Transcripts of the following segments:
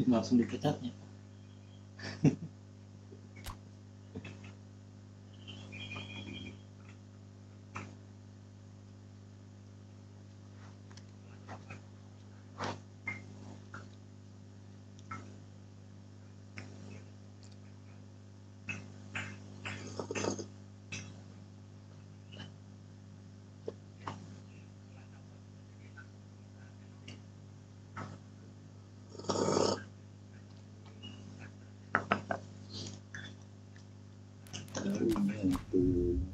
langsung dipecatnya. Tuh.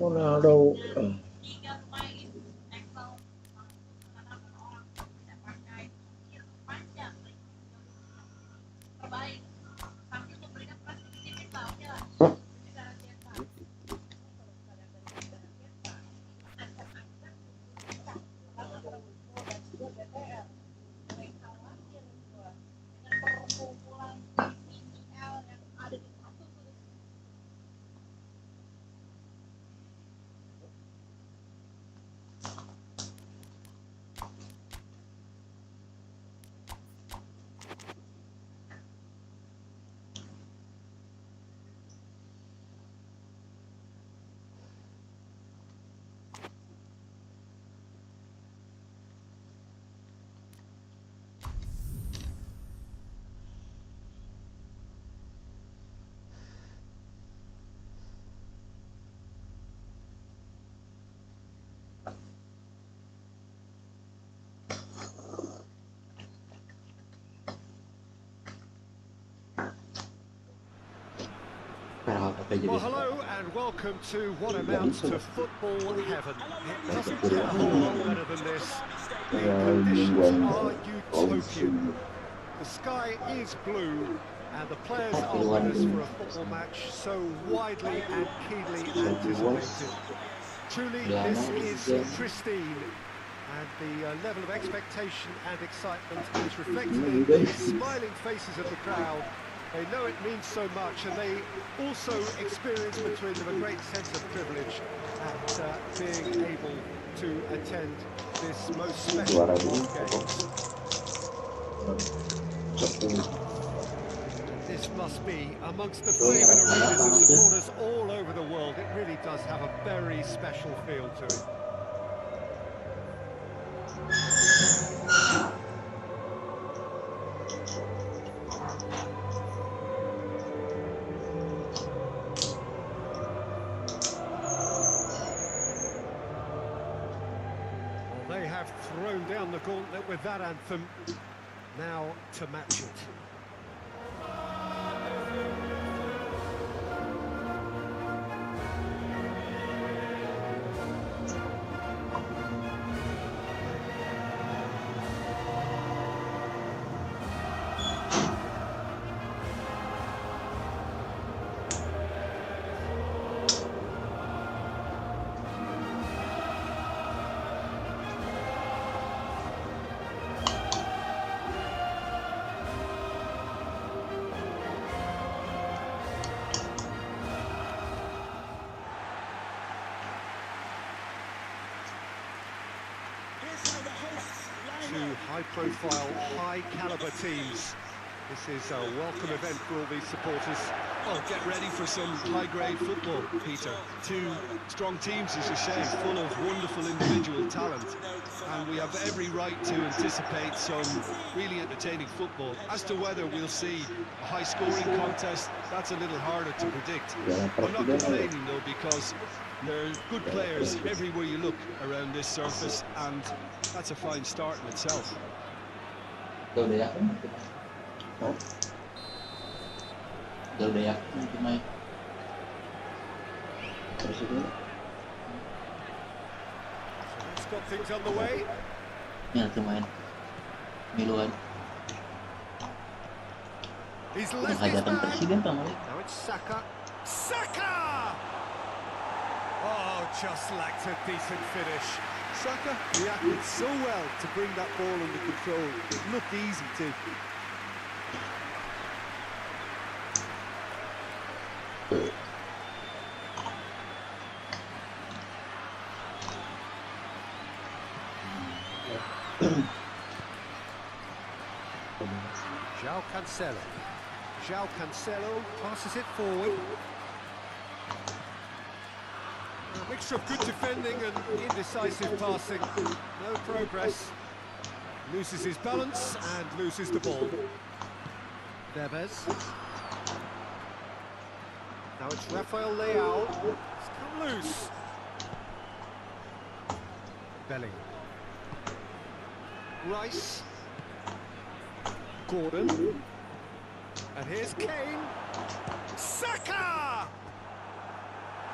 Ronaldo. jadi Well, suka hello and welcome to what amounts to football heaven. It doesn't get a keturunan whole lot better than this. The yang conditions are kalau utopian. The sky is blue and the players are keluar with us di for a football match so widely and keenly satu was anticipated. Truly, Liana this is dan pristine, and the level of expectation and excitement is reflected ini in juga the smiling faces of the crowd. They know it means so much, and they also experience between them a great sense of privilege at being able to attend this most special juara of dulu games. 10 This must be amongst the Oh, yeah, favoured arenas of yeah. supporters all over the world. It really does have a very special feel to it. Well, they have thrown down the gauntlet with that anthem. Now to match it. Two high-profile, high-caliber teams. This is a welcome event for all these supporters. Well, get ready for some high-grade football, Peter. Two strong teams, as you say, full of wonderful individual talent. And we have every right to anticipate some really entertaining football. As to whether we'll see a high-scoring contest, that's a little harder to predict. I'm not complaining, though, because there are good players everywhere you look around this surface, and that's a fine start in itself. Udah yakin oh udah yakin main terus itu So that's got things underway. ya tuh main miluan He's yang left his hajatan man. presiden kemarin Now it's Saka. Saka! Oh, just lacked a decent finish. Saka reacted so well to bring that ball under control. It looked easy too. João Cancelo. João Cancelo passes it forward. A mixture of good defending and indecisive passing. No progress. Loses his balance and loses the ball. Neves. Now it's Rafael Leao. It's come loose. Bellingham. Rice. Gordon. And here's Kane. Saka!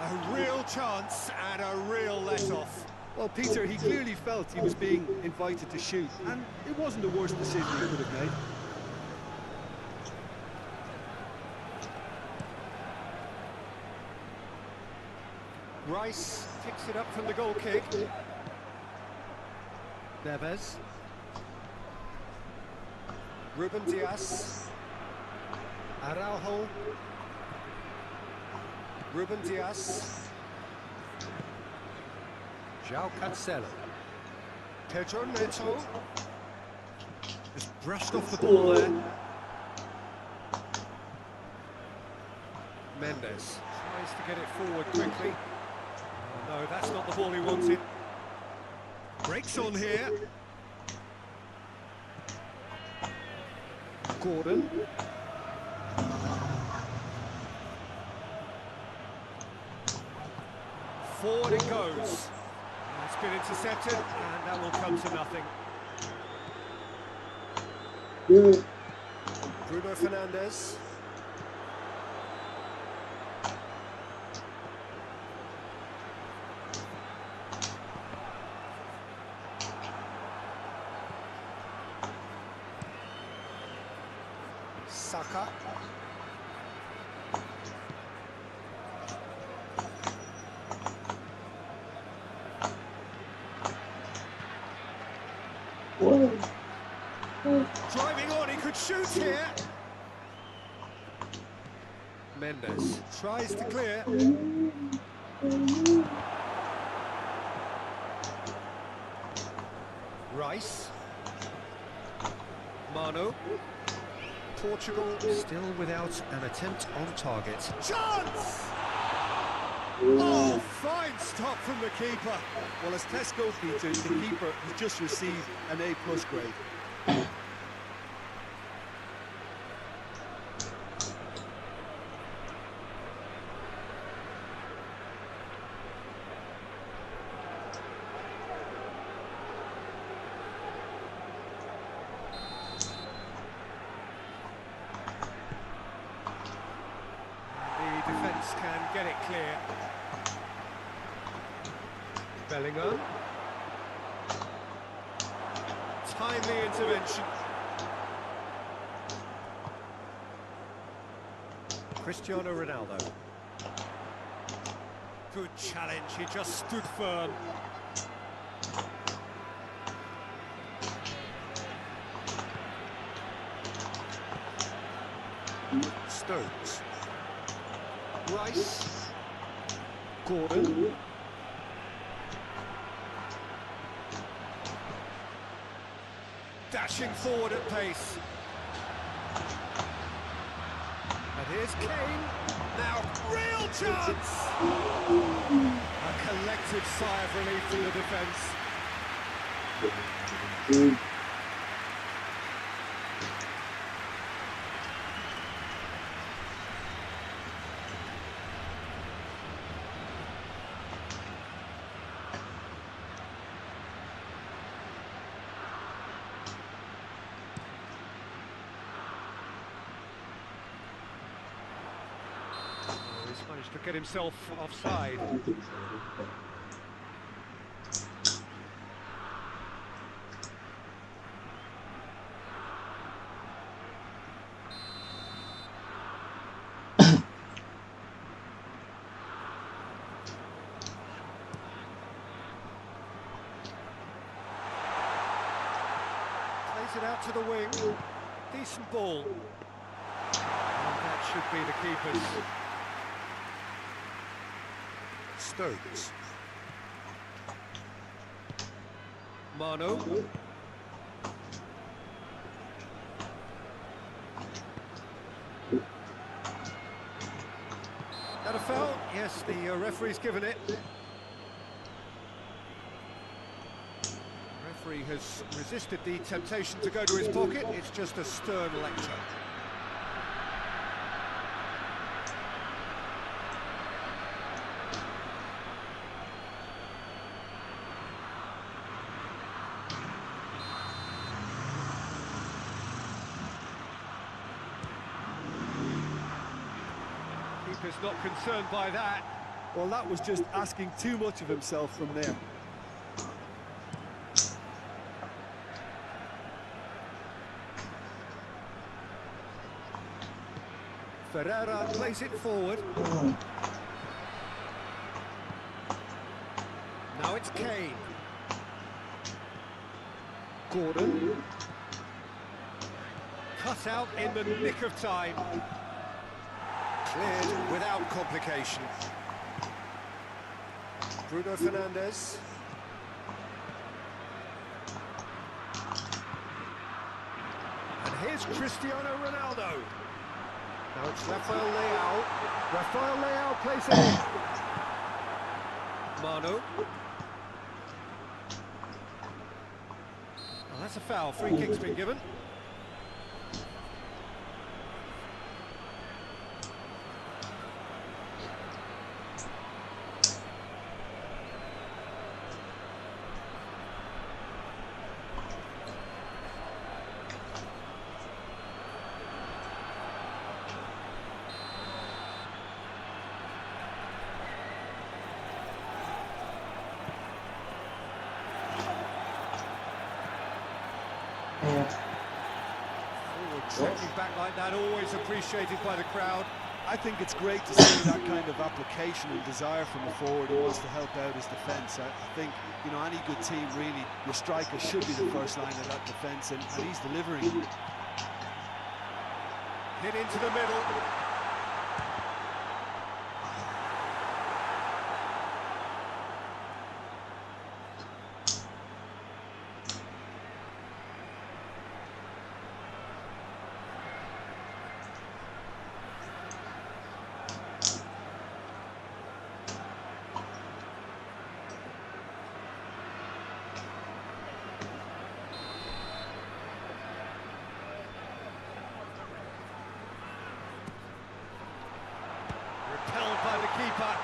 A real chance and a real let-off. Well, Peter, he clearly felt he was being invited to shoot, and it wasn't the worst decision he could have made. Rice picks it up from the goal kick. Neves. Ruben Dias. Araujo. Ruben Dias. João Cancelo. Pedro Neto. Just brushed off the ball there. Mendes tries to get it forward quickly. Oh, no, that's not the ball he wanted. Breaks on here. Gordon. Forward it goes. It's been intercepted, and that will come to nothing. Bruno Fernandes. Saka. Whoa. Driving on, he could shoot here. Mendes tries to clear. Rice. Mano. Portugal still without an attempt on target. Chance! Oh, fine stop from the keeper. Well, as Tesco, Peter, the keeper has just received an A+ grade. The defence can get it clear. Bellingham. Timely intervention. Cristiano Ronaldo. Good challenge, he just stood firm. Stones. Rice. Gordon. Dashing forward at pace. And here's Kane. Now, real chance! A collective sigh of relief from the defence. He's managed to get himself offside. Plays it out to the wing. Decent ball. And that should be the keeper's. Stones. Mano. That a foul? Yes, the referee's given it. Referee has resisted the temptation to go to his pocket. It's just a stern lecture. Keeper's not concerned by that. Well, that was just asking too much of himself from there. Ferreira plays it forward. Now it's Kane. Gordon. Cut out in the nick of time. Cleared without complication. Bruno Fernandes. And here's Cristiano Ronaldo. Now it's Rafael Leao. Rafael Leao plays it in. Manu. Oh, that's a foul. Free kick's been given. Stepping back like that, always appreciated by the crowd. I think it's great to see that kind of application and desire from a forward who wants to help out his defence. I think, you know, any good team really, your striker should be the first line of that defence, and he's delivering. Hit into the middle. Repelled by the keeper.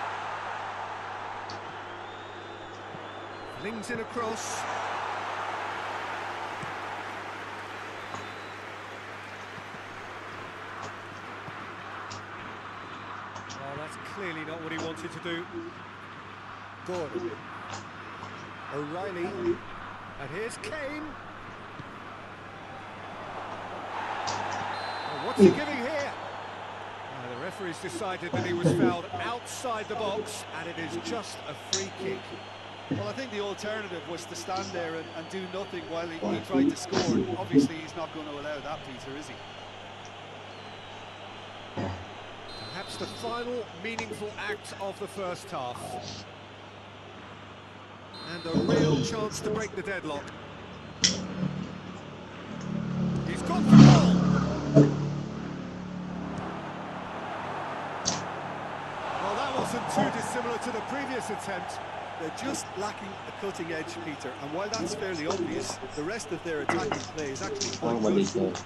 Flings in across. Oh, that's clearly not what he wanted to do. Gordon. O'Reilly. And here's Kane. Oh, what's he giving here? The referee's decided that he was fouled outside the box, and it is just a free kick. Well, I think the alternative was to stand there and do nothing while he tried to score. Obviously, he's not going to allow that, Peter, is he? Perhaps the final meaningful act of the first half. And a real chance to break the deadlock. He's gone for goal! Well, that wasn't too dissimilar to the previous attempt. They're just lacking a cutting edge, Peter, and while that's fairly obvious, the rest of their attacking play is actually quite good.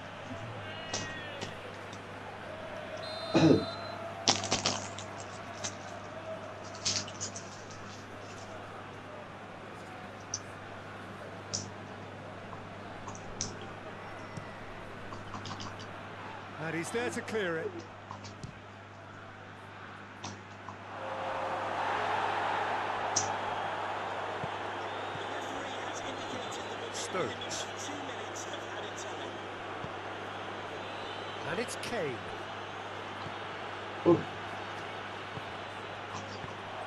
And he's there to clear it. Stones. And it's Kane. Oh.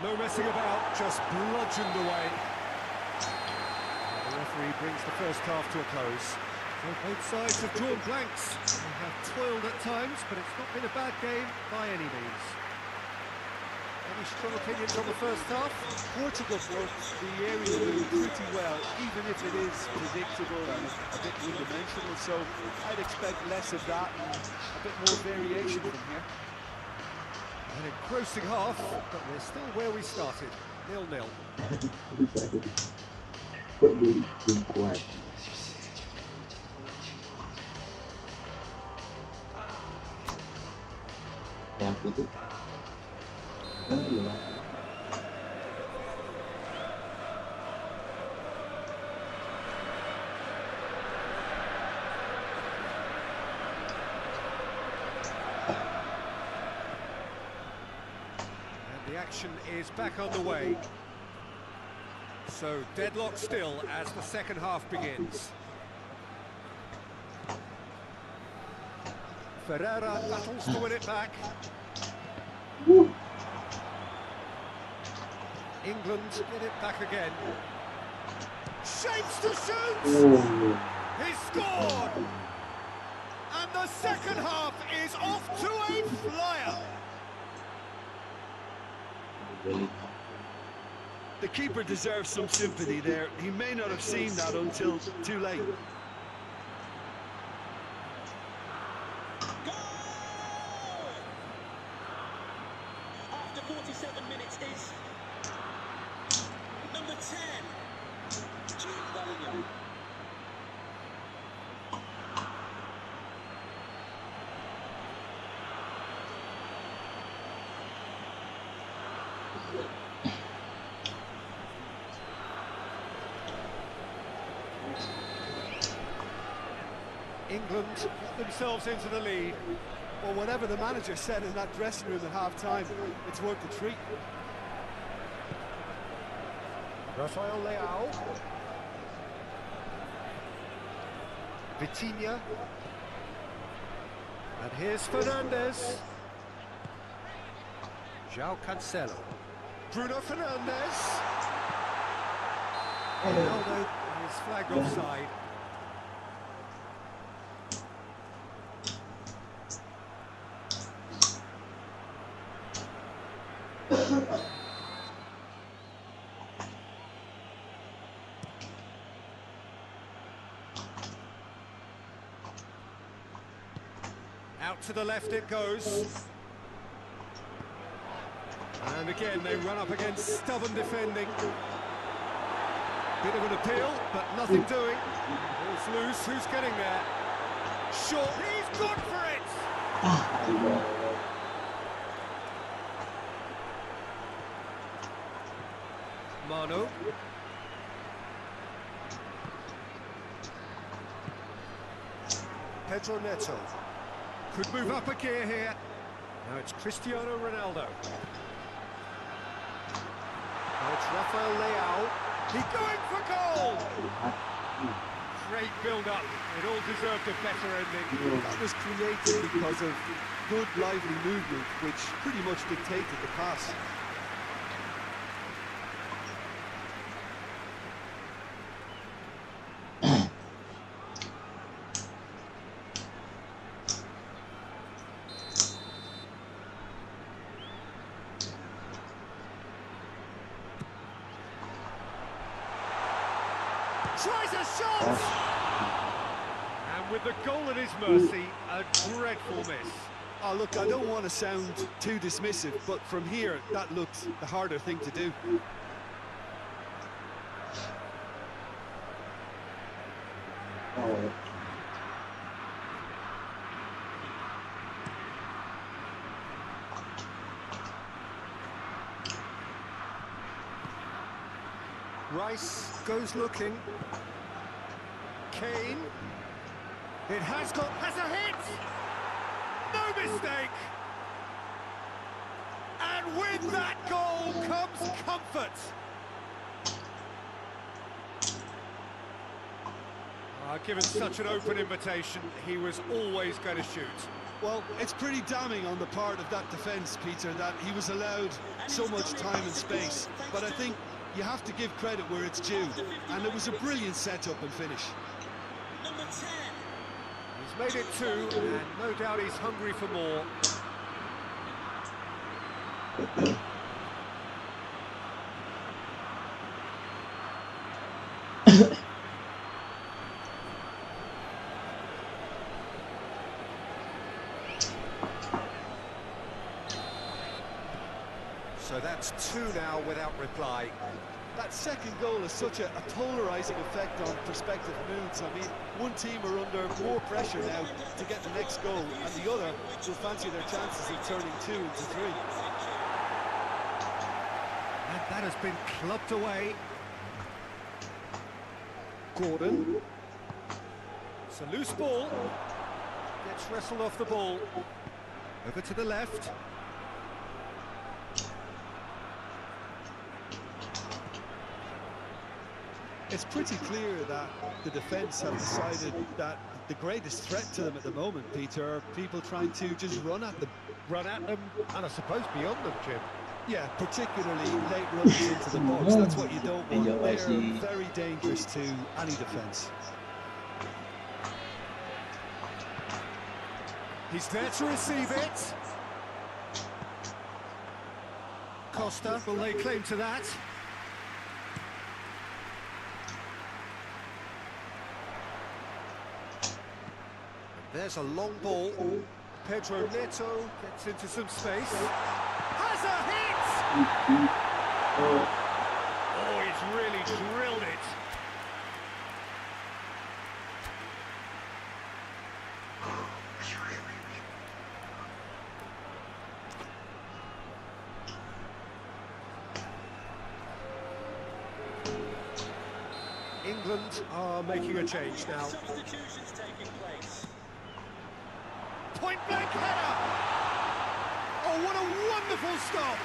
No messing about, just bludgeoned away. The referee brings the first half to a close. So both sides have drawn blanks. They have toiled at times, but it's not been a bad game by any means. Any strong opinions on the first half? Portugal broke the area pretty well, even if it is predictable and a bit one-dimensional, so I'd expect less of that and a bit more variation from here. An engrossing half, but we're still where we started, 0-0. Yang putih. The action is back underway. So deadlock still as the second half begins. Ferreira battles to win it back. England get it back again. Shapes to shoot! He scored! And the second half is off to a flyer. The keeper deserves some sympathy there. He may not have seen that until too late. After 47 minutes is number 10, Jude Bellingham. England got themselves into the lead. Well, whatever the manager said in that dressing room at half-time, it's worth the treat. Rafael Leao. Vitinha. And here's Fernandes. João Cancelo. Bruno Fernandes. Ronaldo is flagged offside. Out to the left it goes. And again they run up against stubborn defending. Bit of an appeal, but nothing doing. Ball's loose, who's getting there? Short, he's gone for it! Manu. Pedro Neto. Could move up a gear here. Now it's Cristiano Ronaldo. Now it's Rafael Leao. He's going for goal! Great build-up. It all deserved a better ending. That was created because of good, lively movement, which pretty much dictated the pass. Tries a shot! And with the goal at his mercy, a dreadful miss. Oh, look, I don't want to sound too dismissive, but from here, that looked the harder thing to do. Rice goes looking. Kane. It has a hit! No mistake! And with that goal comes comfort! Given such an open invitation, he was always going to shoot. Well, it's pretty damning on the part of that defence, Peter, that he was allowed so much time and space. But I think you have to give credit where it's due, and it was a brilliant setup and finish. Number 10. He's made it 2, and no doubt he's hungry for more. So that's 2 now without reply. That second goal has such a polarising effect on prospective moods. I mean, one team are under more pressure now to get the next goal, and the other will fancy their chances of turning 2 into 3. And that has been clubbed away. Gordon. It's a loose ball. Gets wrestled off the ball. Over to the left. It's pretty clear that the defence have decided that the greatest threat to them at the moment, Peter, are people trying to just run at them. Run at them, and I suppose beyond them, Jim. Yeah, particularly late runs into the box. That's what you don't want. They're very dangerous to any defence. He's there to receive it. Costa will lay claim to that. There's a long ball. Pedro Neto gets into some space. Has a hit! Oh, he's really drilled it. England are making a change now. Substitutions taking place. Point blank header! Oh, what a wonderful stop!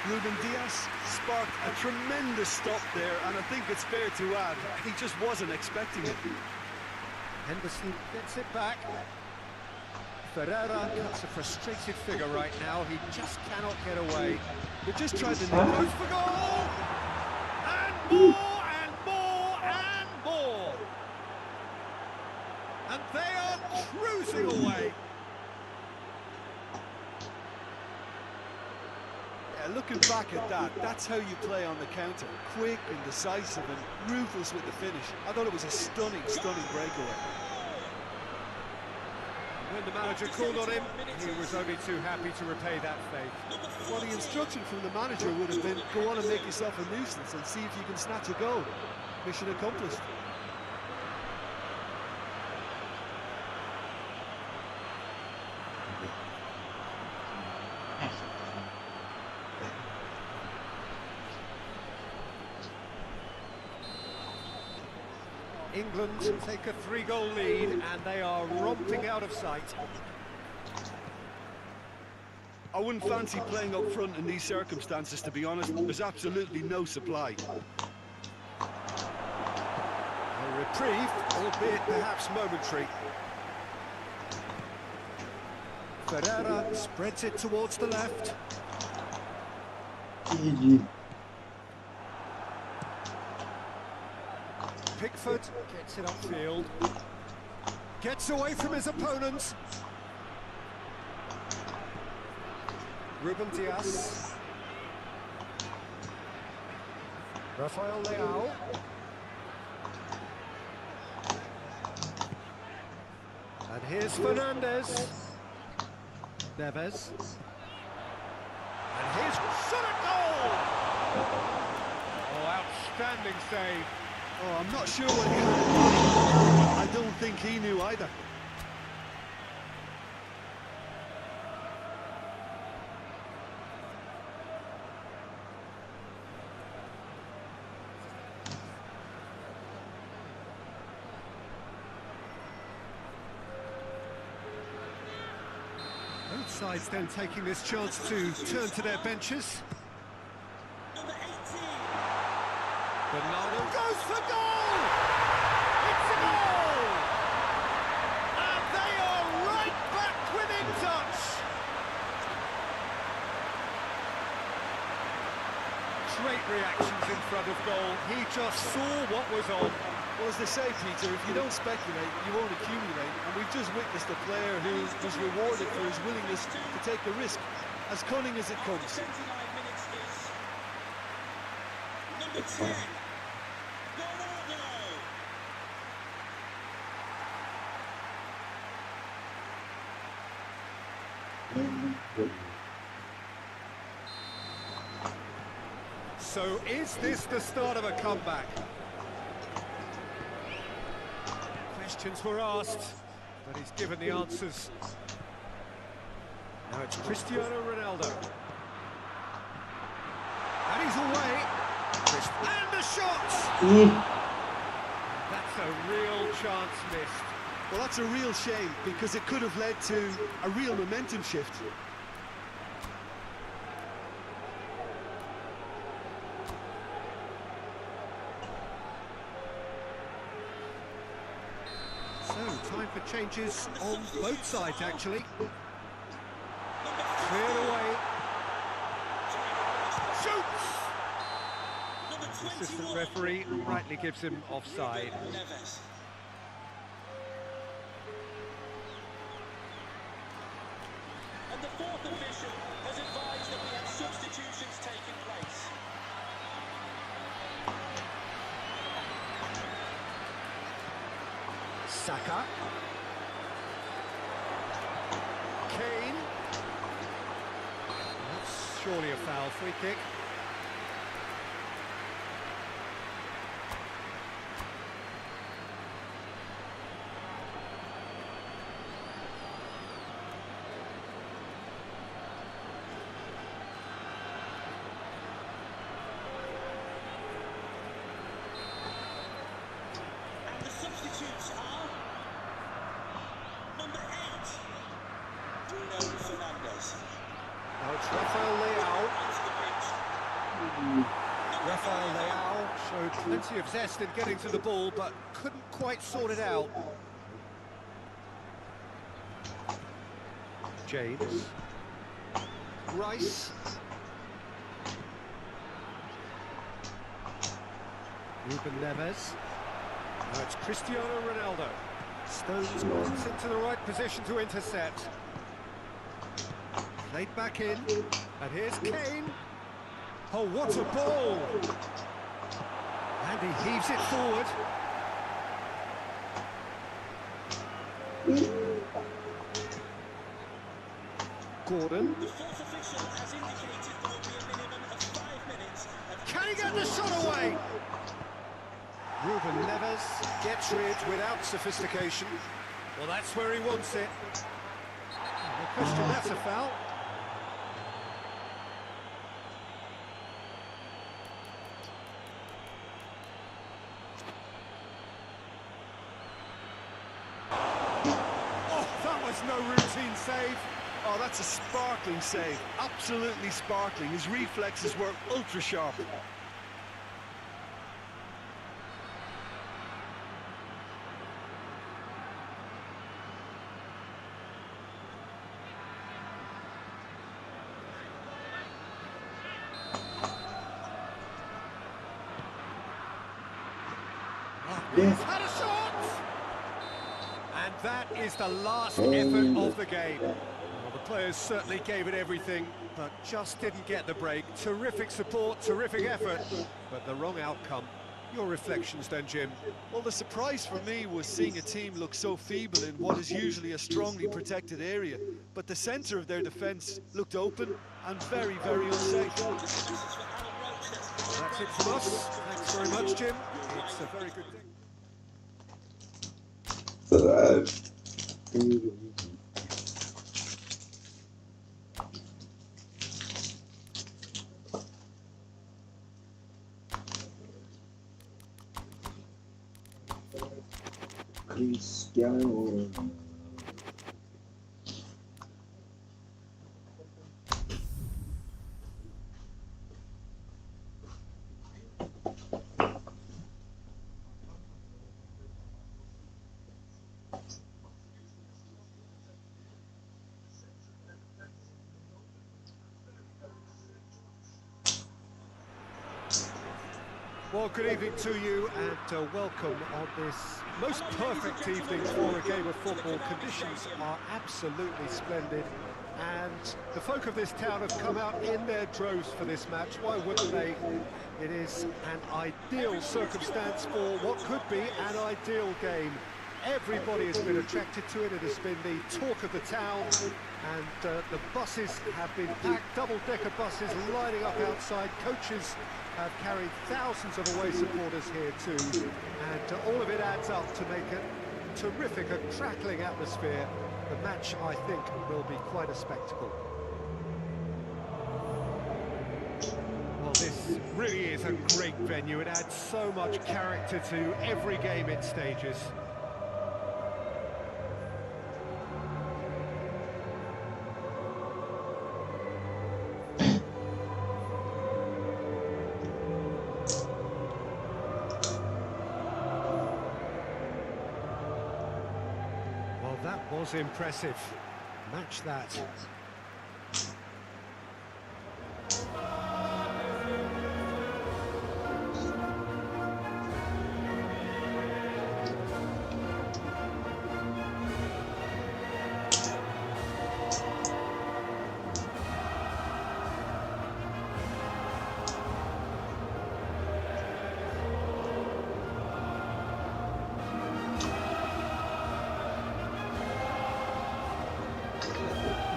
Ruben Dias sparked a tremendous stop there, and I think it's fair to add, he just wasn't expecting it. Henderson gets it back. Ferreira cuts a frustrated figure right now. He just cannot get away. They just tried to Goes for goal! And more, and more, and more! And they are cruising away. Yeah, looking back at that, that's how you play on the counter. Quick and decisive and ruthless with the finish. I thought it was a stunning, stunning breakaway. When the manager called on him, he was only too happy to repay that faith. Well, the instruction from the manager would have been, go on and make yourself a nuisance and see if you can snatch a goal. Mission accomplished. England take a 3-goal lead and they are romping out of sight. I wouldn't fancy playing up front in these circumstances, to be honest. There's absolutely no supply. A reprieve, albeit perhaps momentary. Ferreira spreads it towards the left. GG. Pickford gets it upfield. Gets away from his opponents. Ruben Dias. Rafael Leao. And here's Fernandez. Neves. And here's shot at goal! Oh, outstanding save. Oh, I'm not sure what he had. I don't think he knew either. Both sides then taking this chance to turn to their benches. Number 18. Bernardo goes for goal! It's a goal! And they are right back within touch! Great reactions in front of goal. He just saw what was on. Well, as they say, Peter, if you don't speculate, you won't accumulate. And we've just witnessed a player who was rewarded for his willingness to take the risk, as cunning as it comes. 29 minutes is number 10. Bernardo. So is this the start of a comeback? Questions were asked, but he's given the answers. Now it's Cristiano Ronaldo. And he's away. And the shot! That's a real chance missed. Well, that's a real shame, because it could have led to a real momentum shift. So, time for changes on both sides, actually. Cleared away. Shoots! Number The assistant 21. referee rightly gives him offside. Neves. And the fourth official has advised that we have substitutions taking place. Saka. Kane. That's surely a foul. Free kick. And the substitutes are number 8, Bruno Fernandes. Now it's Rafael Leao. Onto the pitch. Rafael Leao showed plenty of zest in getting to the ball, but couldn't quite sort it out. James. Rice. Ruben Neves. Now it's Cristiano Ronaldo. Stones gets into the right position to intercept. Played back in. And here's Kane. Oh, what a ball! And he heaves it forward. Gordon. The fourth official has indicated there will be a minimum of 5 minutes. Can he get the shot away? Ruben Neves gets rid without sophistication. Well, that's where he wants it. No question, that's a foul. Oh, that was no routine save. Oh, that's a sparkling save. Absolutely sparkling. His reflexes were ultra sharp. He's had a shot! And that is the last effort of the game. Well, the players certainly gave it everything, but just didn't get the break. Terrific support, terrific effort, but the wrong outcome. Your reflections then, Jim? Well, the surprise for me was seeing a team look so feeble in what is usually a strongly protected area. But the centre of their defence looked open and very, very unsafe. That's it from us. Thanks very much, Jim. It's a very good thing. Cristiano. Well, good evening to you and welcome on this most perfect evening for a game of football. Conditions are absolutely splendid and the folk of this town have come out in their droves for this match. Why wouldn't they? It is an ideal circumstance for what could be an ideal game. Everybody has been attracted to it. It has been the talk of the town, and the buses have been packed, double-decker buses lining up outside. Coaches have carried thousands of away supporters here too, and all of it adds up to make a terrific, a crackling atmosphere. The match, I think, will be quite a spectacle. Well, this really is a great venue. It adds so much character to every game it stages. That was impressive. Match that.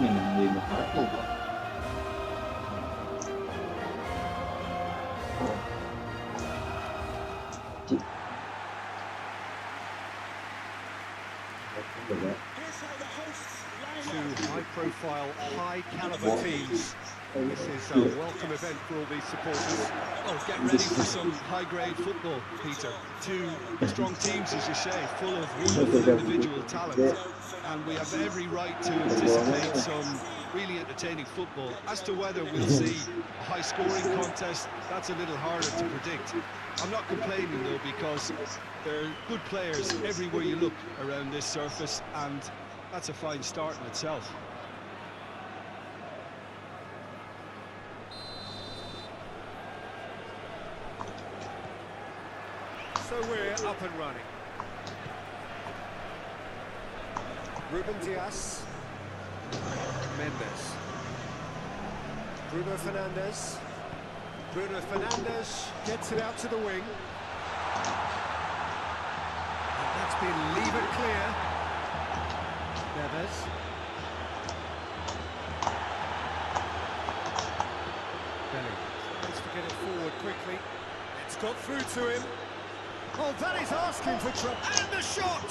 Mình nhìn một phát một. Chị. Two high-profile, high-caliber teams. This is a welcome event for all these supporters. Oh, get ready for some high-grade football, Peter. Two strong teams, as you say, full of wonderful individual talent. And we have every right to anticipate some really entertaining football. As to whether we'll see a high-scoring contest, that's a little harder to predict. I'm not complaining, though, because there are good players everywhere you look around this surface, and that's a fine start in itself. So we're up and running. Ruben Dias. Mendes. Bruno Fernandes. Bruno Fernandes gets it out to the wing. And that's been levered clear. Neves. Belly tries to get it forward quickly. It's got through to him. Oh, that is asking for trouble. And the shot!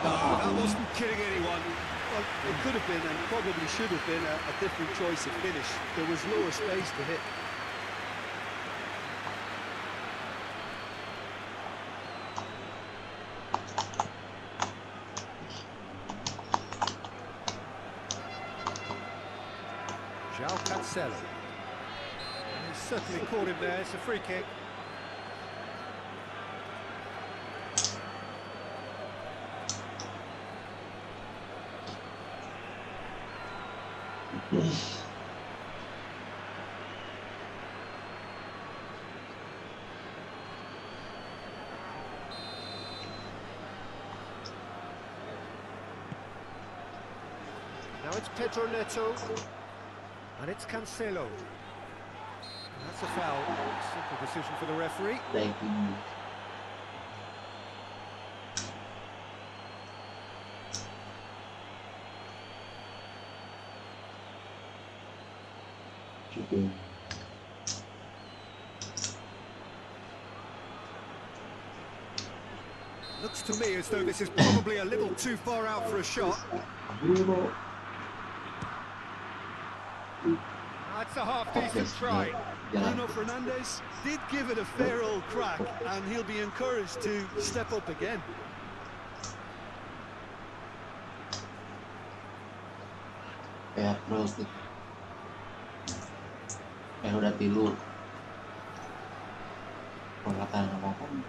That wasn't kidding anyone. Well, it could have been and probably should have been a different choice of finish. There was lower space to hit. João Cancelo. He's certainly caught him there. It's a free kick. Now it's Pedro Neto. And it's Cancelo. That's a foul. Simple decision for the referee. Looks to me as though this is probably a little too far out for a shot. That's a half-decent try. Bruno Fernandes did give it a fair old crack, and he'll be encouraged to step up again. Terus udah tilu perkataan ngomong.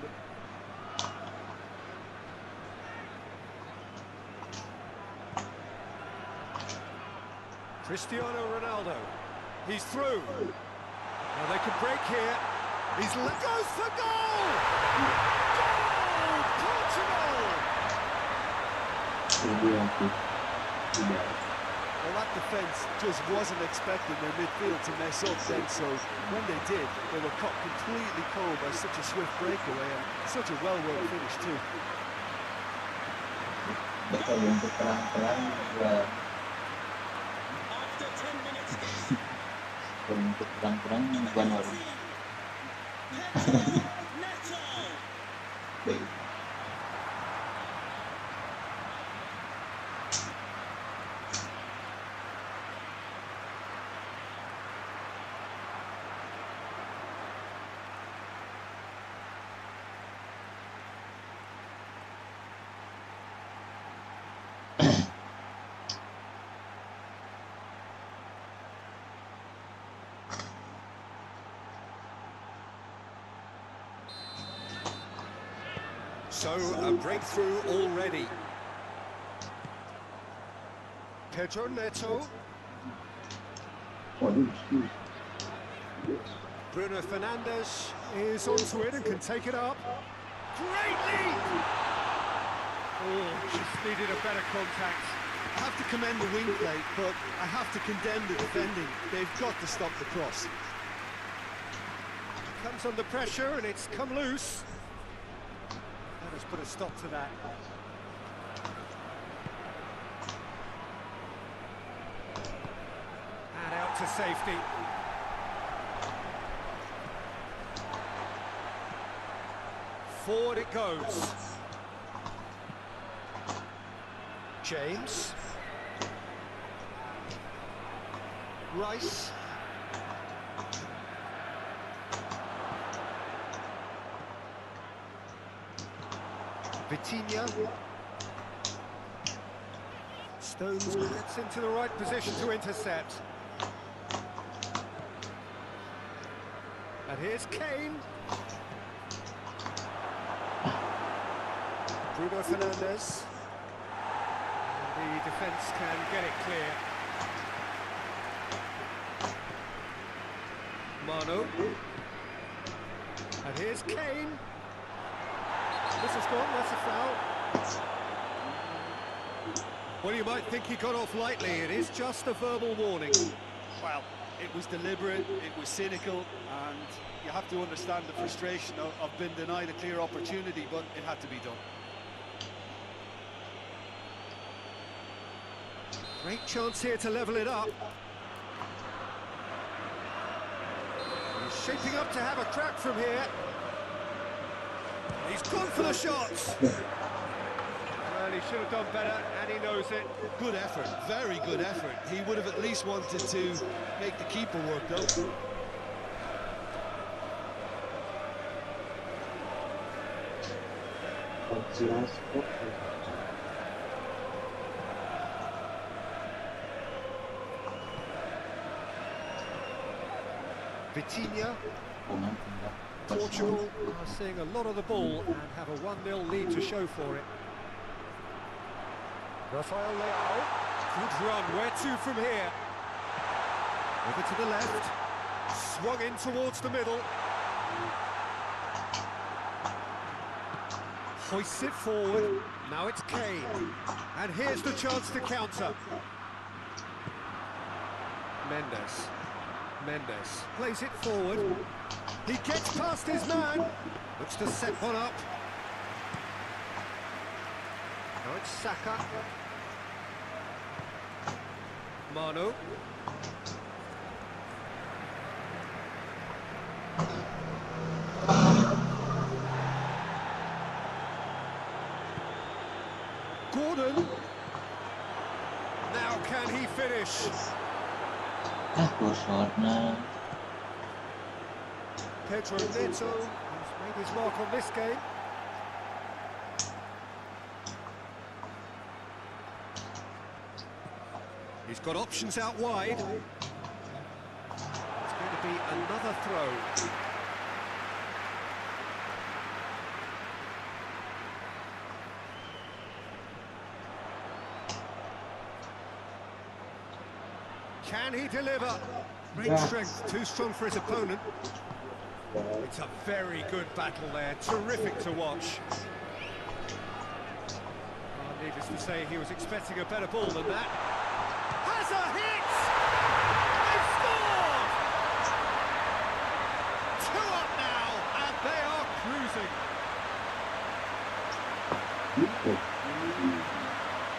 Cristiano Ronaldo. He's through. Well, they could break here. He's goes for goal! Goal! Portugal! Well, that defence just wasn't expecting their midfield to mess up then, so when they did, they were caught completely cold by such a swift breakaway and such a well-worked finish too. Betul untuk terang-terang After 10 minutes, untuk terang-terang bukan warung. Neto. So, a breakthrough already. Pedro Neto. Bruno Fernandes is onto it and can take it up. Great lead! Oh, just needed a better contact. I have to commend the wing play, but I have to condemn the defending. They've got to stop the cross. Comes under pressure and it's come loose. That has put a stop to that. And out to safety. Forward it goes. James. Rice. Vitinha. Stones gets into the right position to intercept. And here's Kane. Bruno Fernandes. And the defence can get it clear. Mano. And here's Kane. This has gone, that's a foul. Well, you might think he got off lightly. It is just a verbal warning. Well, it was deliberate, it was cynical, and you have to understand the frustration of being denied a clear opportunity, but it had to be done. Great chance here to level it up. He's shaping up to have a crack from here. He's gone for the shots. Well, he should have done better, and he knows it. Good effort, very good effort. He would have at least wanted to make the keeper work, though. Vitinha. Pemain Portugal are seeing a lot of the ball and have a 1-0 lead to show for it. Rafael Leao. Good run, where to from here? Over to the left. Swung in towards the middle. Hoists it forward. Now it's Kane. And here's the chance to counter. Mendes plays it forward. He gets past his man. Looks to set one up. Now it's Saka. Manu. Gordon. Now can he finish? Poor shot now. Pedro Neto, who's made his mark on this game. He's got options out wide. It's going to be another throw. Can he deliver? Great strength, too strong for his opponent. It's a very good battle there, terrific to watch. Well, needless to say, he was expecting a better ball than that. Has a hit! They've scored! 2 up now, and they are cruising.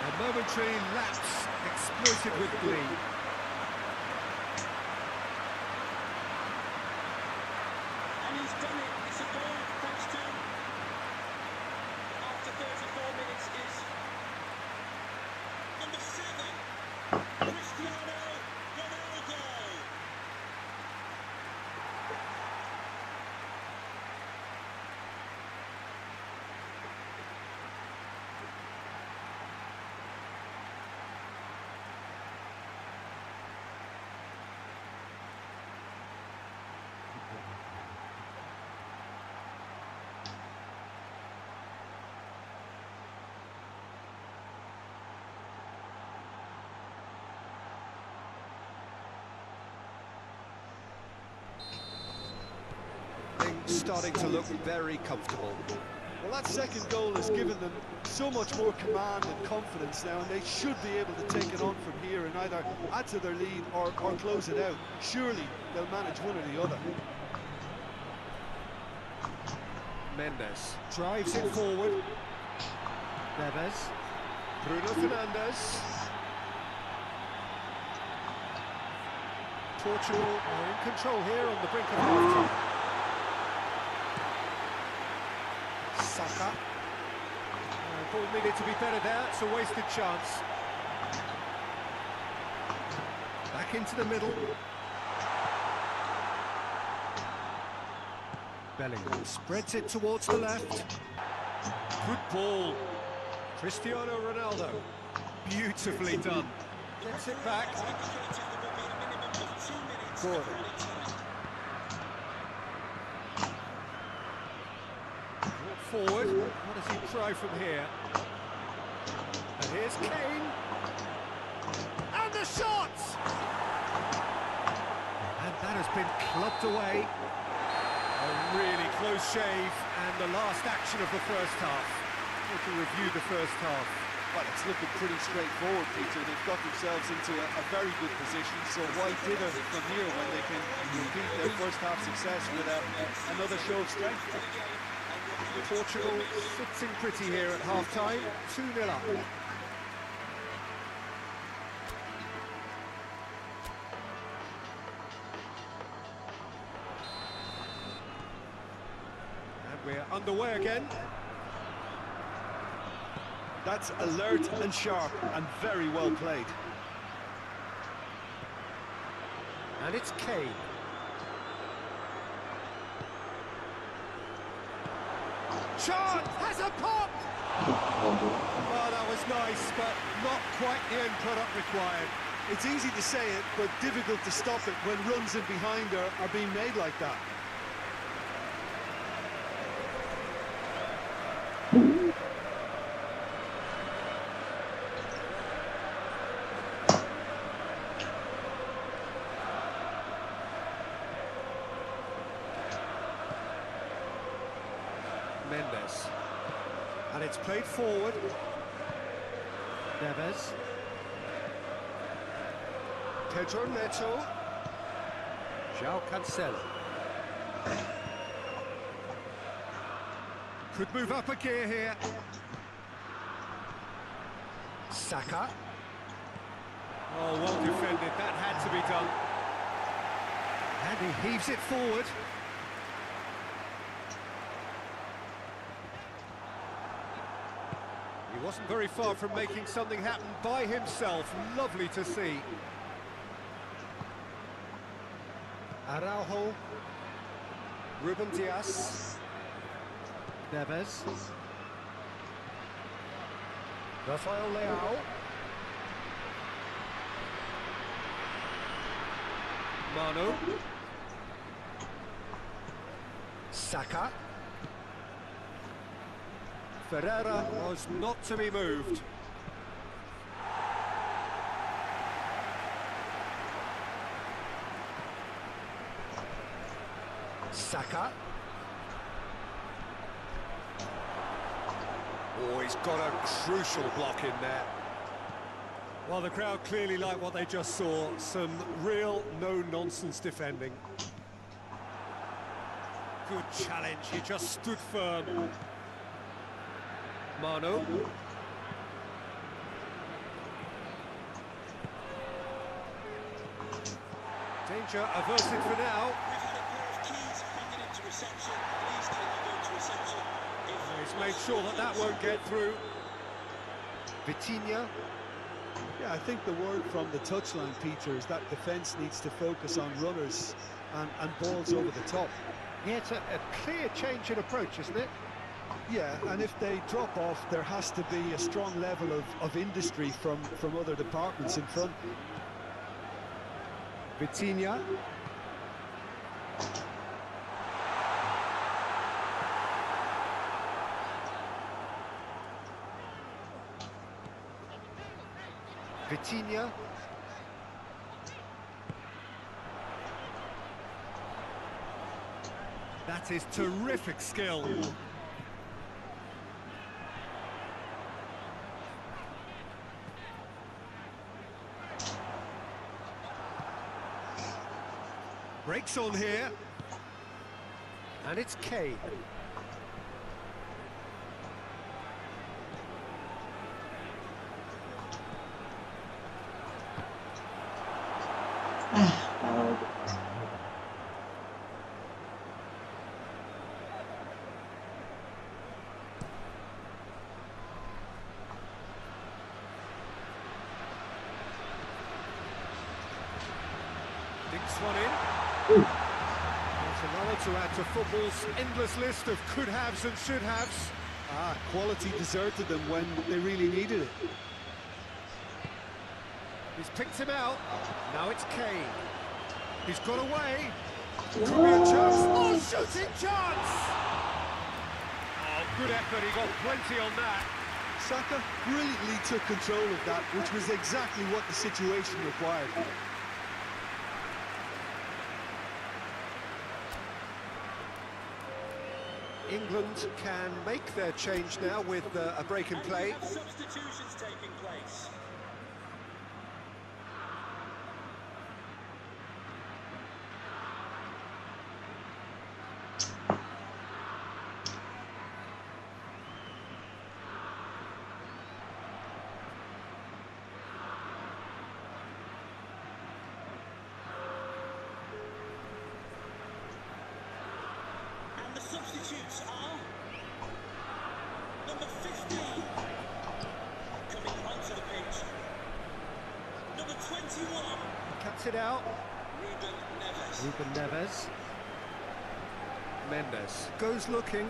A momentary lapse exploited with glee. And he's done it. It's a goal thanks to, after 34 minutes, is number 7, Cristiano Ronaldo. Starting to look very comfortable. Well, that second goal has given them so much more command and confidence now, and they should be able to take it on from here and either add to their lead or close it out. Surely they'll manage one or the other. Mendes drives it forward. Neves. Bruno Fernandes. Portugal are in control here on the brink of half-time. Saka. Ball needed to be better there, it's a wasted chance. Back into the middle. Bellingham spreads it towards the left. Good ball. Cristiano Ronaldo. Beautifully done. Gets it back. Gordon. Forward. What does he try from here? And here's Kane. And the shot! And that has been clubbed away. A really close close shave, and the last action of the first half. We'll to review the first half. Well, it's looking pretty straightforward, Peter. They've got themselves into a very good position, so why dither from here when they can repeat their first half success with another show of strength? Portugal sitting pretty here at half-time, 2-0 up. And we're underway again. That's alert and sharp and very well played. And it's Kane. Chance has a pop! Oh, that was nice, but not quite the end product required. It's easy to say it, but difficult to stop it when runs in behind are being made like that. Mendes. And it's played forward. Neves. Pedro Neto. João Cancelo. Could move up a gear here. Saka. Oh, well defended. That had to be done. And he heaves it forward. He wasn't very far from making something happen by himself. Lovely to see. Araujo. Ruben Dias. Neves. Rafael Leao. Manu. Saka. Ferreira was not to be moved. Saka. Oh, he's got a crucial block in there. Well, the crowd clearly like what they just saw. Some real no-nonsense defending. Good challenge, he just stood firm. Manu. Danger averted for now. We've had a pair of keys hanging into reception. Please can you go to reception? He's made sure that that won't get through. Vitinha. Yeah, I think the word from the touchline, Peter, is that defence needs to focus on runners and balls over the top. Yeah, it's a clear change in approach, isn't it? Yeah, and if they drop off, there has to be a strong level of industry from other departments in front. Vitinha. Vitinha. That is terrific skill. Breaks on here. And it's Kane. Dinks one in. That's another to add to football's endless list of could-haves and should-haves. Quality deserted them when they really needed it. He's picked him out. Now it's Kane. He's got away. Could be a chance. Oh, shooting chance! Oh, good effort. He got plenty on that. Saka brilliantly took control of that, which was exactly what the situation required. England can make their change now with a break in And play. we have substitutions taking place. And the substitutes are number 15 coming onto the pitch. Number 21, Cuts it out. Ruben Neves. Ruben Neves. Mendes goes looking.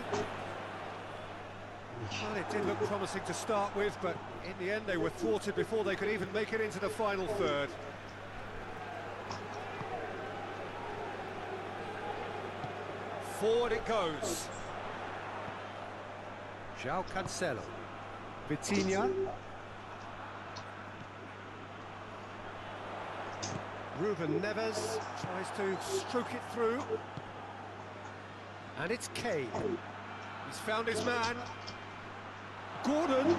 Well, it did look promising to start with, but in the end they were thwarted before they could even make it into the final third. Forward it goes. João Cancelo. Vitinha. Ruben Neves tries to stroke it through. And it's Kane. He's found his man. Gordon.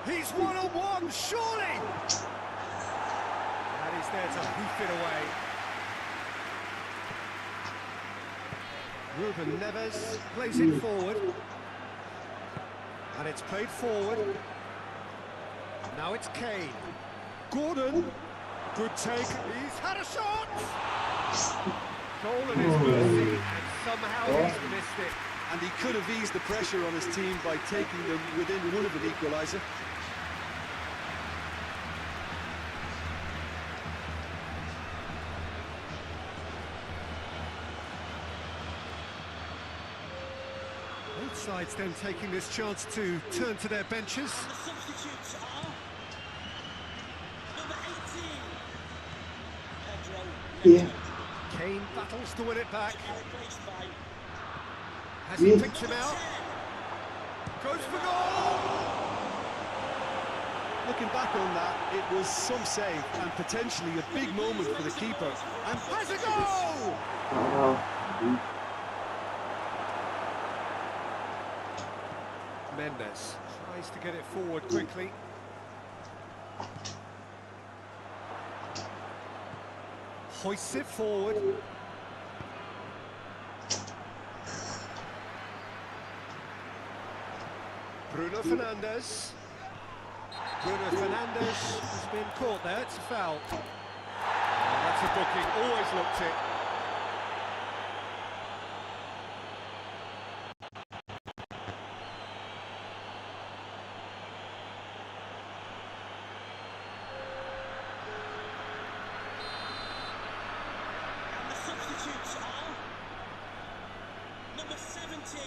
He's one-on-one, surely! And he's there to hoof it away. Ruben Neves plays it forward. And it's played forward. Now it's Kane. Gordon. Good take. He's had a shot! Goal at his mercy, and somehow he's missed it. And he could have eased the pressure on his team by taking them within one of an equaliser. Both sides then taking this chance to turn to their benches. And the substitutes are number 18, Pedro Neto, Kane battles to win it back. replaced by Has he picked him out? Goes for goal! Looking back on that, it was some save and potentially a big moment for the keeper. And Has a goal! Mendes tries to get it forward quickly. Hoists it forward. Bruno Fernandes. Bruno Fernandes has been caught there, it's a foul. Oh, that's a booking, always looked it. And the substitutes are number 17,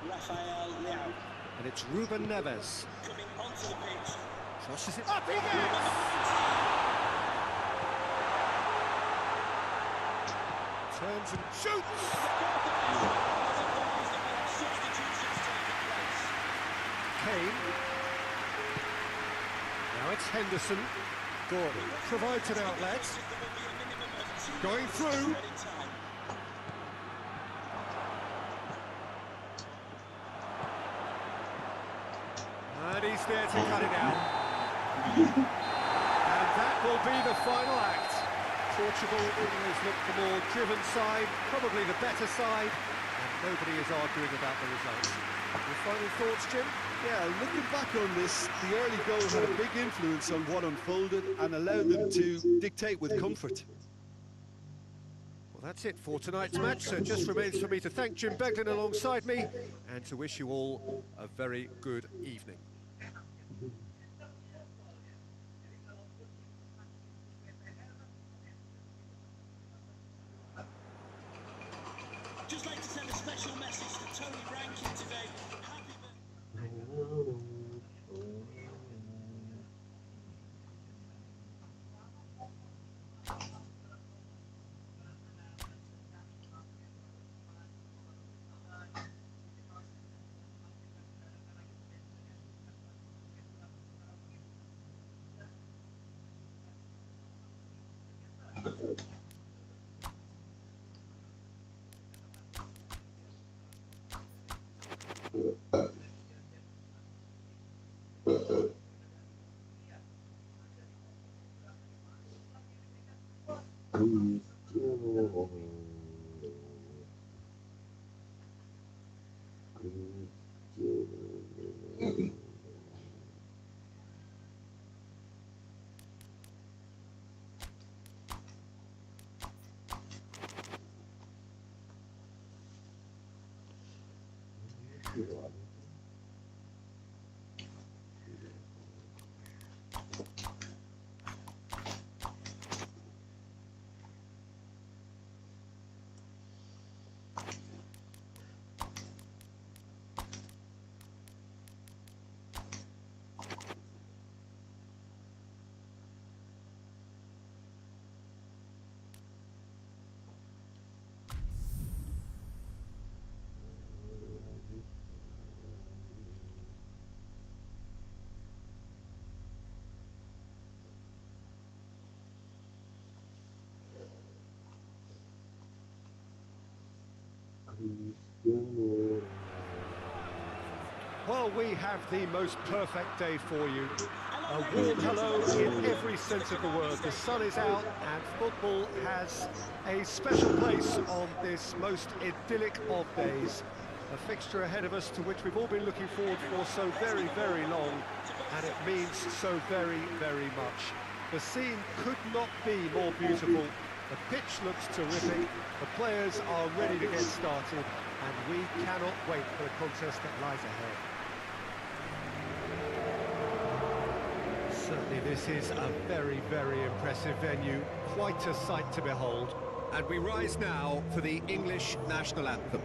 Rafael Leao, And it's Ruben Neves. coming onto the pitch. Crosses it up, he gets! Turns and shoots! Substitutions taking place. Kane. Now it's Henderson. Gordon provides an outlet. There will be a minimum of 2 Going minutes through. added time. And he's there to cut it out. And that will be the final act. Portugal always looked the more driven side, probably the better side, and nobody is arguing about the results. Your final thoughts, Jim? yeah, looking back on this, the early goal had a big influence on what unfolded and allowed them to dictate with comfort. Well, that's it for tonight's match, so it just remains for me to thank Jim Beglin alongside me and to wish you all a very good evening. Just like to send a special message to Tony Rankin today. Happy birthday. Well, we have the most perfect day for you. A warm hello in every sense of the word. The sun is out and football has a special place on this most idyllic of days. A fixture ahead of us to which we've all been looking forward for so very, very long, and it means so very, very much. The scene could not be more beautiful. The pitch looks terrific. The players are ready to get started, and we cannot wait for the contest that lies ahead. Certainly this is a very, very impressive venue, quite a sight to behold. And we rise now for the English national anthem.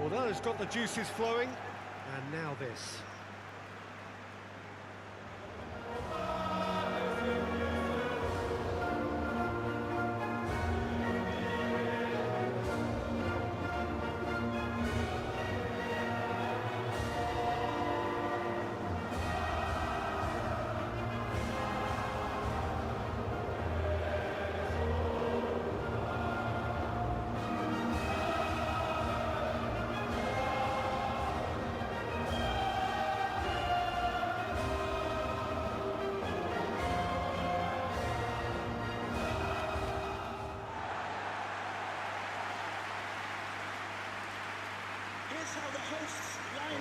Well, that has got the juices flowing, and now this.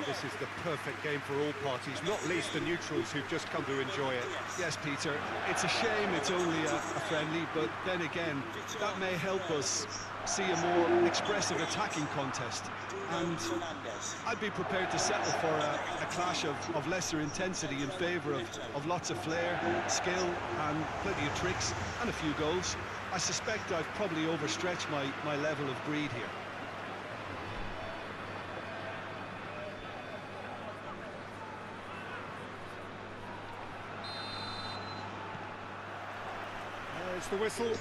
This is the perfect game for all parties, not least the neutrals who've just come to enjoy it. Yes, Peter, it's a shame it's only a friendly, but then again, that may help us see a more expressive attacking contest. And I'd be prepared to settle for a clash of lesser intensity in favour of lots of flair, skill, and plenty of tricks, and a few goals. I suspect I've probably overstretched my level of greed here. There's the whistle.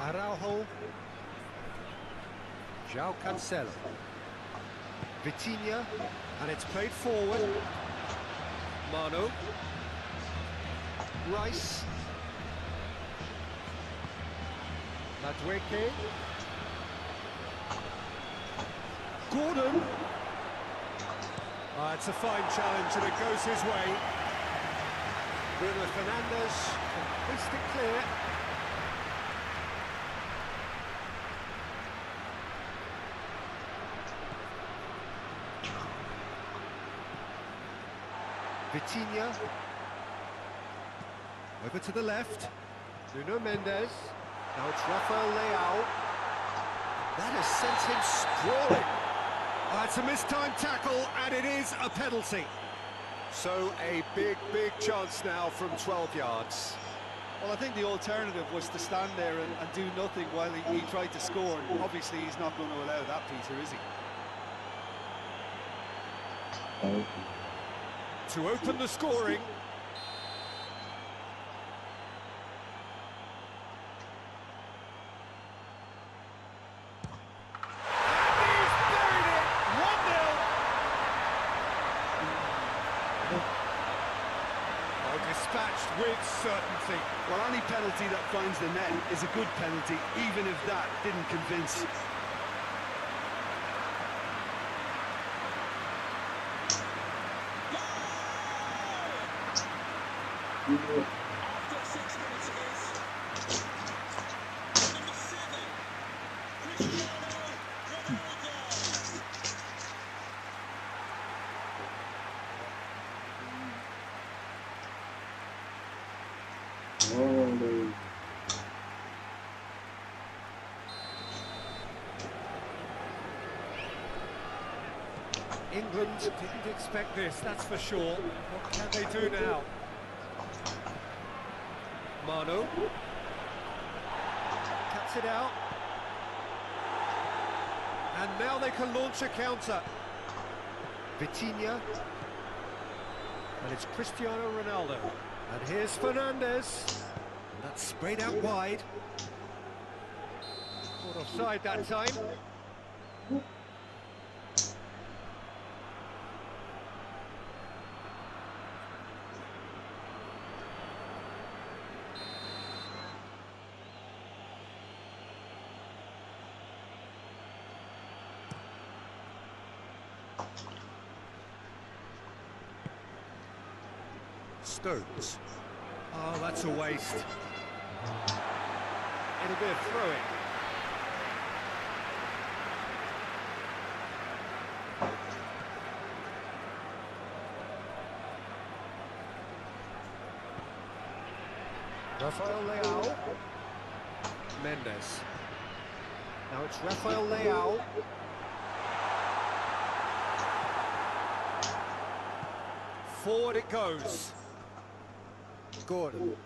Araujo. João Cancelo. Vitinha, and it's played forward. Mano. Rice. Madueke. Gordon. It's a fine challenge and it goes his way. Bruno Fernandes can hoist it clear. Vitinha. Over to the left. Nuno Mendes. Now it's Rafael Leao. That has sent him sprawling. It's a mistimed tackle, and it is a penalty. So a big, big chance now from 12 yards. Well, I think the alternative was to stand there and do nothing while he tried to score. Obviously, he's not going to allow that, Peter, is he? to open the scoring. Dispatched with certainty. Well, any penalty that finds the net is a good penalty, even if that didn't convince. After 6 minutes it is. Number 7, Cristiano Ronaldo. England didn't expect this, that's for sure. What can they do now? Mano. Cuts it out. And now they can launch a counter. Vitinha. And it's Cristiano Ronaldo. And here's Fernandes. And that's sprayed out wide. Caught offside that time. Stones. Oh, that's a waste. It'll be a throw-in. Rafael Leao. Mendes. Now it's Rafael Leao. Forward it goes. Gordon.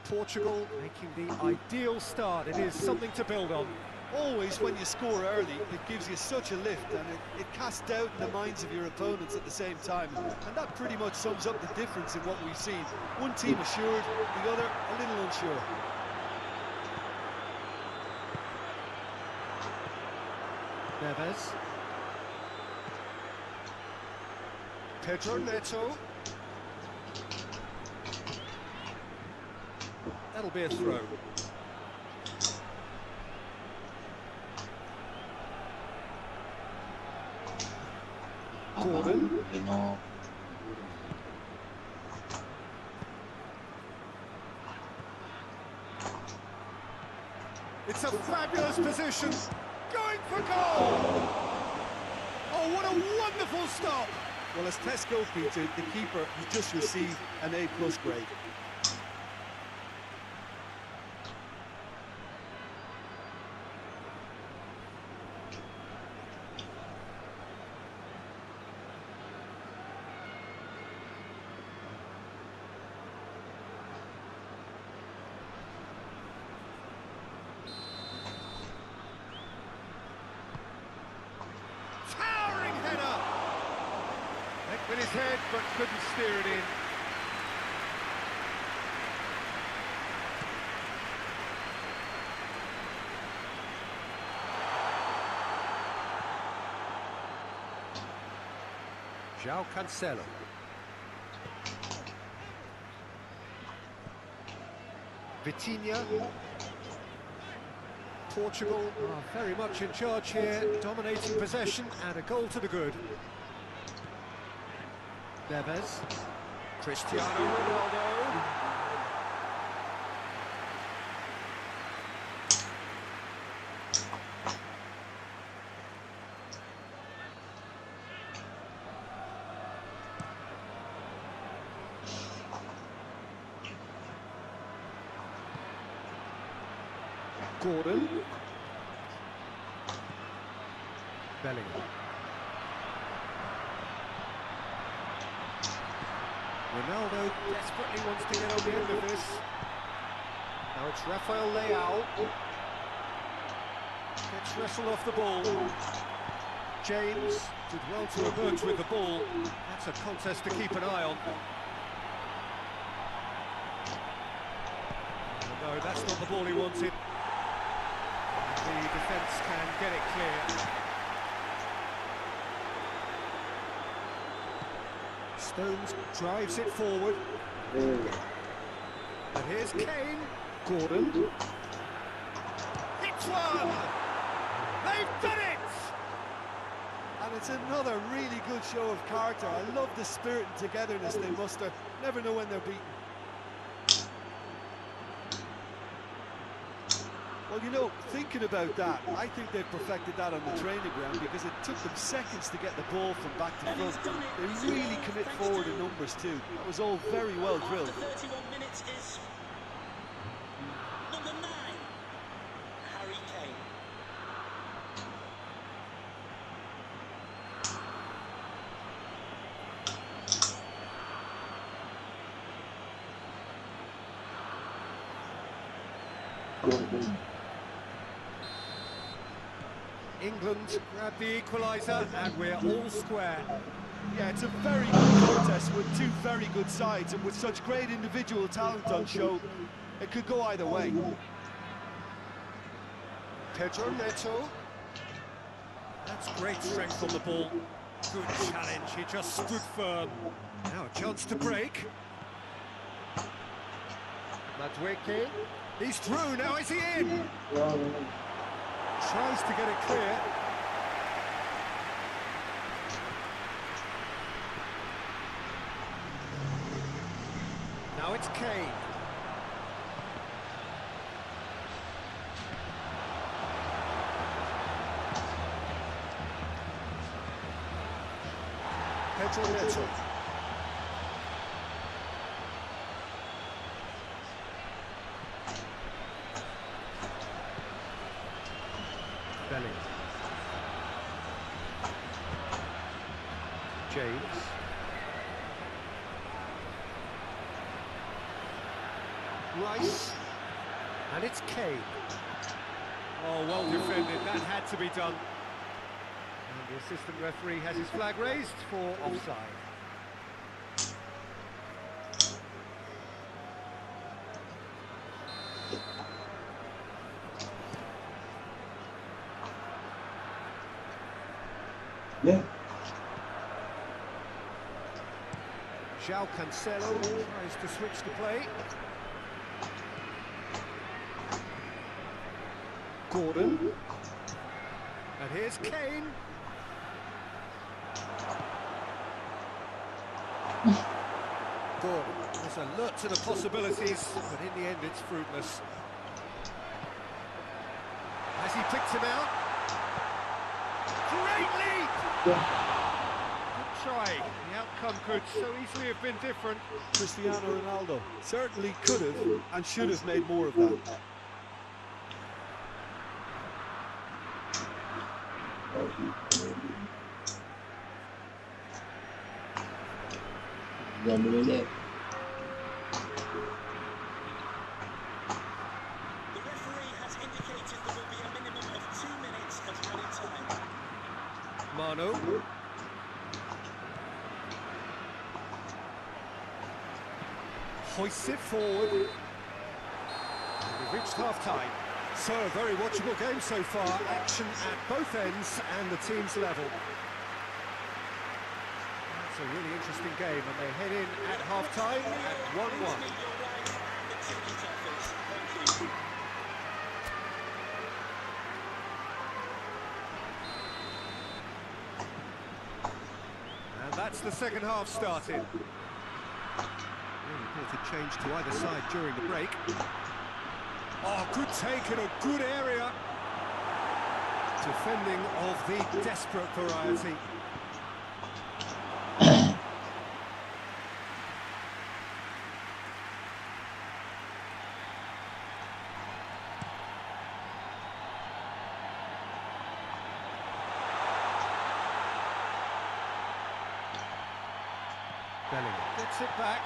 Portugal making the ideal start. It is something to build on. Always when you score early, it gives you such a lift, and it casts doubt in the minds of your opponents at the same time. And that pretty much sums up the difference in what we've seen. One team assured, the other a little unsure. Neves. Pedro Neto. That'll be a throw. Gordon. It's a fabulous position. Going for goal! Oh, what a wonderful stop! Well, as tests go, Peter, the keeper has just received an A+ grade. Towering header! With his head, but couldn't steer it in. João Cancelo. Vitinha. Portugal are very much in charge here, dominating possession and a goal to the good. Neves. Cristiano Ronaldo. Gordon. Bellingham. Ronaldo desperately wants to get on the end of this. Now it's Rafael Leao. Gets wrestled off the ball. James Did well to emerge with the ball. That's a contest to keep an eye on. Oh, no, that's not the ball he wanted. The defence can get it clear. Stones drives it forward. And here's Kane. Gordon. It's one! They've done it! And it's another really good show of character. I love the spirit and togetherness they muster. Never know when they're beaten. Well, you know, thinking about that, I think they've perfected that on the training ground because it took them seconds to get the ball from back to front. They really commit forward in numbers too. That was all very well drilled. After 31 minutes is number 9, Harry Kane. England grab the equaliser and we're all square. Yeah, it's a very good contest with two very good sides, and with such great individual talent on show, it could go either way. Pedro Neto. That's great strength on the ball. Good challenge, he just stood firm. Now a chance to break. Madweke. He's through, now is he in? Tries to get it clear. Now it's Kane. Pedro Neto. Bellingham. James. Rice. And it's Kane. Oh, well defended. That had to be done. And the assistant referee has his flag raised for offside. Yeah. João Cancelo tries to switch the play. Gordon. And here's Kane. Gordon is alert to the possibilities, but in the end it's fruitless. Has he picked him out? Great lead! Good try. The outcome could so easily have been different. Cristiano Ronaldo certainly could have and should have made more of that. Jangan The dulu. referee has indicated there will be a minimum of 2 minutes of added time. Mano. Hoists it forward. We've reached half-time. So, a very watchable game so far. Action at both ends and the team's level. It's a really interesting game, and they head in at half-time at 1-1. And that's the second half started. Really important change to either side during the break. Oh, good take in a good area. Defending of the desperate variety. Bellingham gets it back.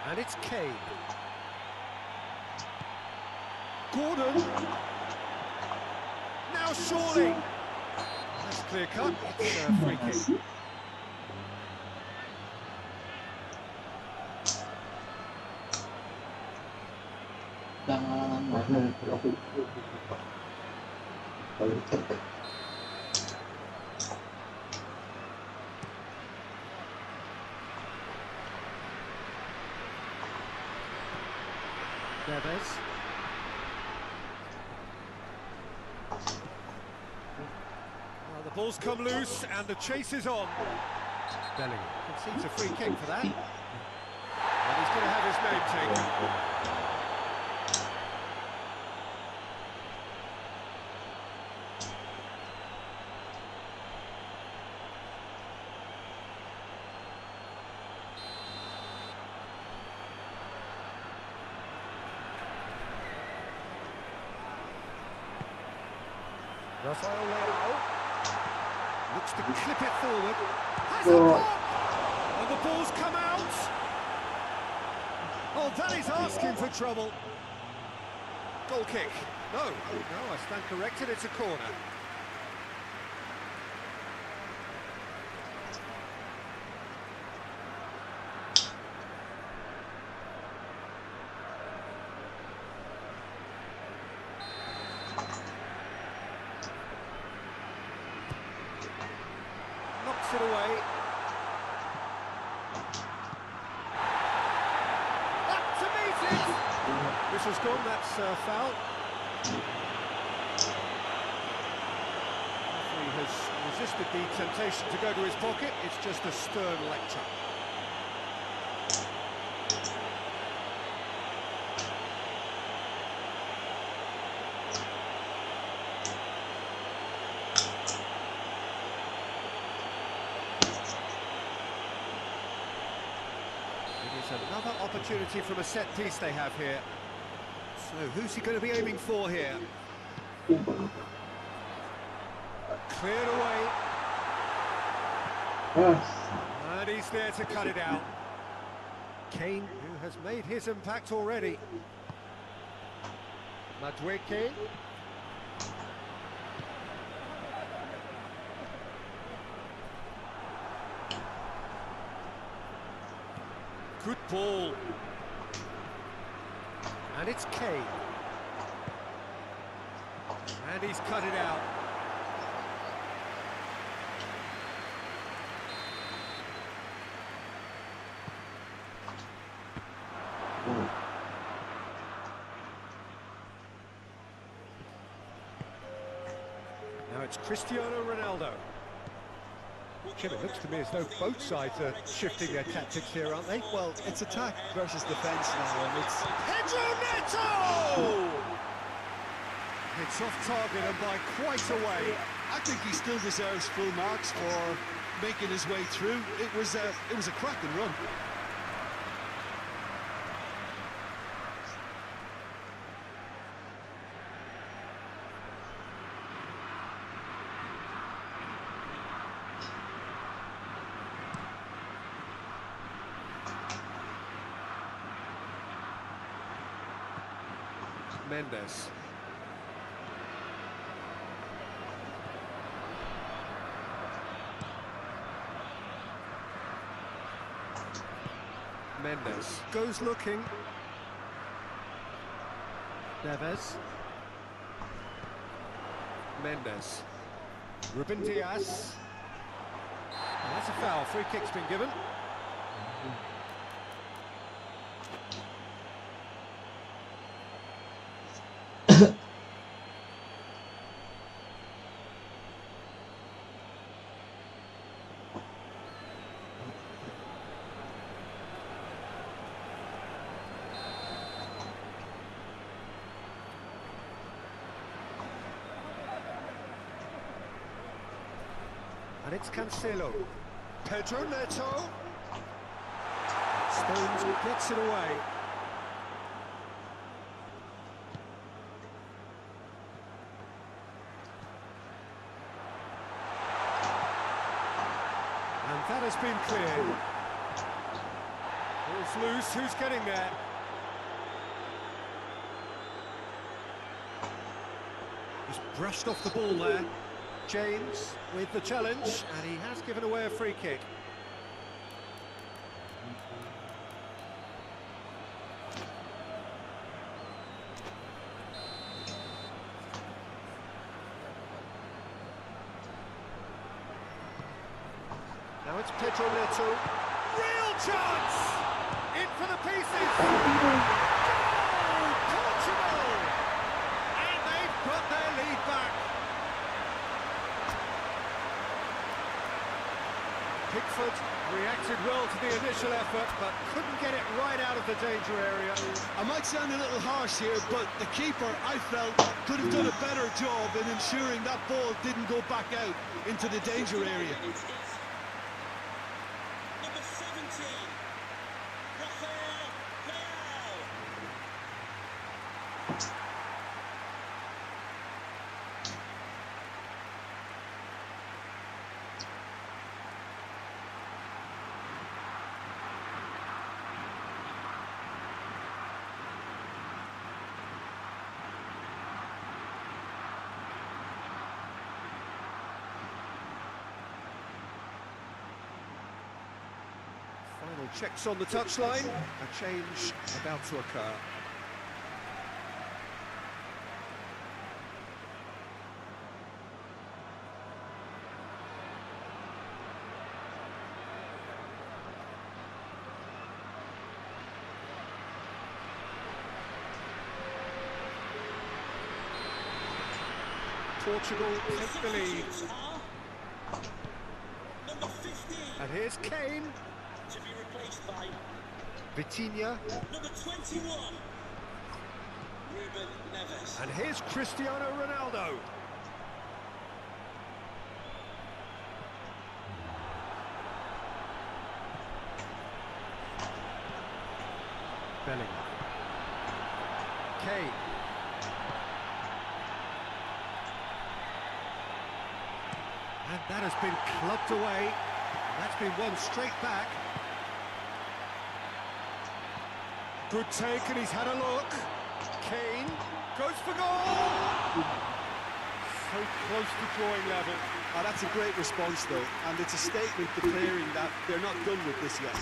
And it's Kane. Gordon. Now surely. That's clear cut. It's a free kick. Jangan banget. Neves. Well, the ball's come loose and the chase is on. Bellingham concedes a free kick for that. And he's going to have his name taken. Rafael Leao looks to clip it forward. Has a pop! And the ball's come out. Oh, that is asking for trouble. Goal kick. No, I stand corrected. It's a corner. Knocks it away. Up to meet it. This has gone. That's foul. Referee has resisted the temptation to go to his pocket. It's just a stern lecture. Another opportunity from a set piece they have here. So who's he going to be aiming for here? Cleared away. And he's there to cut it out. Kane, who has made his impact already. Madueke. Good ball. And it's Kane. And he's cut it out. Now it's Cristiano Ronaldo. Kim, it looks to me as though both sides are shifting their tactics here, aren't they? Well, it's attack versus defence now, and it's... Pedro Neto! It's off target and by quite a way. I think he still deserves full marks for making his way through. It was a cracking run. Mendes. Mendes goes looking. Neves. Mendes. Ruben Diaz. And that's a foul. Free kick's been given. And it's Cancelo. Pedro Neto. Stones gets it away. And that has been cleared. Ball's loose, who's getting there? Just brushed off the ball there. James with the challenge, and he has given away a free kick. Now it's Pedro Neto. Real chance! In for the pieces! Goal! Portugal! And they've got their lead back. Pickford reacted well to the initial effort, but couldn't get it right out of the danger area. I might sound a little harsh here, but the keeper, I felt, could have done a better job in ensuring that ball didn't go back out into the danger area. Number 17, Rafael Leao. Final checks on the touchline. A change about to occur. Portugal take the lead. Number 15, And here's Kane. to be replaced by Vitinha. number 21, Ruben Neves. And here's Cristiano Ronaldo. Bellingham. Kane. And that has been clubbed away. And that's been won straight back. Good take, and he's had a look. Kane goes for goal! So close to drawing level. Oh, that's a great response, though, and it's a statement declaring that they're not done with this yet.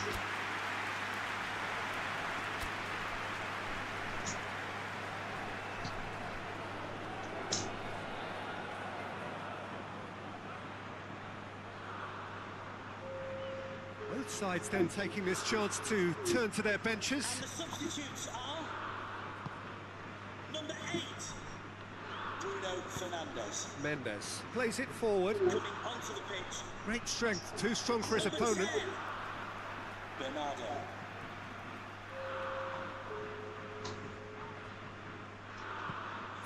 Both sides then taking this chance to turn to their benches. And the substitutes are number 8, Bruno Fernandes. Mendes plays it forward. Coming onto the pitch, Great strength, too strong for his number opponent. 10, Bernardo.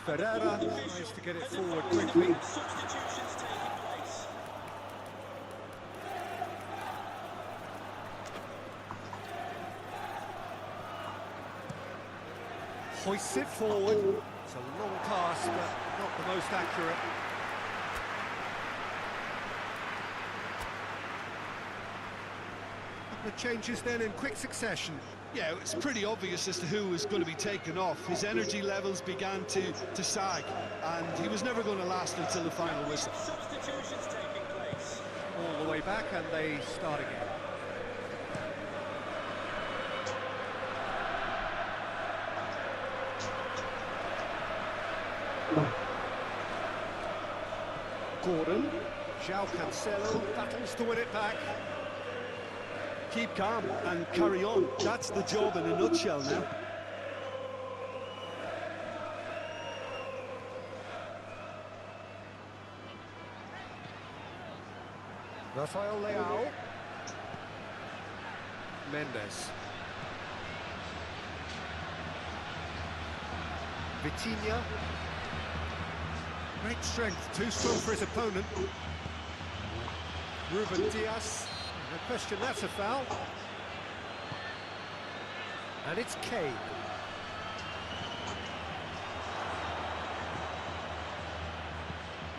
Ferreira tries to get it forward quickly. Substitutions taking place. Hoists it forward. It's a long pass, but not the most accurate. The changes then in quick succession. Yeah, it's pretty obvious as to who was going to be taken off. His energy levels began to sag, and he was never going to last until the final whistle. Substitutions taking place. All the way back, and they start again. Gordon, João Cancelo battles to win it back. Keep calm and carry on. That's the job in a nutshell now. Rafael Leao. Mendes. Vitinha. Great strength, too strong for his opponent. Ruben Diaz. No question, that's a foul. And it's Kane.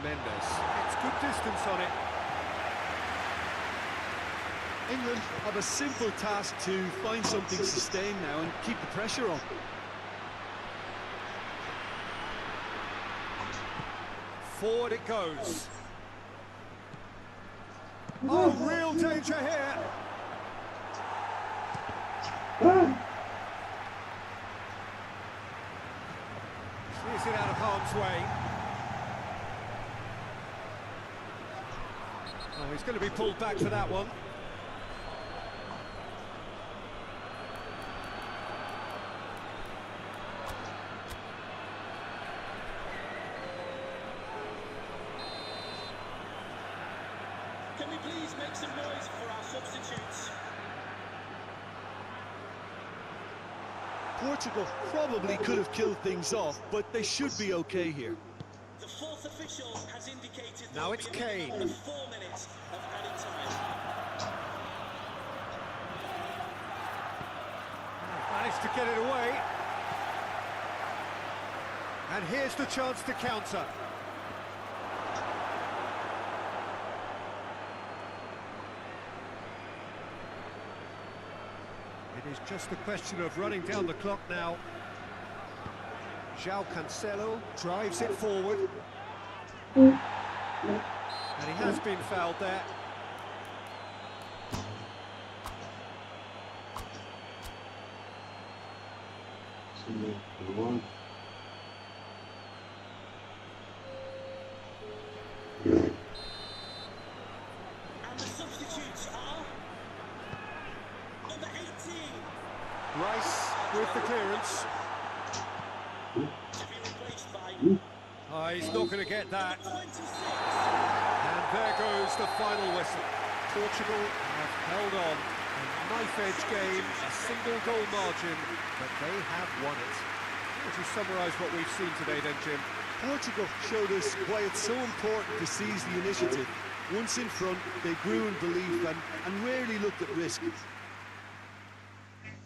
Mendes. It's good distance on it. England have a simple task to find something sustained now and keep the pressure on. Forward it goes. Oh, real danger here. Steers it out of harm's way. Oh, he's going to be pulled back for that one. Can we please make some noise for our substitutes? Portugal probably could have killed things off, but they should be okay here. The fourth official has indicated Now there it's will be a minimum Kane. of 4 minutes of added time. Managed to get it away. And here's the chance to counter. It is just a question of running down the clock now. João Cancelo drives it forward. And he has been fouled there. And the substitutes are number 18 Rice with the clearance. to be replaced by Oh, he's not going to get that. 26. And there goes the final whistle. Portugal have held on. A knife-edge game, a single goal margin, but they have won it. Would you summarise what we've seen today then, Jim? Portugal showed us why it's so important to seize the initiative. Once in front, they grew in belief and rarely looked at risk.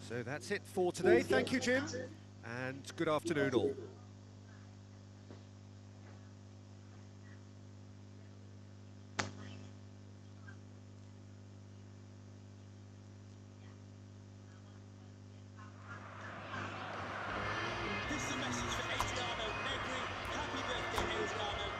So that's it for today. Thank you, Jim, and good afternoon all. This is a message for Adriano Negri. Happy birthday, Adriano.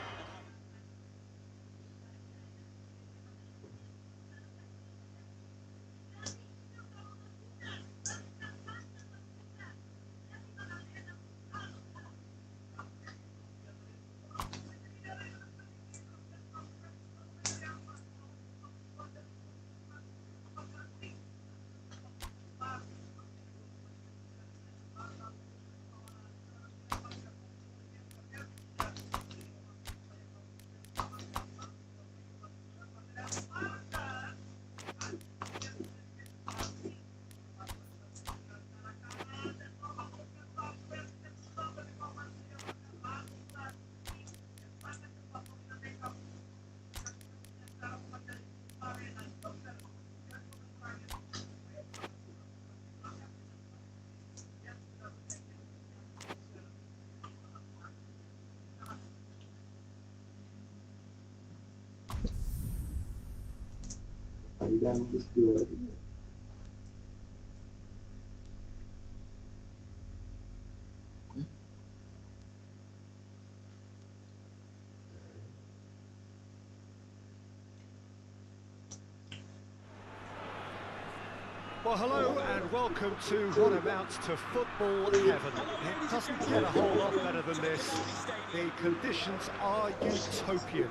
Well, hello and welcome to what amounts to football heaven. It doesn't get a whole lot better than this. The conditions are utopian.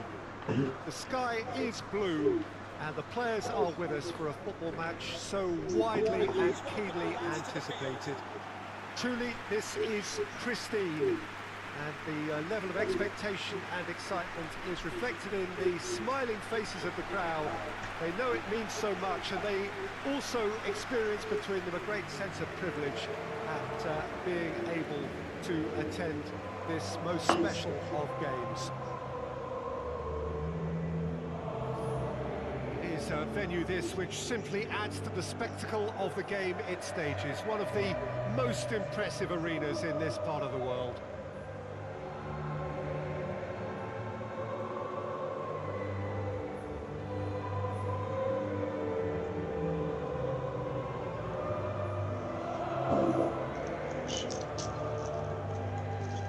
The sky is blue and the players are with us for a football match so widely and keenly anticipated. Truly, this is pristine. And the level of expectation and excitement is reflected in the smiling faces of the crowd. They know it means so much, and they also experience between them a great sense of privilege at being able to attend this most special of games. It is a venue this which simply adds to the spectacle of the game it stages. One of the most impressive arenas in this part of the world.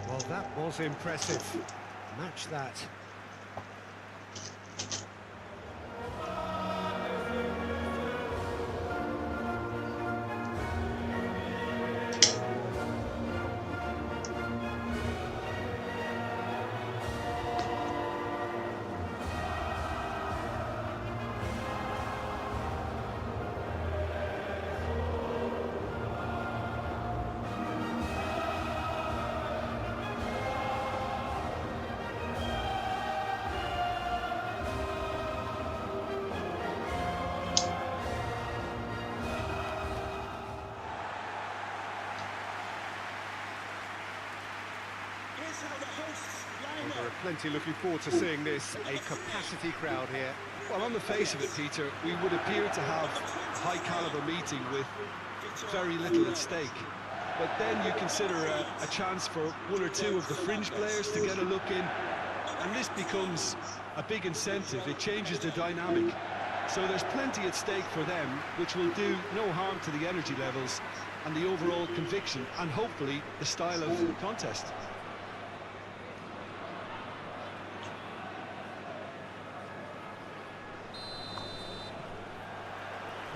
Well, that was impressive. Match that. plenty looking forward to seeing this. A capacity crowd here. Well, on the face of it, Peter, we would appear to have a high-caliber meeting with very little at stake. But then you consider a chance for one or two of the fringe players to get a look in, and this becomes a big incentive. It changes the dynamic. So there's plenty at stake for them, which will do no harm to the energy levels and the overall conviction, and hopefully the style of contest.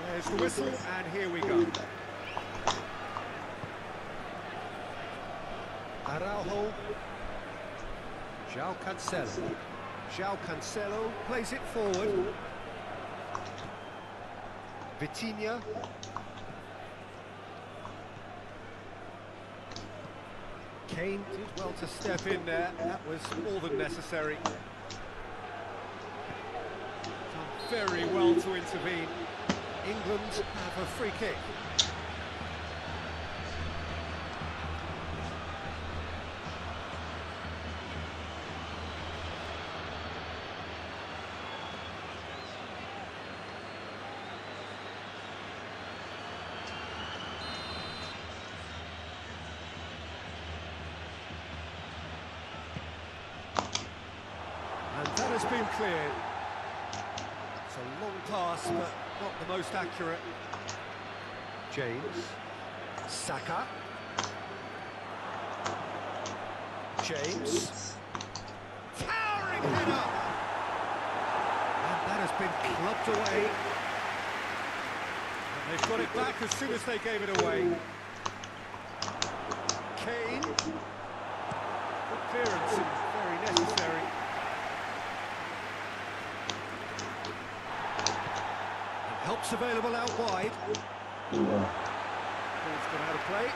There's the whistle, and here we go. Araujo. João Cancelo. João Cancelo plays it forward. Vitinha. Kane did well to step in there. That was more than necessary. Done very well to intervene. England have a free kick. And that has been cleared. It's a long pass, but not the most accurate. James. Saka. James. Towering header! And that has been clubbed away. And they've got it back as soon as they gave it away. Kane. Good clearance and very necessary. Help's available out wide. Ball's gone out of play.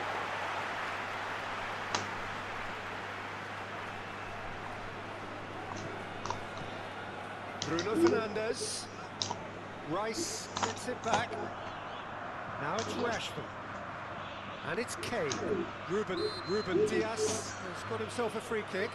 Bruno Fernandes. Rice gets it back. Now it's Rashford. And it's Kane. Ruben Diaz has got himself a free kick.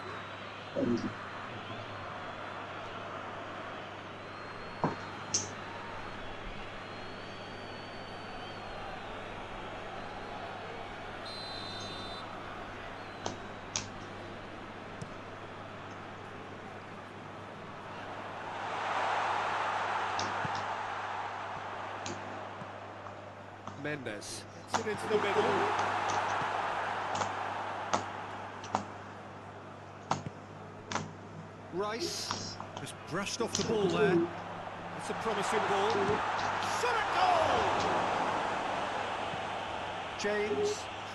Mendes gets it into the middle. Rice just brushed off the ball there. It's a promising ball. Shot at goal! James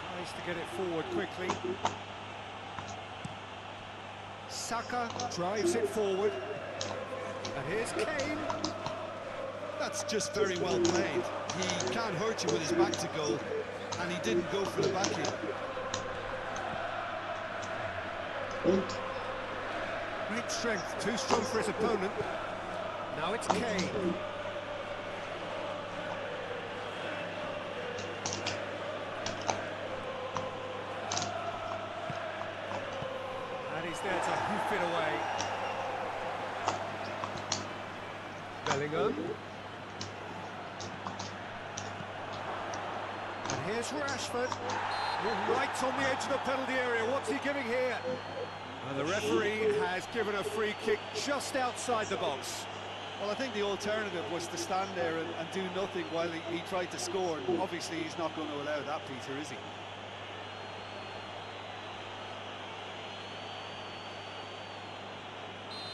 tries to get it forward quickly. Saka drives it forward. And here's Kane. That's just very well played. He can't hurt you with his back to goal, and he didn't go for the backhand. Great strength, too strong for his opponent. Now it's Kane. And he's there to hoof it away. Bellingham. And here's Rashford. Right on the edge of the penalty area. What's he giving here? And the referee has given a free kick just outside the box. Well, I think the alternative was to stand there and do nothing while he tried to score. And obviously, he's not going to allow that, Peter, is he?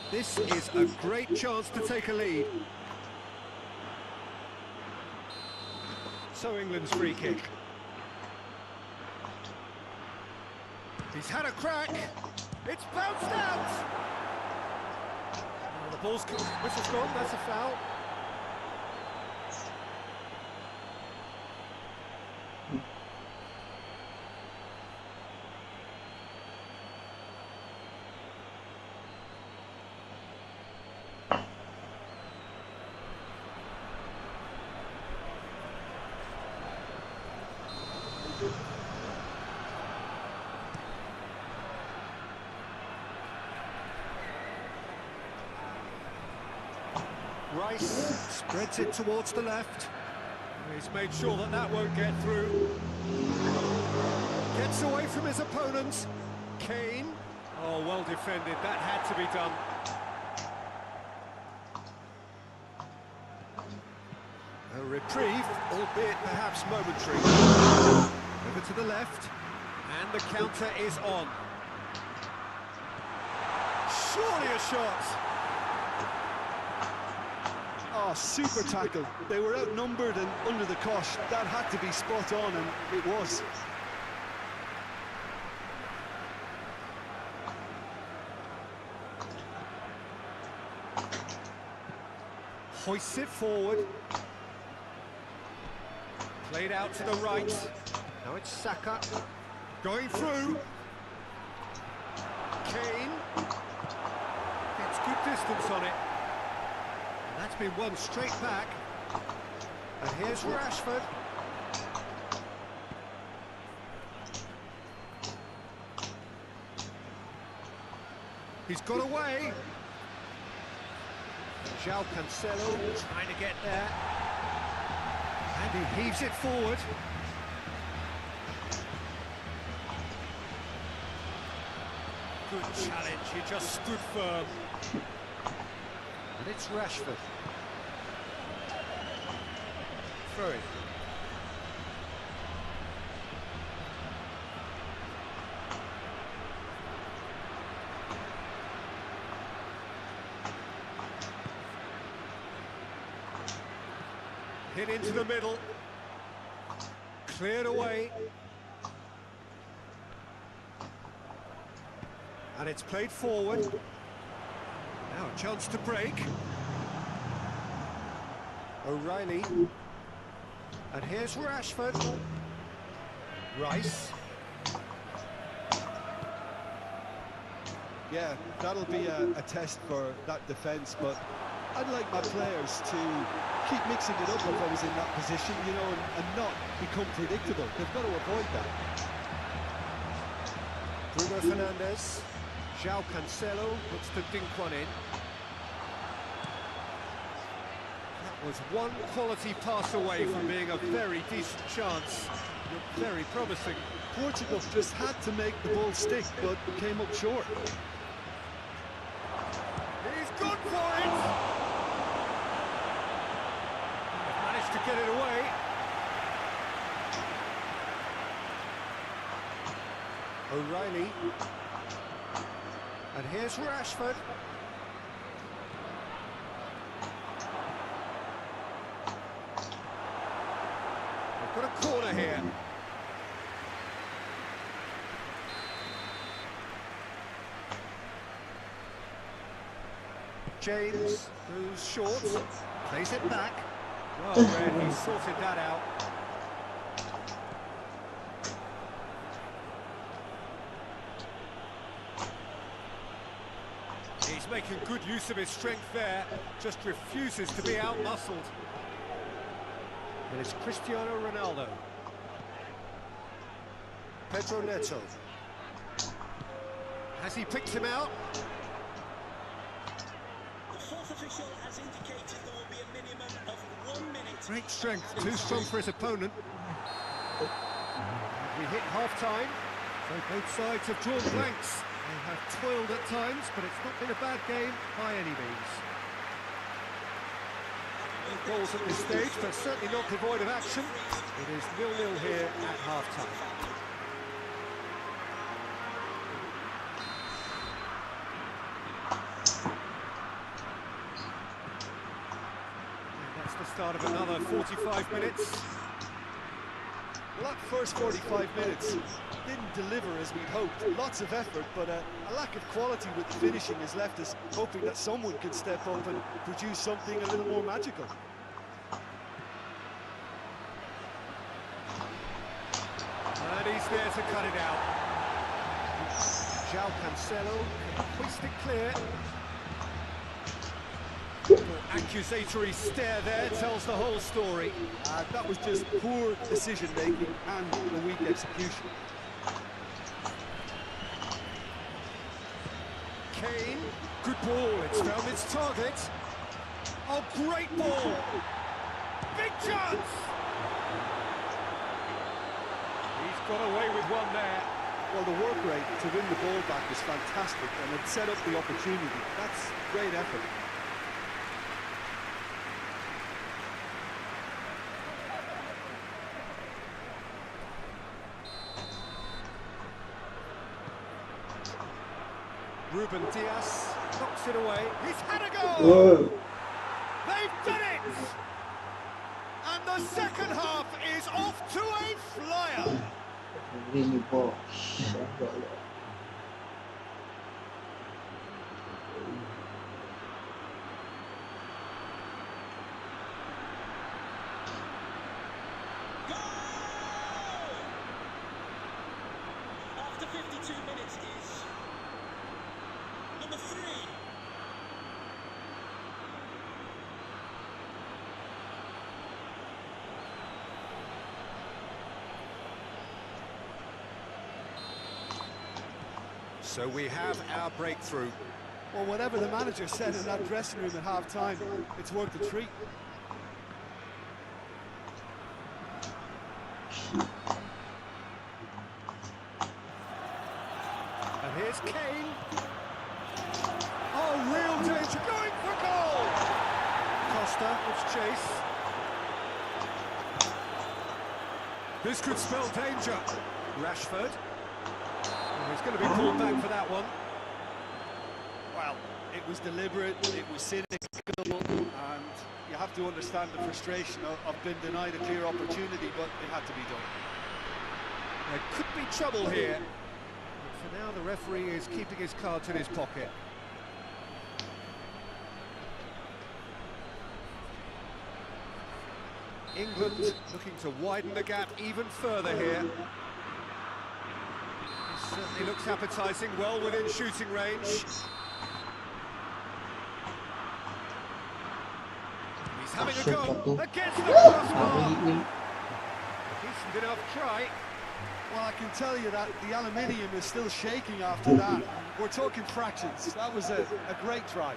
This is a great chance to take a lead. So England's free kick. He's had a crack. It's bounced out. Oh, the whistle's gone. That's a foul. Rice spreads it towards the left. He's made sure that that won't get through. Gets away from his opponent. Kane. Oh, well defended. That had to be done. A reprieve, albeit perhaps momentary. Over to the left. And the counter is on. Surely a shot. Oh, super tackle. They were outnumbered and under the cosh. That had to be spot on, and it was. Hoists it forward. Played out to the right. Now it's Saka. Going through. Kane. Gets good distance on it. And that's been won straight back. And here's Rashford. He's got away. João Cancelo trying to get there. And he heaves it forward. Good challenge, he just stood firm. And it's Rashford. Throw it. Hit into the middle. Cleared away. And it's played forward. Now a chance to break. O'Reilly. And here's Rashford. Rice. Yeah, that'll be a test for that defence, but I'd like my players to keep mixing it up if I was in that position, you know, and not become predictable. They've got to avoid that. Bruno Fernandes. João Cancelo looks to dink one in. That was one quality pass away from being a very decent chance. Looked very promising. Portugal just had to make the ball stick, but came up short. He's gone for it! Managed to get it away. O'Reilly. And here's Rashford. They've got a corner here. James goes short, plays it back. Well read, he sorted that out. He's making good use of his strength there, just refuses to be out-muscled. And it's Cristiano Ronaldo. Pedro Neto. Has he picked him out? The fourth official has indicated there will be a minimum of 1 minute. Great strength, too strong for his opponent. We hit half-time, so both sides have drawn blanks. They have toiled at times, but it's not been a bad game by any means. No goals at this stage, but certainly not devoid of action. It is 0-0 here at half-time. That's the start of another 45 minutes. Well, that first 45 minutes didn't deliver as we'd hoped. Lots of effort, but a lack of quality with the finishing has left us hoping that someone can step up and produce something a little more magical. And he's there to cut it out. João Cancelo can hoist it clear. Accusatory stare there tells the whole story. That was just poor decision-making and a weak execution. Kane, good ball, it's found its target. Oh, great ball! Big chance! He's got away with one there. Well, the work rate to win the ball back was fantastic, and it set up the opportunity. That's great effort. Ruben Diaz knocks it away. He's had a goal! Whoa. They've done it! And the second half is off to a flyer! Really ball. After 52 minutes is number 3. So we have our breakthrough. Well, whatever the manager said in that dressing room at half-time, it's worth a treat. And here's Kane. Oh, real danger, going for goal! Costa, it's chase. This could spell danger. Rashford. Oh, he's going to be pulled back for that one. Well, it was deliberate, it was cynical, and you have to understand the frustration of being denied a clear opportunity, but it had to be done. There could be trouble here. But for now, the referee is keeping his cards in his pocket. England looking to widen the gap even further here. This certainly looks appetising, well within shooting range. He's having a go against the crossbar. Decent enough try. Well, I can tell you that the aluminium is still shaking after that. We're talking fractions. That was a great try.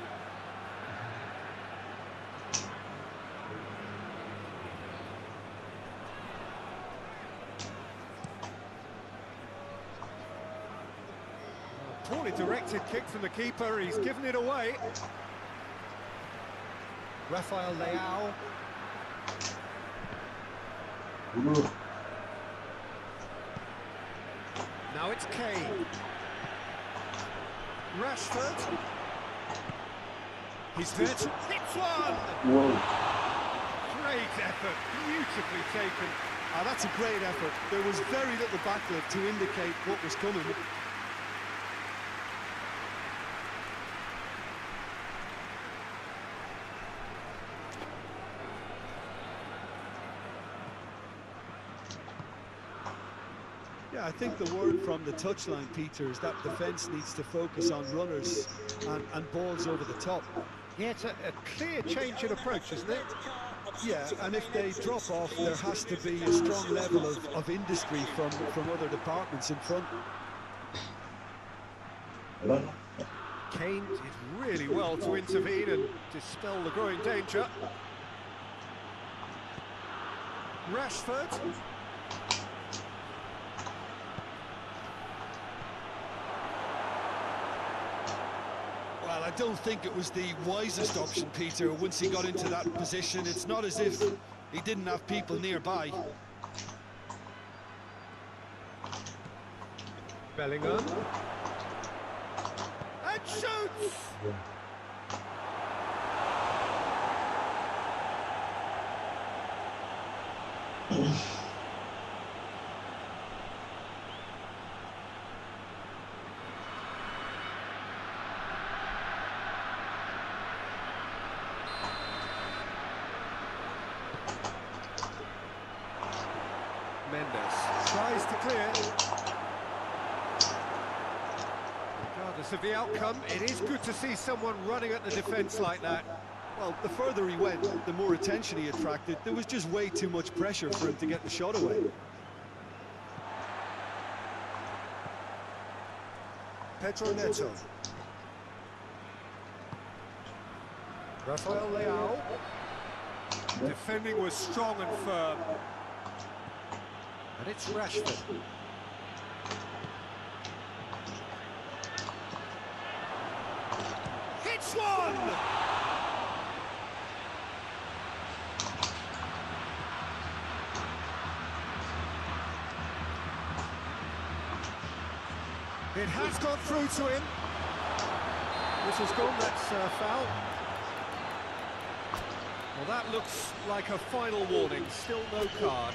Poorly directed kick from the keeper, he's given it away. Rafael Leao. Now it's Kane. Rashford. He's hit. Hits one! Whoa. Great effort, beautifully taken. That's a great effort. There was very little backlift to indicate what was coming. Yeah, I think the word from the touchline, Peter, is that defence needs to focus on runners and balls over the top. Yeah, it's a clear change in approach, isn't it? Yeah, and if they drop off, there has to be a strong level of industry from other departments in front. Kane did really well to intervene and dispel the growing danger. Rashford. Well, I don't think it was the wisest option, Peter, once he got into that position. It's not as if he didn't have people nearby. Bellingham. And shoots! Mendes tries to clear. Regardless of the outcome, it is good to see someone running at the defence like that. Well, the further he went, the more attention he attracted. There was just way too much pressure for him to get the shot away. Pedro Neto. Rafael Leao. Defending was strong and firm. And it's Rashford. Hits one! It has got through to him. Whistle's gone, that's foul. Well, that looks like a final warning, still no card.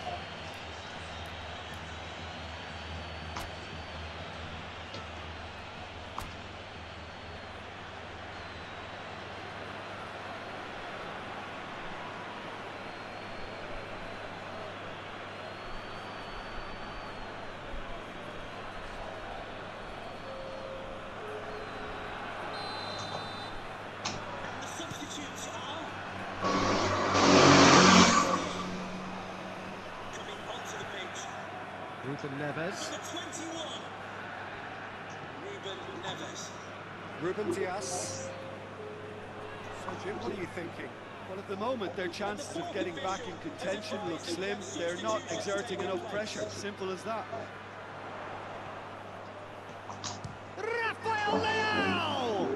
Ruben Neves. Ruben Diaz. So Jim, what are you thinking? Well, at the moment, their chances of getting back in contention look slim. They're not exerting enough pressure. Simple as that. Rafael Leao!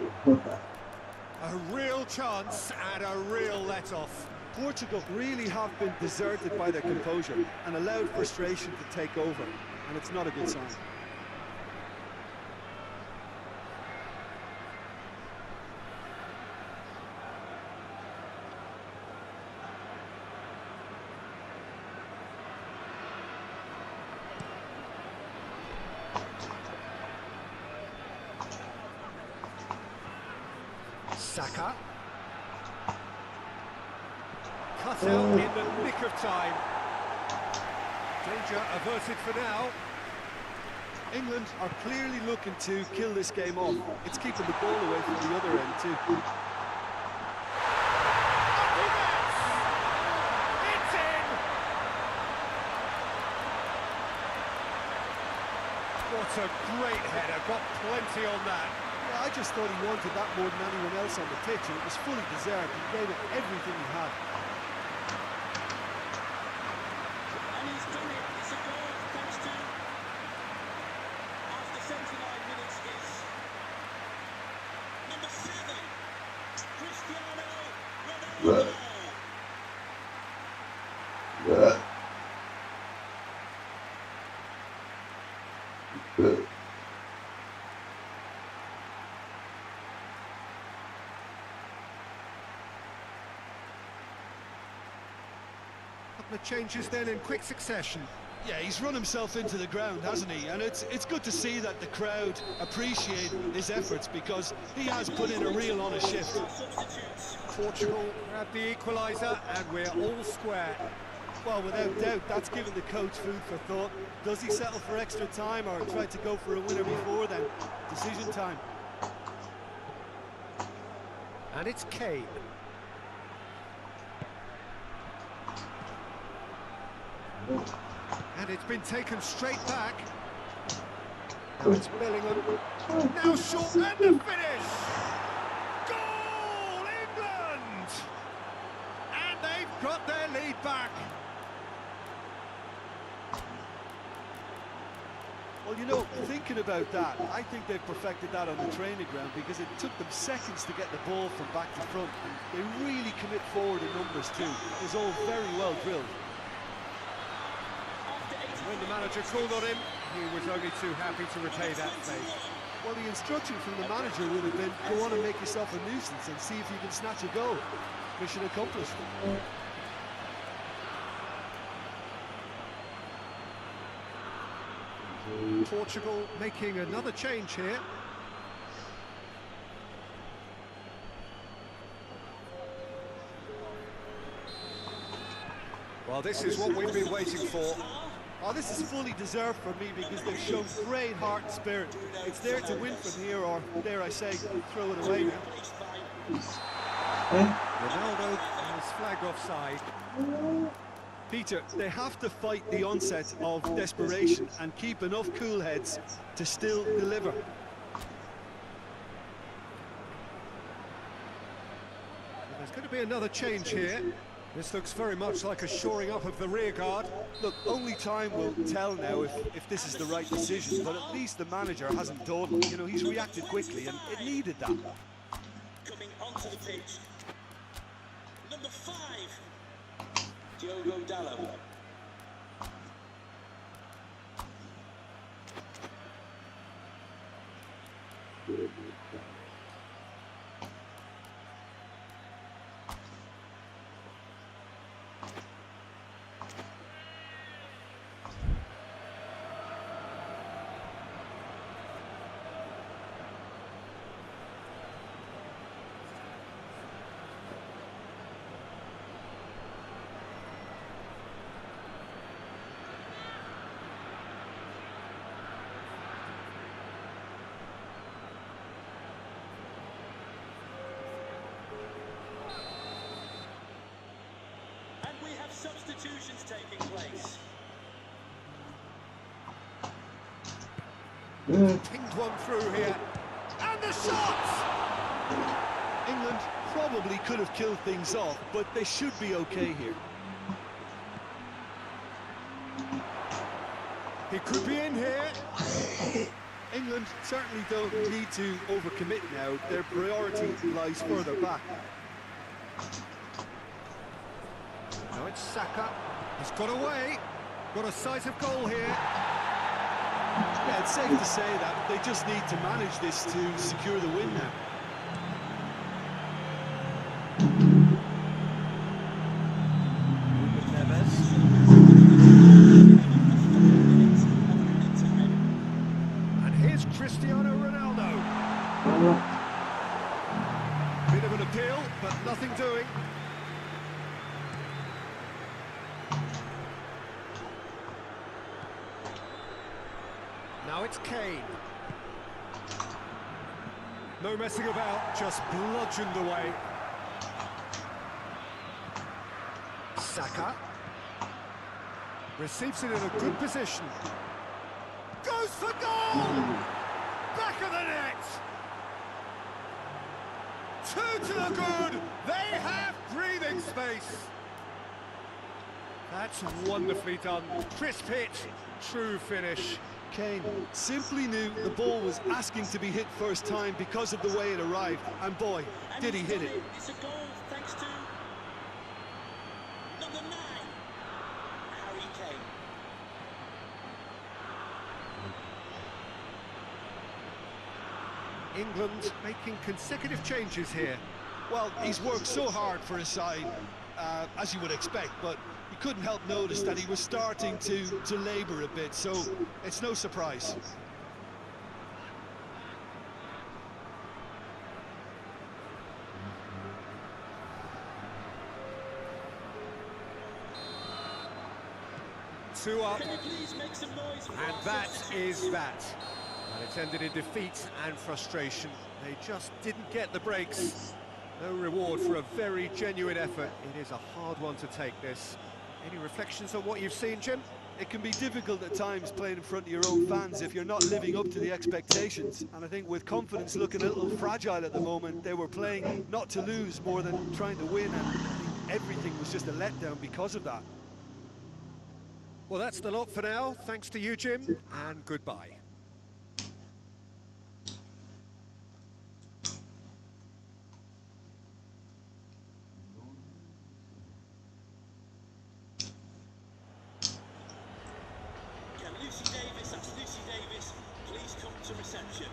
A real chance and a real let-off. Portugal really have been deserted by their composure and allowed frustration to take over, and it's not a good sign. Saka. Cut out in the nick of time. Danger averted for now. England are clearly looking to kill this game off. It's keeping the ball away from the other end too. It's in! What a great header, got plenty on that. Yeah, I just thought he wanted that more than anyone else on the pitch, and it was fully deserved. He gave it everything he had. And he's done it. It's a goal thanks to, after 79 minutes, is number 7, Cristiano Ronaldo. The changes then in quick succession. Yeah, he's run himself into the ground, hasn't he? And it's good to see that the crowd appreciate his efforts, because he has put in a real honest shift. Portugal grab the equaliser and we're all square. Well, without doubt, that's given the coach food for thought. Does he settle for extra time or try to go for a winner before then? Decision time. And it's Kane. And it's been taken straight back. Now it's Bellingham. Now short and the finish! Goal, England! And they've got their lead back. Well, you know, thinking about that, I think they've perfected that on the training ground, because it took them seconds to get the ball from back to front. And they really commit forward in numbers too. It was all very well drilled. When the manager called on him, he was only too happy to repay that faith. Well, the instruction from the manager would have been, go on and make yourself a nuisance and see if you can snatch a goal. Mission accomplished. Portugal making another change here. Well, this is what we've been waiting for. Oh, this is fully deserved for me, because they've shown great heart and spirit. It's there to win from here, or dare I say, throw it away now. Ronaldo has flagged offside. Peter, they have to fight the onset of desperation and keep enough cool heads to still deliver. There's be another change here. This looks very much like a shoring up of the rear guard. Look, only time will tell now if this is the right decision, but at least the manager hasn't dawdled. You know, he's reacted quickly, and it needed that. Coming onto the pitch, number 5, Diogo Dallo. We have substitutions taking place. Pinged one through here. And the shots! England probably could have killed things off, but they should be okay here. He could be in here. England certainly don't need to overcommit now. Their priority lies further back. Now it's Saka. He's got away. Got a decisive goal here. Yeah, it's safe to say that they just need to manage this to secure the win now. And here's Cristiano Ronaldo. Bit of an appeal, but nothing doing. Now it's Kane. No messing about, just bludgeoned away. Saka receives it in a good position. Goes for goal! Back of the net! 2 to the good! They have breathing space! That's wonderfully done. Crisp hit, true finish. Kane simply knew the ball was asking to be hit first time because of the way it arrived, and boy, did he hit it. It's a goal thanks to number 9, Harry Kane. England making consecutive changes here. Well, he's worked so hard for his side, as you would expect, but you couldn't help notice that he was starting to labour a bit, so it's no surprise. Two up, Can you please make some noise for and our that substitutes? is that. And it's ended in defeat and frustration. They just didn't get the breaks. No reward for a very genuine effort. It is a hard one to take, this. Any reflections on what you've seen, Jim? It can be difficult at times playing in front of your own fans if you're not living up to the expectations. And I think with confidence looking a little fragile at the moment, they were playing not to lose more than trying to win, and I think everything was just a letdown because of that. Well, that's the lot for now. Thanks to you, Jim, and goodbye. Can Lucy Davis, that's Lucy Davis, please come to reception.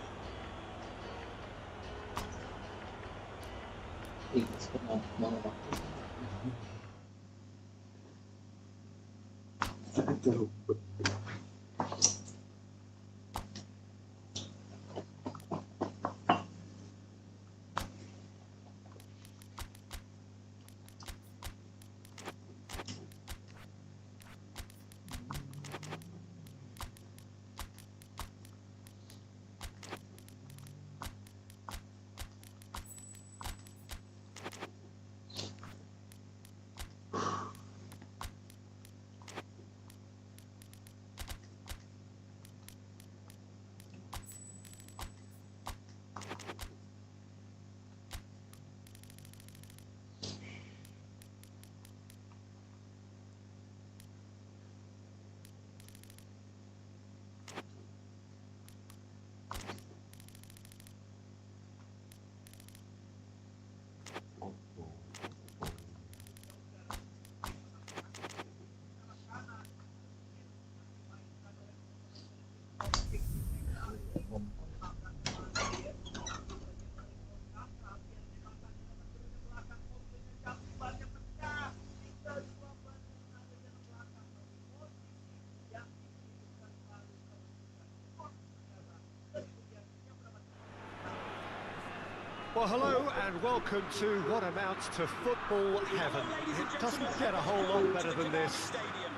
Well, hello and welcome to what amounts to football heaven. It doesn't get a whole lot better than this.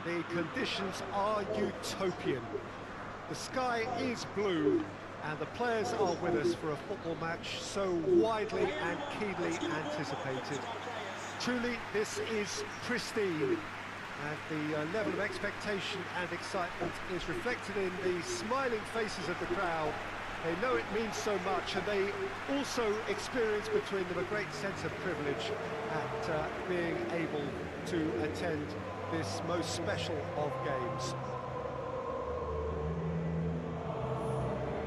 The conditions are utopian. The sky is blue and the players are with us for a football match so widely and keenly anticipated. Truly, this is pristine, and the level of expectation and excitement is reflected in the smiling faces of the crowd. They know it means so much, and they also experience between them a great sense of privilege at being able to attend this most special of games.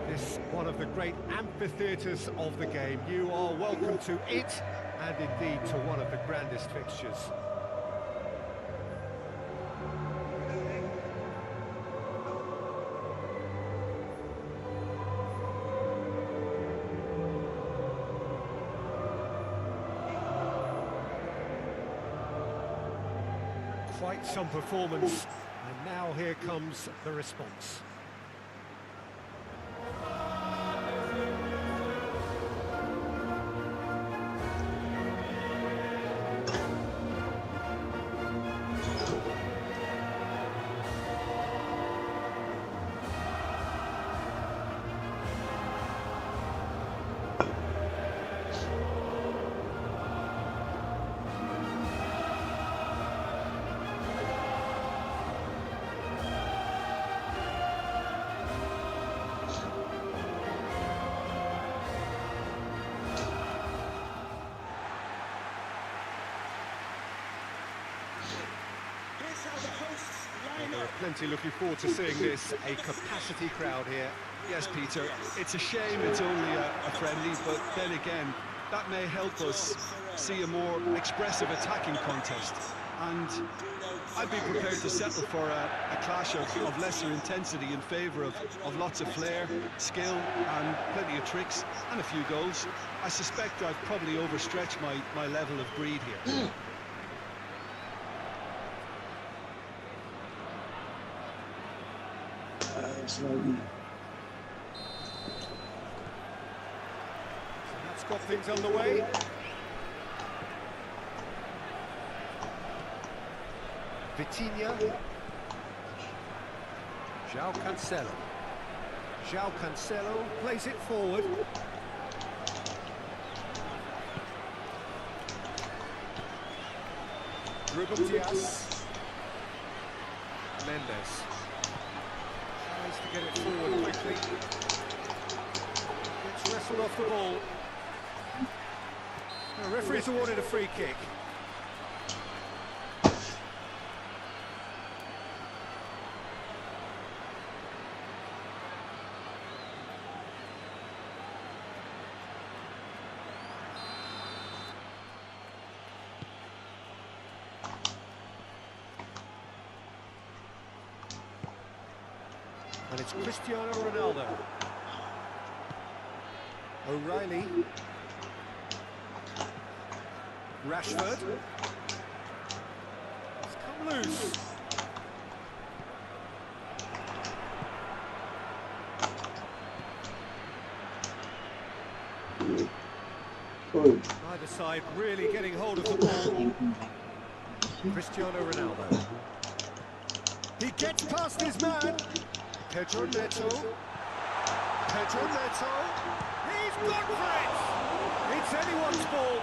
This one of the great amphitheatres of the game. You are welcome to it, and indeed to one of the grandest fixtures. Quite some performance, and now here comes the response. There are plenty looking forward to seeing this, a capacity crowd here. Yes, Peter, it's a shame it's only a friendly, but then again, that may help us see a more expressive attacking contest. And I'd be prepared to settle for a clash of lesser intensity in favour of lots of flair, skill, and plenty of tricks, and a few goals. I suspect I've probably overstretched my level of greed here. Slowly. So that's got things underway. Vitinha. João Cancelo. João Cancelo plays it forward. Ruben Dias. Mendes. Tries to get it forward quickly. Gets wrestled off the ball. The referee's awarded a free kick. And it's Cristiano Ronaldo. O'Reilly. Rashford. It's come loose. Either side really getting hold of the ball. Cristiano Ronaldo. He gets past his man. Pedro Neto. Pedro Neto. He's gone for it! It's anyone's ball.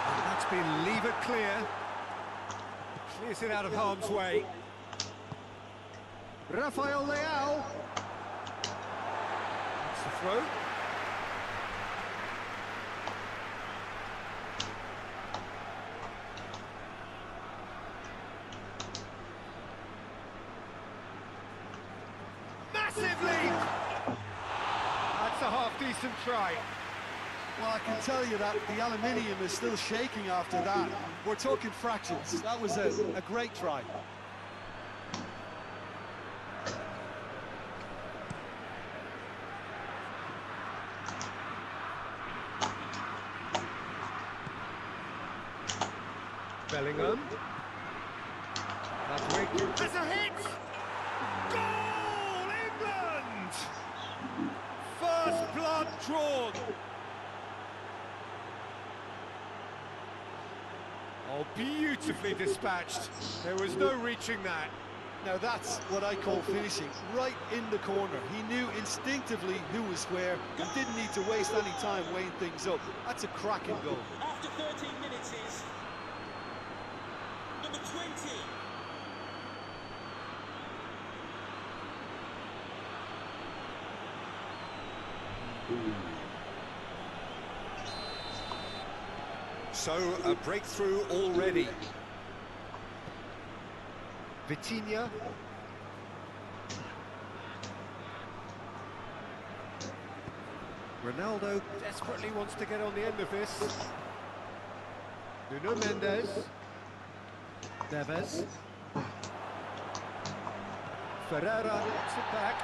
And that's been levered clear. Clears it out of harm's way. Rafael Leao. That's the throw. Massive lead! That's a half-decent try. Well, I can tell you that the aluminium is still shaking after that. We're talking fractions. That was a great try. Bellingham. Madrid has a hit! Goal! England! First blood drawn. Oh, beautifully dispatched. There was no reaching that. Now that's what I call finishing, right in the corner. He knew instinctively who was where and didn't need to waste any time weighing things up. That's a cracking goal. After 13 minutes is number 20. So, a breakthrough already. Vitinha. Ronaldo desperately wants to get on the end of this. Nuno Mendes. Neves. Ferreira gets it back.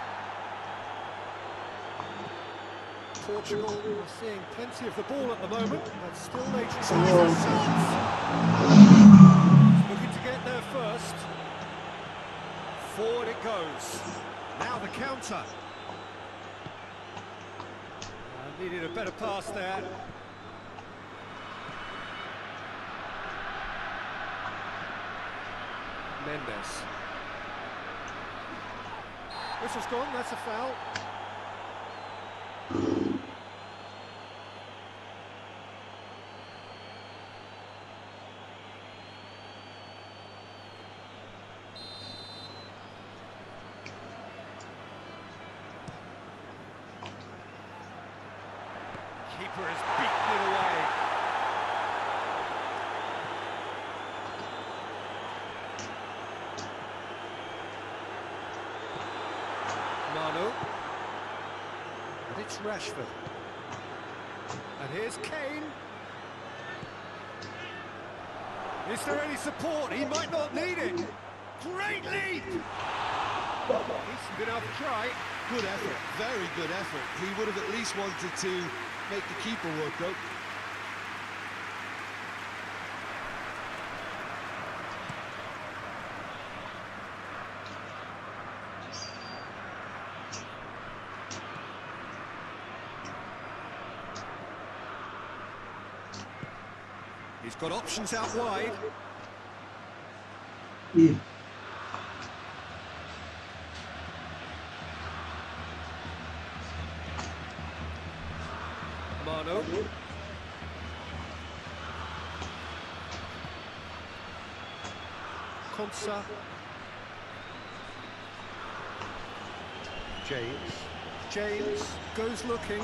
Portugal are seeing plenty of the ball at the moment, but still they just looking to get there first. Forward it goes. Now the counter. Needed a better pass there. Mendes. Whistle's gone, that's a foul. Keeper has beaten it away. Manu. And it's Rashford. And here's Kane. Is there any support? He might not need it. Great lead! Decent enough try. Good effort, very good effort. He would have at least wanted to make the keeper work though. He's got options out wide. Yeah. Mano. Konsa. James goes looking.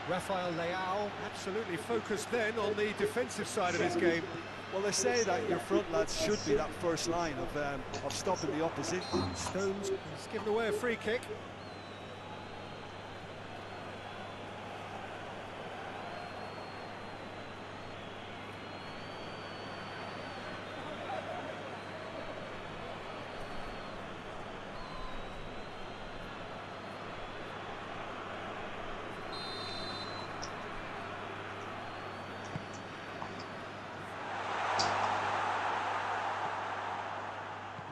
Rafael Leao absolutely focused then on the defensive side of his game. Well, they say that your front lads should be that first line of stopping the opposition. Stones has given away a free kick.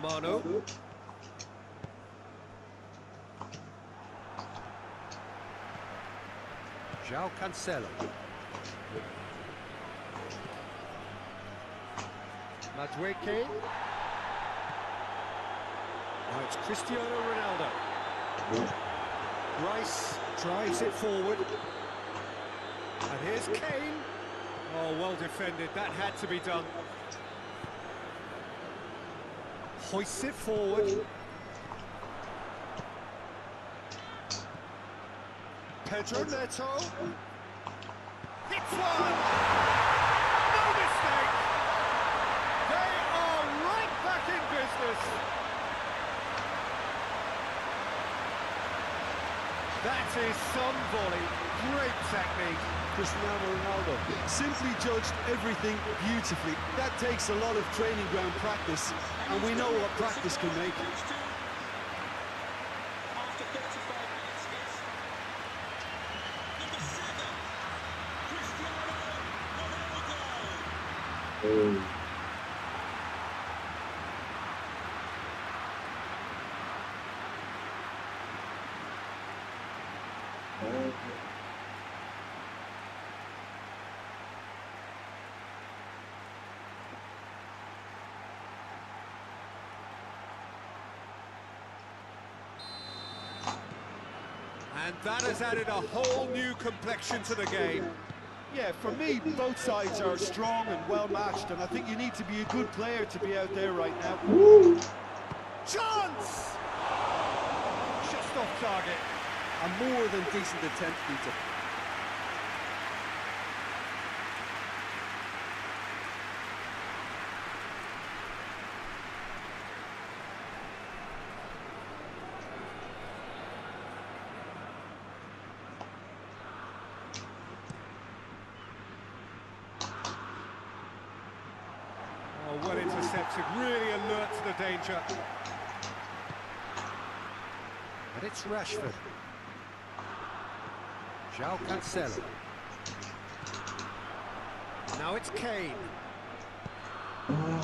Mano. João Cancelo. Madueke. Now it's Cristiano Ronaldo. Rice drives it forward. And here's Kane. Oh, well defended. That had to be done. Hoists it forward. Pedro Neto. Hits one! No mistake! They are right back in business! That is some volley. Great technique. Cristiano Ronaldo simply judged everything beautifully. That takes a lot of training ground practice, and we know what practice can make. After 35 minutes is Oh. Oh. And that has added a whole new complexion to the game. Yeah, for me, both sides are strong and well matched, and I think you need to be a good player to be out there right now. Woo. Chance! Just off target. A more than decent attempt, Peter. Oh, well intercepted, really alert to the danger. And it's Rashford. João Cancelo. Now it's Kane.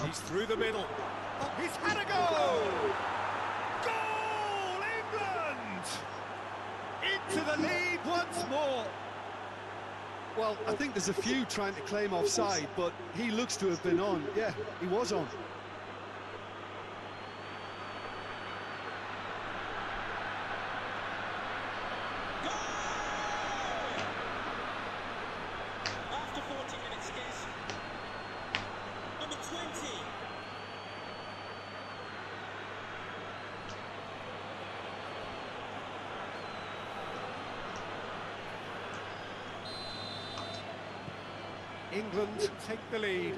He's through the middle. Oh, he's had a goal! Goal, England! Into the lead once more. Well, I think there's a few trying to claim offside, but he looks to have been on. Yeah, he was on. After 40 minutes, guess. Number 20. England take the lead.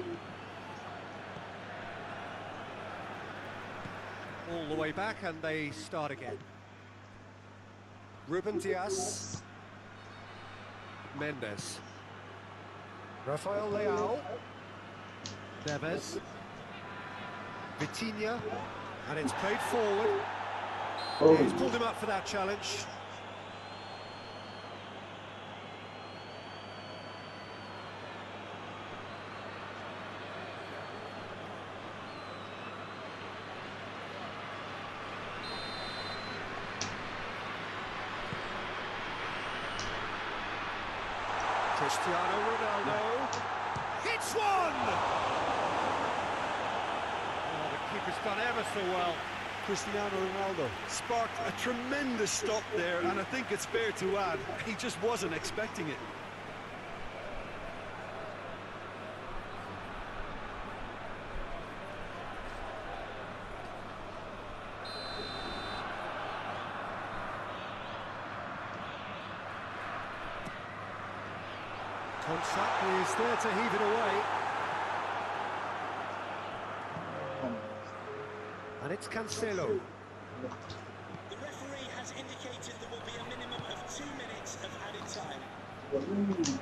All the way back and they start again. Ruben Dias. Mendes. Rafael Leao. Neves. Vitinha. And it's played forward. Oh. He's pulled him up for that challenge. Cristiano Ronaldo hits one! Oh, the keeper's done ever so well. Cristiano Ronaldo sparked a tremendous stop there, and I think it's fair to add, he just wasn't expecting it. Konsa is there to heave it away. And it's Cancelo. The referee has indicated there will be a minimum of 2 minutes of added time. He's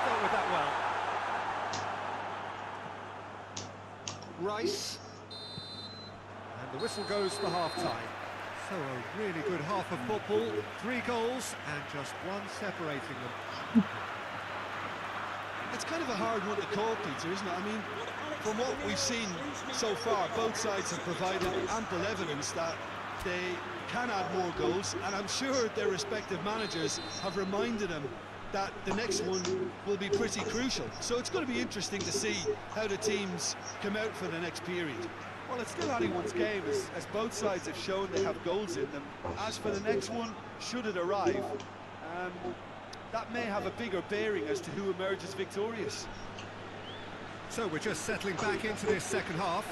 dealt with that well. Rice. And the whistle goes for half-time. So a really good half of football. 3 goals and just one separating them. It's kind of a hard one to call, Peter, isn't it? I mean, from what we've seen so far, both sides have provided ample evidence that they can add more goals, and I'm sure their respective managers have reminded them that the next one will be pretty crucial. So it's going to be interesting to see how the teams come out for the next period. Well, it's still anyone's game, as both sides have shown they have goals in them. As for the next one, should it arrive, that may have a bigger bearing as to who emerges victorious. So we're just settling back into this second half.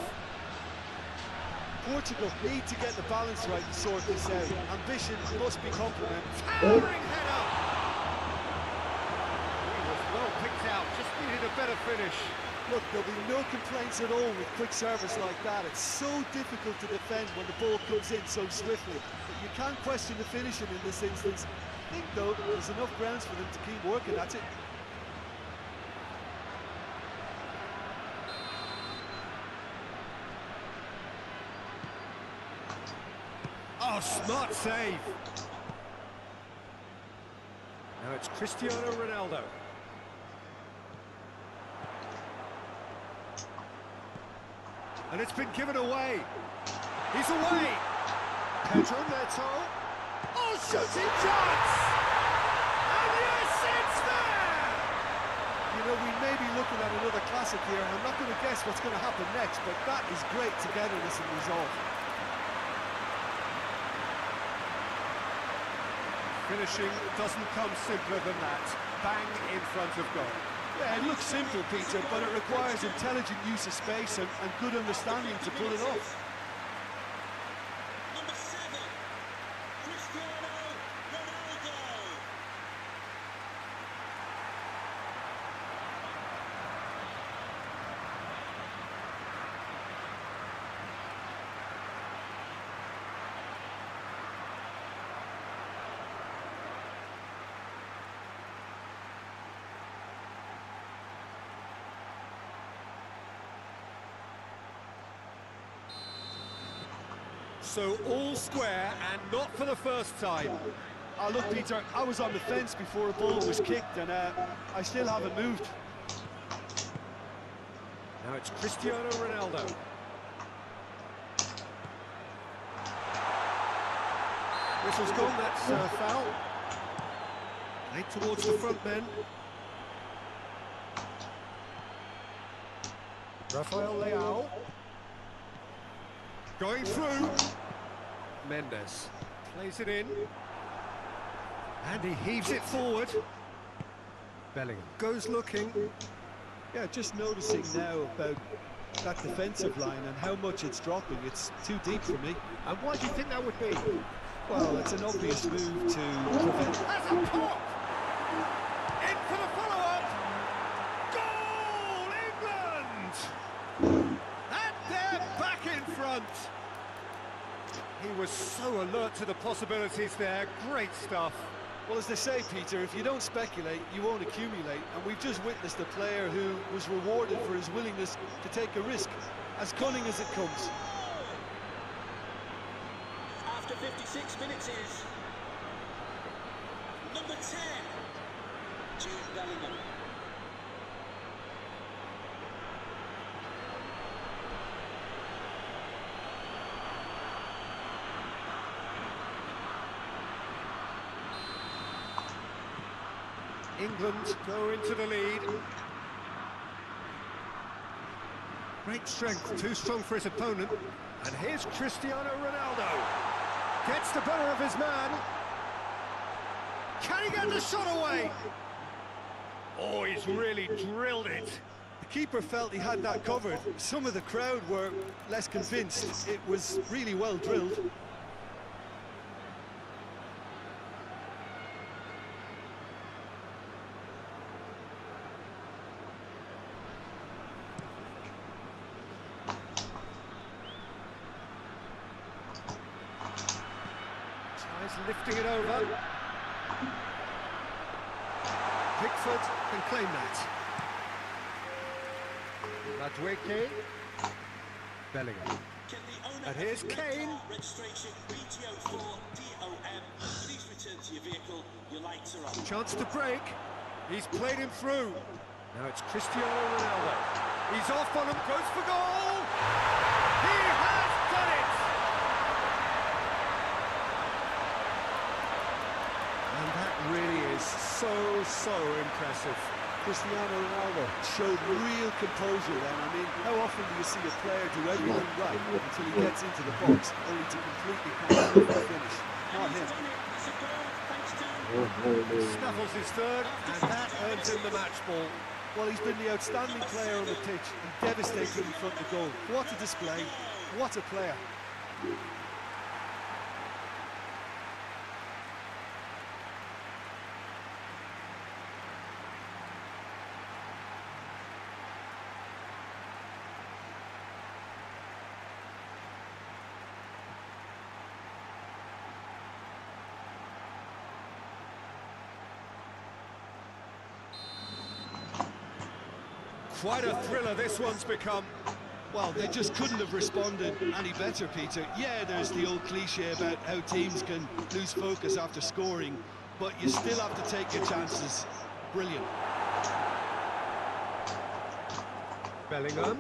Portugal need to get the balance right and sort this out. Ambition must be complemented. Towering header! He was well picked out, just needed a better finish. Look, there'll be no complaints at all with quick service like that. It's so difficult to defend when the ball comes in so swiftly. But you can't question the finishing in this instance. I think, though, there's enough grounds for them to keep working at it. Oh, smart save. Now it's Cristiano Ronaldo. And it's been given away. He's away. Pedro Neto. Oh, shooting chance! And yes, it's there! You know, we may be looking at another classic here, and I'm not going to guess what's going to happen next, but that is great togetherness and resolve. Finishing doesn't come simpler than that. Bang in front of goal. Yeah, it looks simple, Peter, but it requires intelligent use of space and good understanding to pull it off. Number 7, Cristiano Ronaldo. So all square, and not for the first time. Oh, look, Peter, I was on the fence before a ball was kicked, and I still haven't moved. Now it's Cristiano Ronaldo. Whistle's gone, that's a foul. Played towards the front men. Rafael Leao. Going through. Mendes plays it in. And he heaves it forward. Bellingham goes looking. Yeah, just noticing now about that defensive line and how much it's dropping. It's too deep for me. And why do you think that would be? Well, it's an obvious move to prevent... Has a pop! In for the follow-up! Goal, England! And they're back in front! He was so alert to the possibilities there. Great stuff. Well, as they say, Peter, if you don't speculate, you won't accumulate. And we've just witnessed a player who was rewarded for his willingness to take a risk, as cunning as it comes. After 56 minutes is number 10, Jude Bellingham. England go into the lead. Great strength, too strong for his opponent. And here's Cristiano Ronaldo. Gets the better of his man. Can he get the shot away? Oh, he's really drilled it. The keeper felt he had that covered. Some of the crowd were less convinced. It was really well drilled. Lifting it over. Pickford can claim that. Madueke. Bellingham. And here's Kane. Registration BTO4DOM. Please return to your vehicle. Your lights are on. Chance to break. He's played him through. Now it's Cristiano Ronaldo. He's off on him, goes for goal. He has done it. And that really is so impressive. Cristiano Ronaldo showed real composure then. I mean, how often do you see a player do everything right until he gets into the box, only to completely pass the finish? Not him. Snaffles his third, and that earns him the match ball. Well, he's been the outstanding player on the pitch and devastating in front of goal. What a display, what a player. Quite a thriller this one's become. Well, they just couldn't have responded any better, Peter. Yeah, there's the old cliche about how teams can lose focus after scoring, but you still have to take your chances. Brilliant. Bellingham.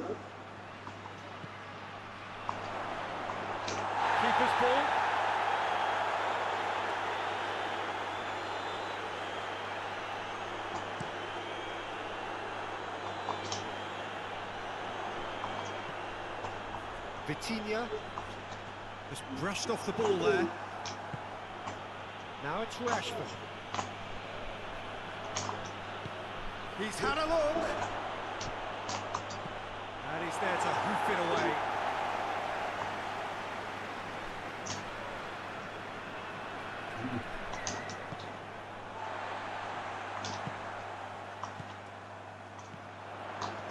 Keeper's ball. Vitinha just brushed off the ball there. Now it's Rashford. He's had a look. And he's there to hoof it away.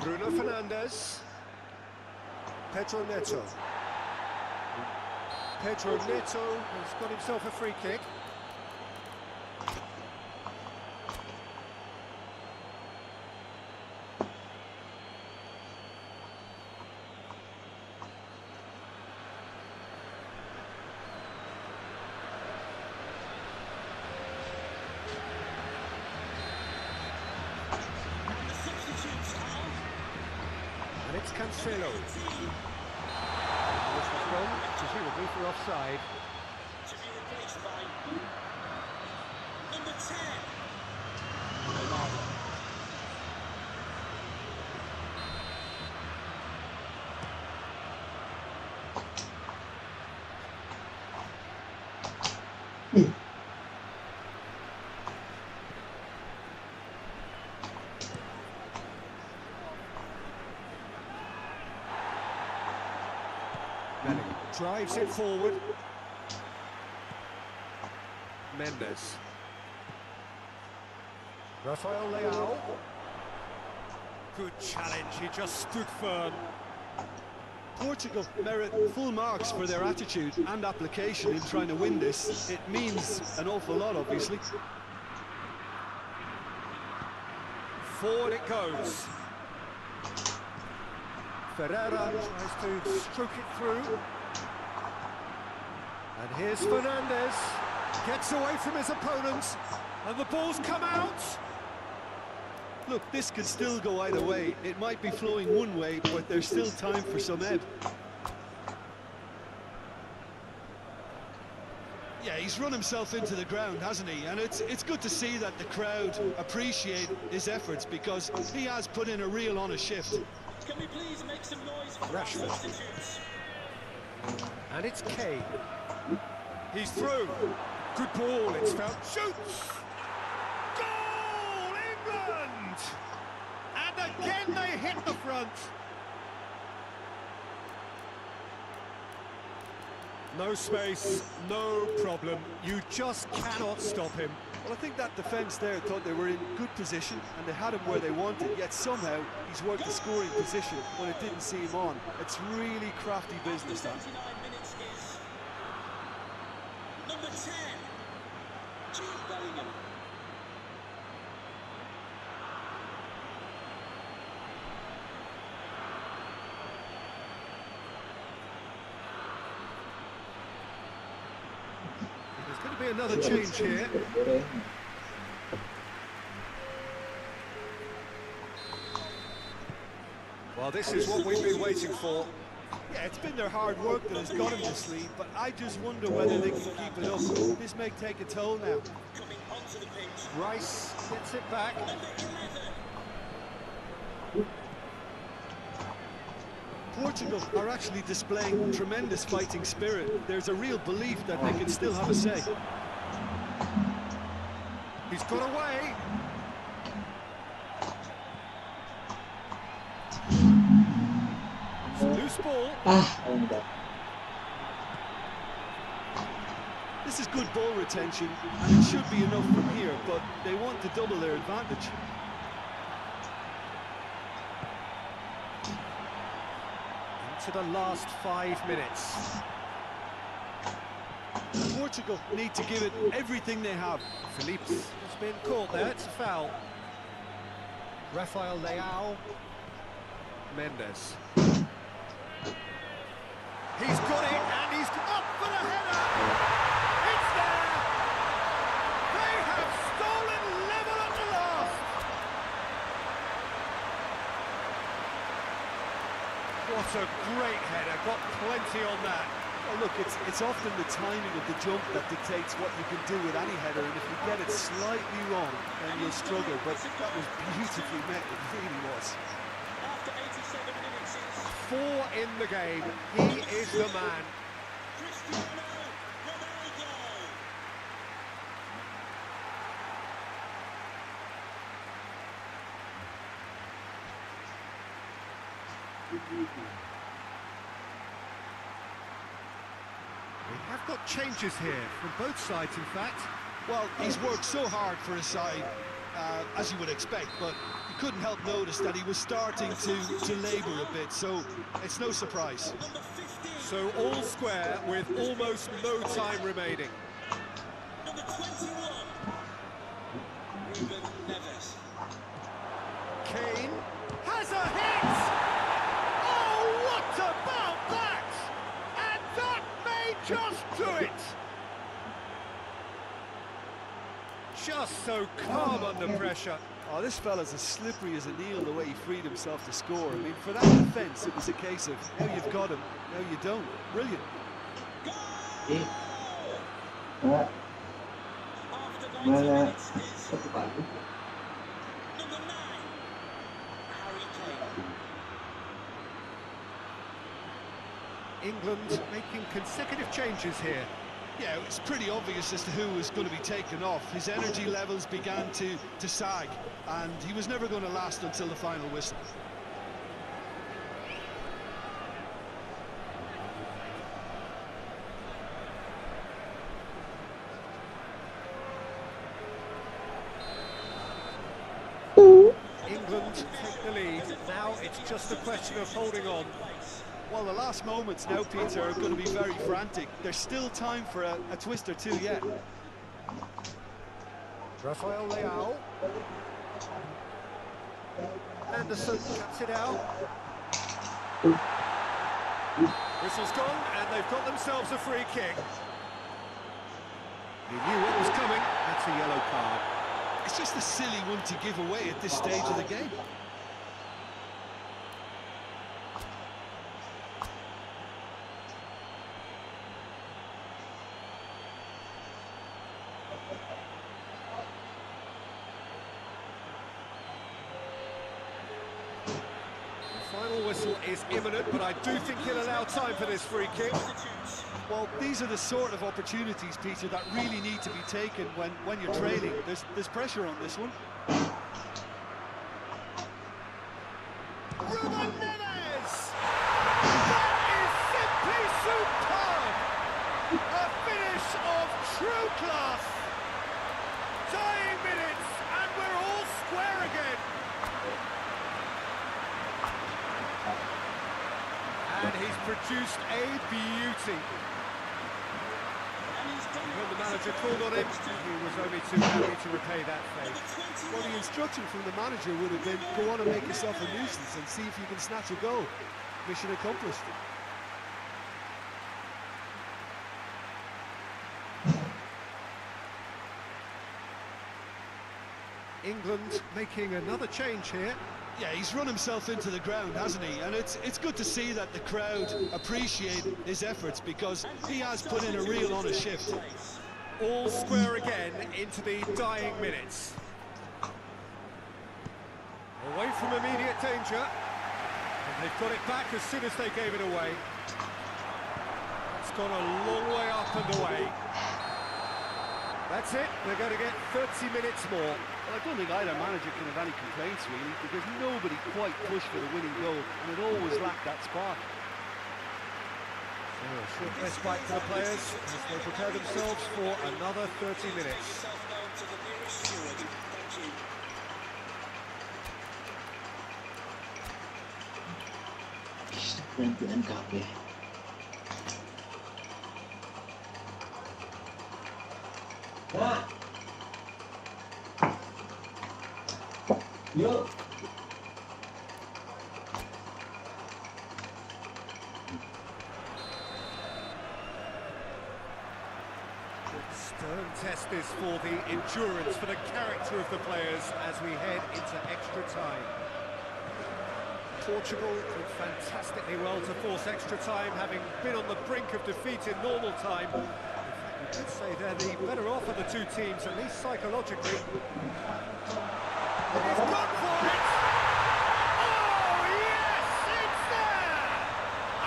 Bruno Fernandes. Pedro Neto. Pedro Neto has got himself a free kick. And it's Cancelo. This was gone, presumably for offside. To be replaced by number 10. Drives it forward. Mendes. Rafael Leao. Good challenge, he just stood firm. Portugal merit full marks for their attitude and application in trying to win this. It means an awful lot, obviously. Forward it goes. Ferreira tries to stroke it through. And here's Fernandes. Gets away from his opponents. And the ball's come out. Look, this could still go either way. It might be flowing one way, but there's still time for some ebb. Yeah, he's run himself into the ground, hasn't he? And it's good to see that the crowd appreciate his efforts, because he has put in a real honest shift. Can we please make some noise for Rashford. substitutes? And it's Kane. He's through. Good ball, it's found. Shoots! Goal, England! And again they hit the front. No space, no problem. You just cannot stop him. Well, I think that defence there thought they were in good position and they had him where they wanted, yet somehow he's worked the scoring position when it didn't see him on. It's really crafty business, that. 79 minutes is number 10, Jude Bellingham. There's going to be another change here. Well, this is what we've been waiting for. Yeah, it's been their hard work that has got him this lead, but I just wonder whether they can keep it up. This may take a toll now. Coming onto the pitch, Rice gets it back. number 11. Portugal are actually displaying tremendous fighting spirit. There's a real belief that they can still have a say. He's got away. Loose ball. This is good ball retention, and it should be enough from here, but they want to double their advantage. To the last 5 minutes. Portugal need to give it everything they have. Phillips has been caught there, it's a foul. Rafael Leao. Mendes. He's got it, and he's up for the header! It's there! They have stolen level at the last! What a great header, got plenty on that. Well, look, it's often the timing of the jump that dictates what you can do with any header, and if you get it slightly wrong, then you'll struggle. But that was beautifully met, it really was. After 87 minutes, it's 4 in the game. He is the man. Cristiano Ronaldo. We have got changes here from both sides, in fact. Well, he's worked so hard for his side, as you would expect, but you couldn't help notice that he was starting to labour a bit, so it's no surprise. Number 15. So all square with almost no time remaining. Number 21. Ruben Neves. Kane has a hit! Oh, what about that? And that may just do it! Just so calm under pressure. Oh, this fella's as slippery as a eel the way he freed himself to score. I mean, for that defence, it was a case of, now you've got him, now you don't. Brilliant. Eh. Wala. After 90 Wala. minutes is Sa pagpapit. number 9. Harry Kane. England making consecutive changes here. Yeah, it's pretty obvious as to who was going to be taken off. His energy levels began to sag, and he was never going to last until the final whistle. England take the lead. Now it's just a question of holding on. Well, the last moments now, Peter, are going to be very frantic. There's still time for a twist or two yet. Rafael Leao. Anderson cuts it out. Whistle's gone, and they've got themselves a free kick. He knew what was coming. That's a yellow card. It's just a silly one to give away at this stage of the game. The final whistle is imminent, but I do think he'll allow time for this free kick. Well, these are the sort of opportunities, Peter, that really need to be taken when you're trailing. There's pressure on this one. Ruben Neves! That is simply superb! A finish of true class! Dying minutes, and we're all square again! And he's produced a beauty. When the manager called on him, he was only too happy to repay that favour. Well, the instruction from the manager would have been, go on and make yourself a nuisance and see if you can snatch a goal. Mission accomplished. England making another change here. Yeah, he's run himself into the ground, hasn't he? And it's good to see that the crowd appreciate his efforts, because he has put in a real honest shift. All square again into the dying minutes. Away from immediate danger. And they've got it back as soon as they gave it away. It's gone a long way up and away. That's it, they're going to get 30 minutes more. Well, I don't think either manager can have any complaints, really, because nobody quite pushed for the winning goal, and it always lacked that spark. So a short respite for the players as they prepare themselves for another 30 minutes. Nantian kape. Ah! Yo! Stern test this for the endurance, for the character of the players as we head into extra time. Portugal did fantastically well to force extra time, having been on the brink of defeat in normal time. In fact, you could say they're the better off of the two teams, at least psychologically. And he's gone for it! Oh, yes, it's there!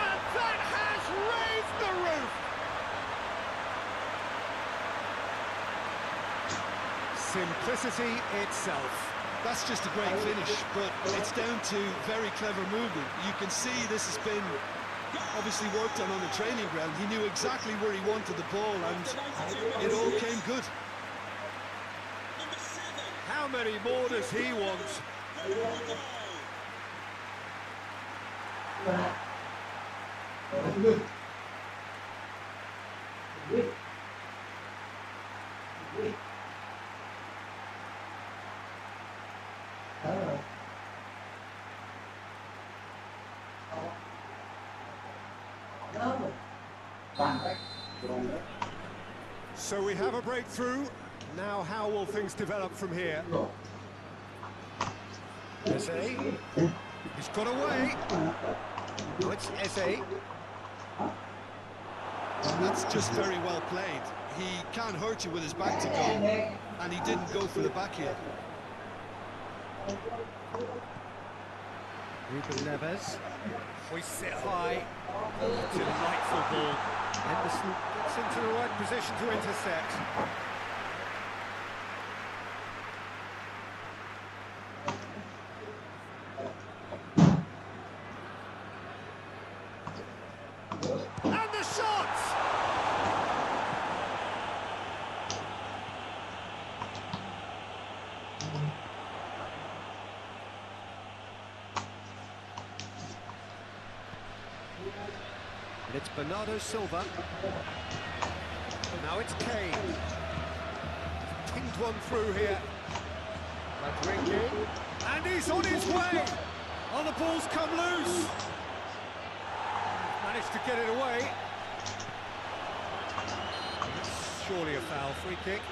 And that has raised the roof! Simplicity itself. That's just a great finish, but it's down to very clever movement. You can see this has been obviously worked on the training ground. He knew exactly where he wanted the ball, and it all came good. How many more does he want? So we have a breakthrough. Now how will things develop from here? Eze. He's got away. Now it's Eze. That's just very well played. He can't hurt you with his back to goal, and he didn't go for the back heel. Ruben Neves hoists it high. Delightful ball. Henderson gets into the right position to intercept. And the shot! And it's Bernardo Silva. Now it's Kane. Pinged one through here. Rodriguez. And he's on his way! Oh, the ball's come loose! Managed to get it away. It's surely a foul, free kick.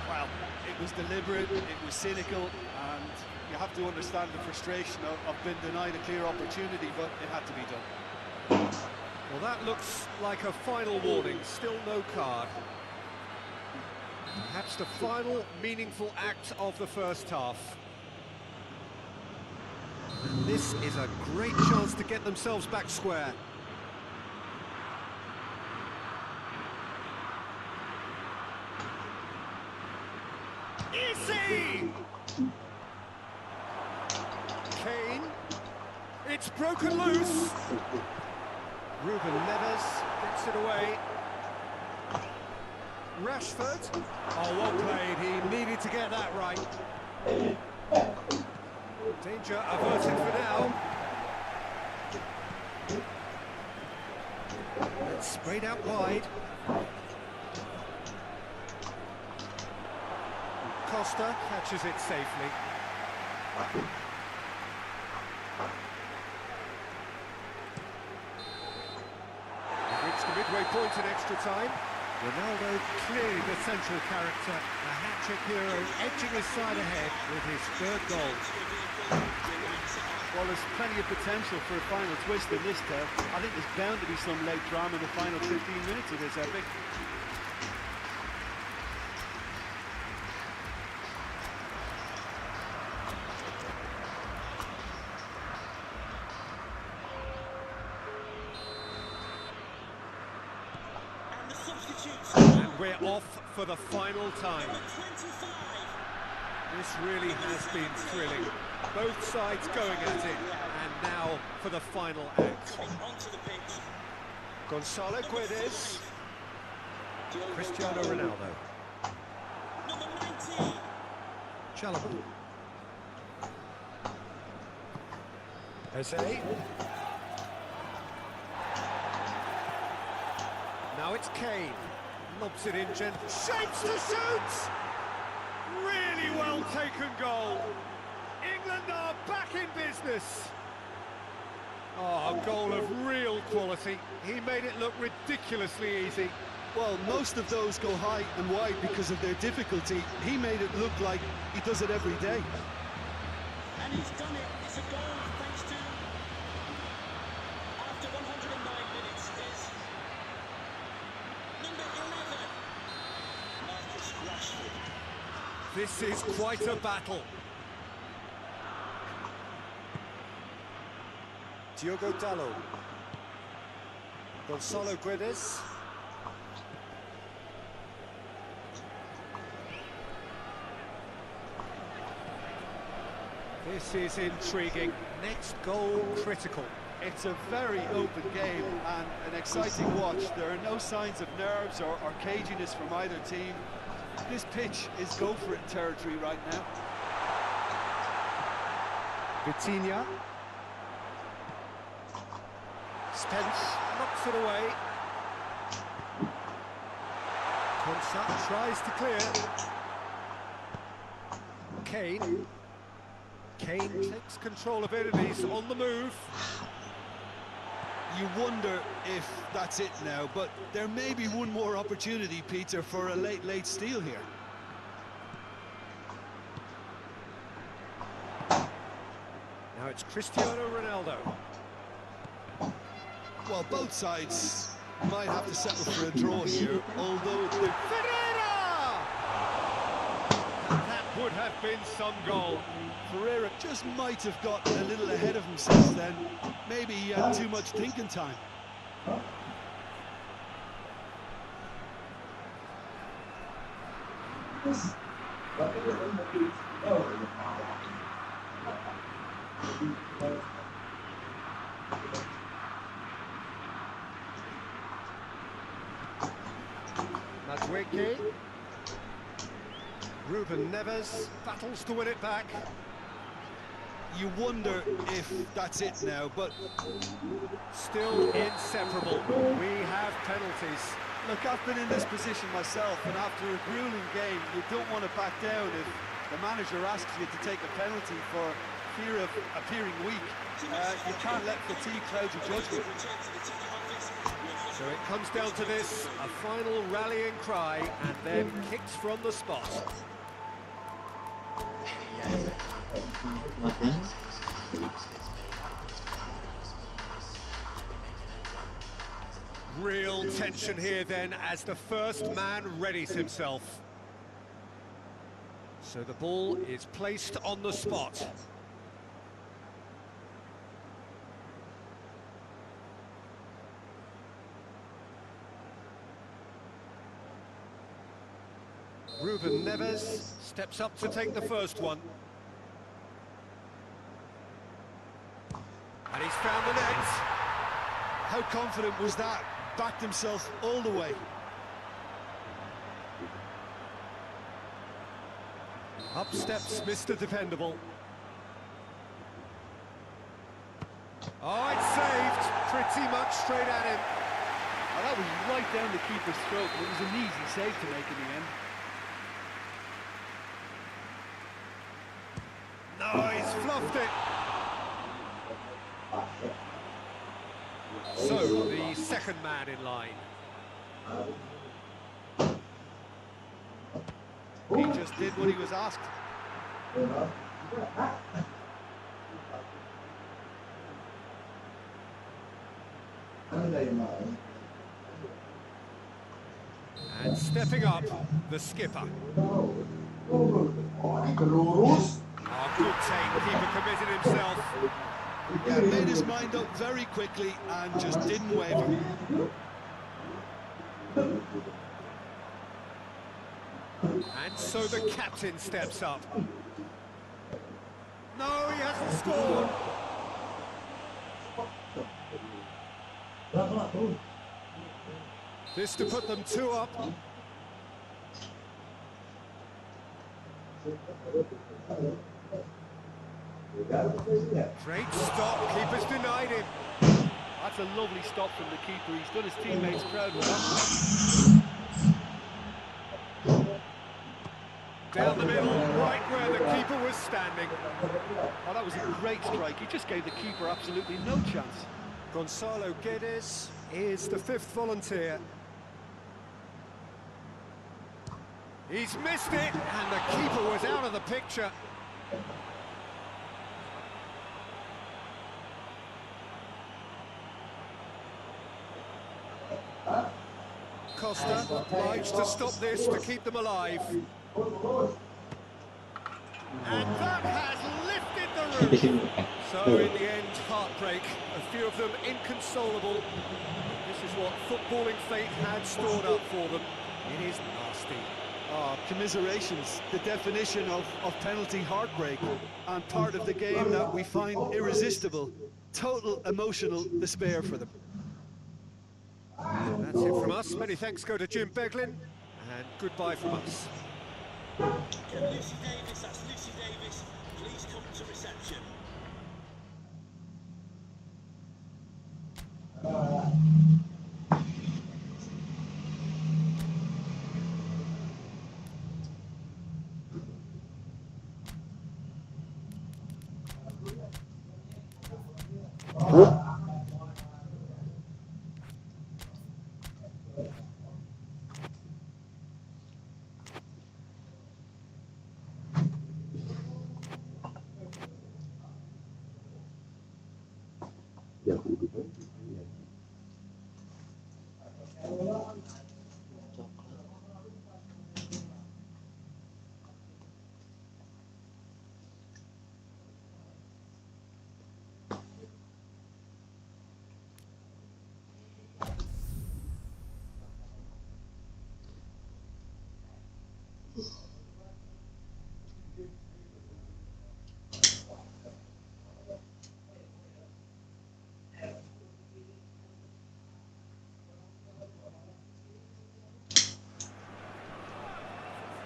Well, it was deliberate, it was cynical, and you have to understand the frustration of being denied a clear opportunity, but it had to be done. Well, that looks like a final warning, still no card. Perhaps the final meaningful act of the first half. And this is a great chance to get themselves back square. Easy! Kane. It's broken loose. Ruben Neves gets it away. Rashford. Oh, well played. He needed to get that right. Danger averted for now. It's sprayed out wide. Costa catches it safely. Midway point in extra time. Ronaldo clearly the central character, the hat-trick hero, edging his side ahead with his third goal. Well, there's plenty of potential for a final twist in this tale. I think there's bound to be some late drama in the final 15 minutes of this epic. And we're off for the final time. This really has been thrilling. Both sides going at it, and now for the final act. Gonzalo Guedes. Cristiano Ronaldo. Chalobah. Eze. Now it's Kane. Lobs it in gently. Shapes to shoot! Really well taken goal. England are back in business. Oh, a goal of real quality. He made it look ridiculously easy. Well, most of those go high and wide because of their difficulty. He made it look like he does it every day. And he's done it. It's a goal thanks to, after 109 minutes, is number 11, Marcus Rashford. This is quite a battle. Diogo Dalot. Gonçalo Guedes. This is intriguing. Next goal critical. It's a very open game and an exciting watch. There are no signs of nerves or caginess from either team. This pitch is go-for-it territory right now. Vitinha. Spence knocks it away. Konsa tries to clear. Kane. Kane takes control of it and he's on the move. You wonder if that's it now, but there may be one more opportunity, Peter, for a late steal here. Now it's Cristiano Ronaldo. Well, both sides might have to settle for a draw here, although the... Ferreira! And that would have been some goal. Ferreira just might have got a little ahead of himself then. Maybe he had too much thinking time. Madueke. Ruben Neves battles to win it back. You wonder if that's it now, but... Still inseparable. We have penalties. Look, I've been in this position myself, and after a grueling game, you don't want to back down if the manager asks you to take a penalty for fear of appearing weak. You can't let fatigue cloud your judgment. So it comes down to this, a final rallying cry, and then kicks from the spot. Real tension here then as the first man readies himself. So the ball is placed on the spot. Ruben Neves steps up to take the first one. And he's found the net. How confident was that? Backed himself all the way. Up steps Mr. Dependable. Oh, it's saved. Pretty much straight at him. Oh, that was right down the keeper's throat. It was an easy save to make in the end. No, he's fluffed it. So, the second man in line. He just did what he was asked. And stepping up, the skipper. Oh, good take, keeper committed himself. Yeah, made his mind up very quickly and just didn't waver. And so the captain steps up. No, he hasn't scored. This to put them 2 up. Great stop, keeper's denied him. That's a lovely stop from the keeper. He's done his teammates proud with that. Down the middle, right where the keeper was standing. Oh, that was a great strike. He just gave the keeper absolutely no chance. Gonçalo Guedes is the 5th volunteer. He's missed it, and the keeper was out of the picture. Costa, obliged to stop this to keep them alive. And that has lifted the roof. So in the end, heartbreak. A few of them inconsolable. This is what footballing fate had stored up for them. It is nasty. Oh, commiserations, the definition of penalty heartbreak, and part of the game that we find irresistible. Total emotional despair for them. That's it from us. Many thanks go to Jim Beglin, and goodbye from us. Can Lucy Davis, that's Lucy Davis, please come to reception.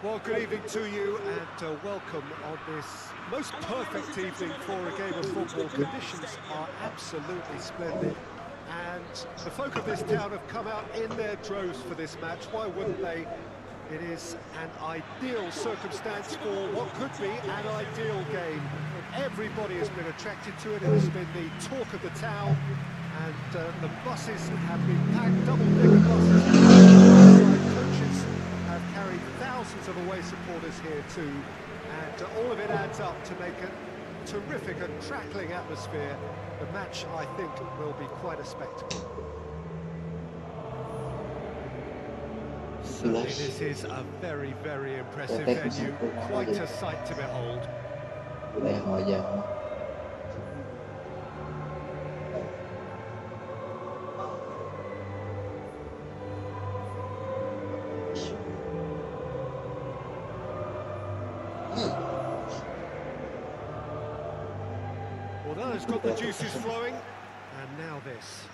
Well, good evening to you, and welcome on this most perfect evening for a game of football. Conditions are absolutely splendid, and the folk of this town have come out in their droves for this match. Why wouldn't they? It is an ideal circumstance for what could be an ideal game. Everybody has been attracted to it. It has been the talk of the town, and the buses have been packed, double-decker buses. Coaches have carried thousands of away supporters here too, and all of it adds up to make a terrific and crackling atmosphere. The match, I think, will be quite a spectacle. Certainly this is a very, very impressive venue, quite a sight to behold. Well, that has got the juices flowing, and now this.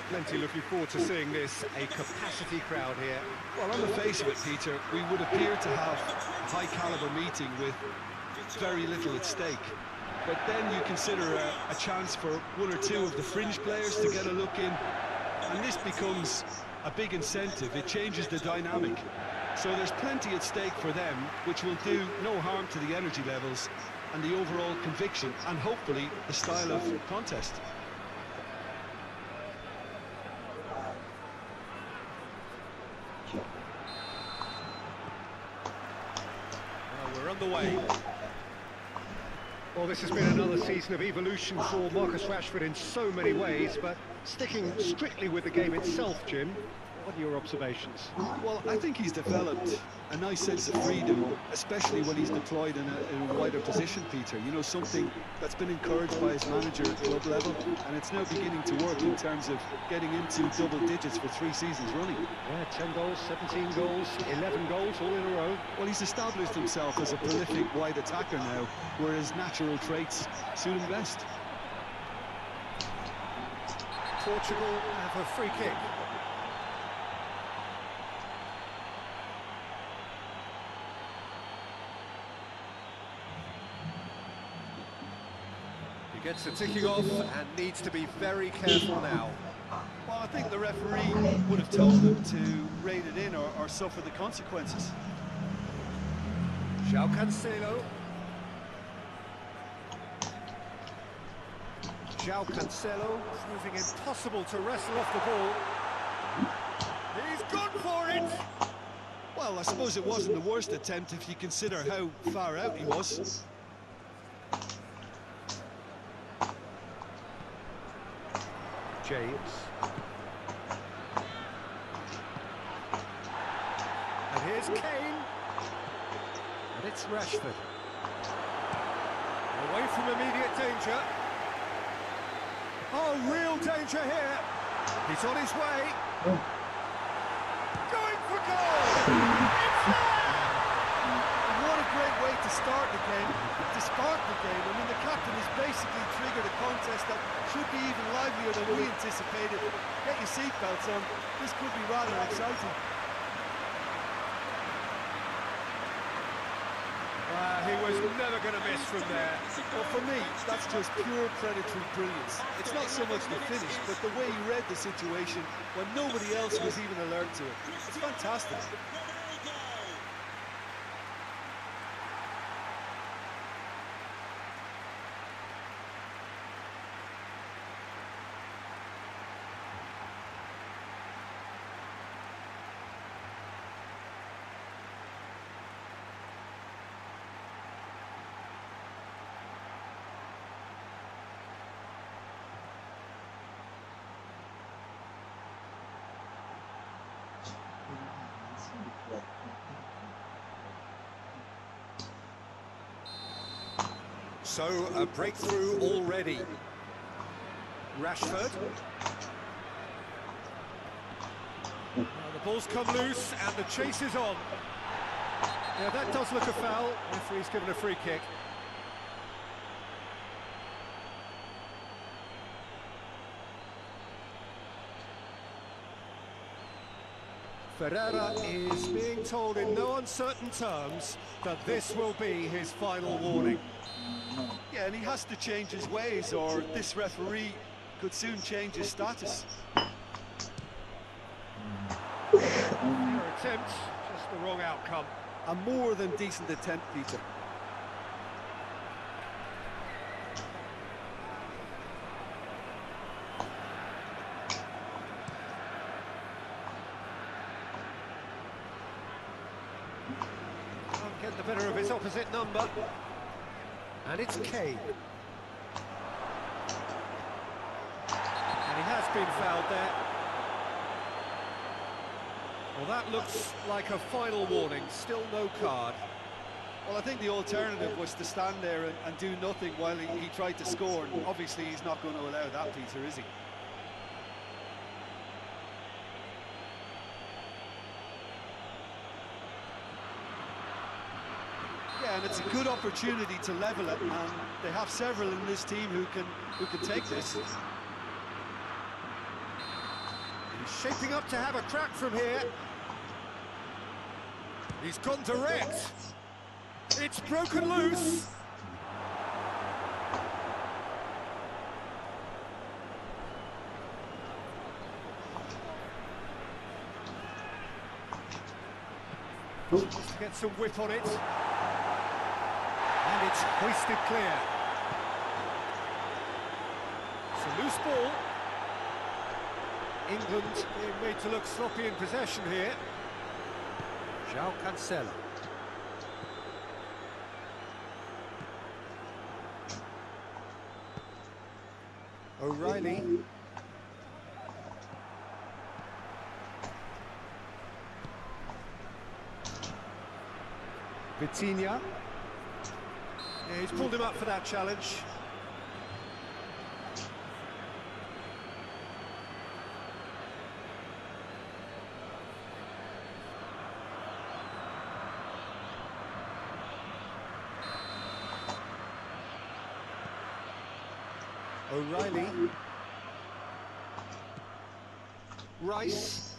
Plenty looking forward to seeing this, a capacity crowd here. Well, on the face of it, Peter, we would appear to have a high-caliber meeting with very little at stake. But then you consider a chance for one or two of the fringe players to get a look in, and this becomes a big incentive. It changes the dynamic. So there's plenty at stake for them, which will do no harm to the energy levels and the overall conviction, and hopefully the style of contest. We're on the way. Well, this has been another season of evolution for Marcus Rashford in so many ways, but sticking strictly with the game itself, Jim, what are your observations? Well, I think he's developed a nice sense of freedom, especially when he's deployed in a wider position, Peter. You know, something that's been encouraged by his manager at club level, and it's now beginning to work in terms of getting into double digits for 3 seasons running. Yeah, 10 goals, 17 goals, 11 goals all in a row. Well, he's established himself as a prolific wide attacker now, where his natural traits suit him best. Portugal have a free kick. Gets the ticking off and needs to be very careful now. Well, I think the referee would have told him to rein it in or suffer the consequences. João Cancelo. João Cancelo, proving impossible to wrestle off the ball. He's gone for it! Well, I suppose it wasn't the worst attempt if you consider how far out he was. James. And here's Kane. And it's Rashford. Away from immediate danger. Oh, real danger here. He's on his way. Going for goal! It's there! What a great way to start the game, to spark the game. I mean, the captain has basically triggered a contest that should be even livelier than we anticipated. Get your seatbelts on, this could be rather exciting. He was never going to miss from there. Well, for me, that's just pure predatory brilliance. It's not so much the finish, but the way he read the situation when nobody else was even alert to it. It's fantastic. So, a breakthrough already. Rashford. Well, the ball's come loose and the chase is on. Yeah, that does look a foul. Referee's given a free kick. Ferreira is being told in no uncertain terms that this will be his final warning. Yeah, and he has to change his ways, or this referee could soon change his status. Their attempt, just the wrong outcome. A more than decent attempt, Peter. Can't get the better of his opposite number. And it's Kane. And he has been fouled there. Well, that looks like a final warning, still no card. Well, I think the alternative was to stand there and do nothing while he tried to score. And obviously, he's not going to allow that, Peter, is he? Yeah, and it's a good opportunity to level it, and they have several in this team who can take this. He's shaping up to have a crack from here. He's gone direct. It's broken loose. Just to get some whip on it. And it's hoisted clear. It's a loose ball. England being made to look sloppy in possession here. João Cancelo. O'Reilly. Vitinha. Yeah, he's pulled him up for that challenge. O'Reilly. Rice.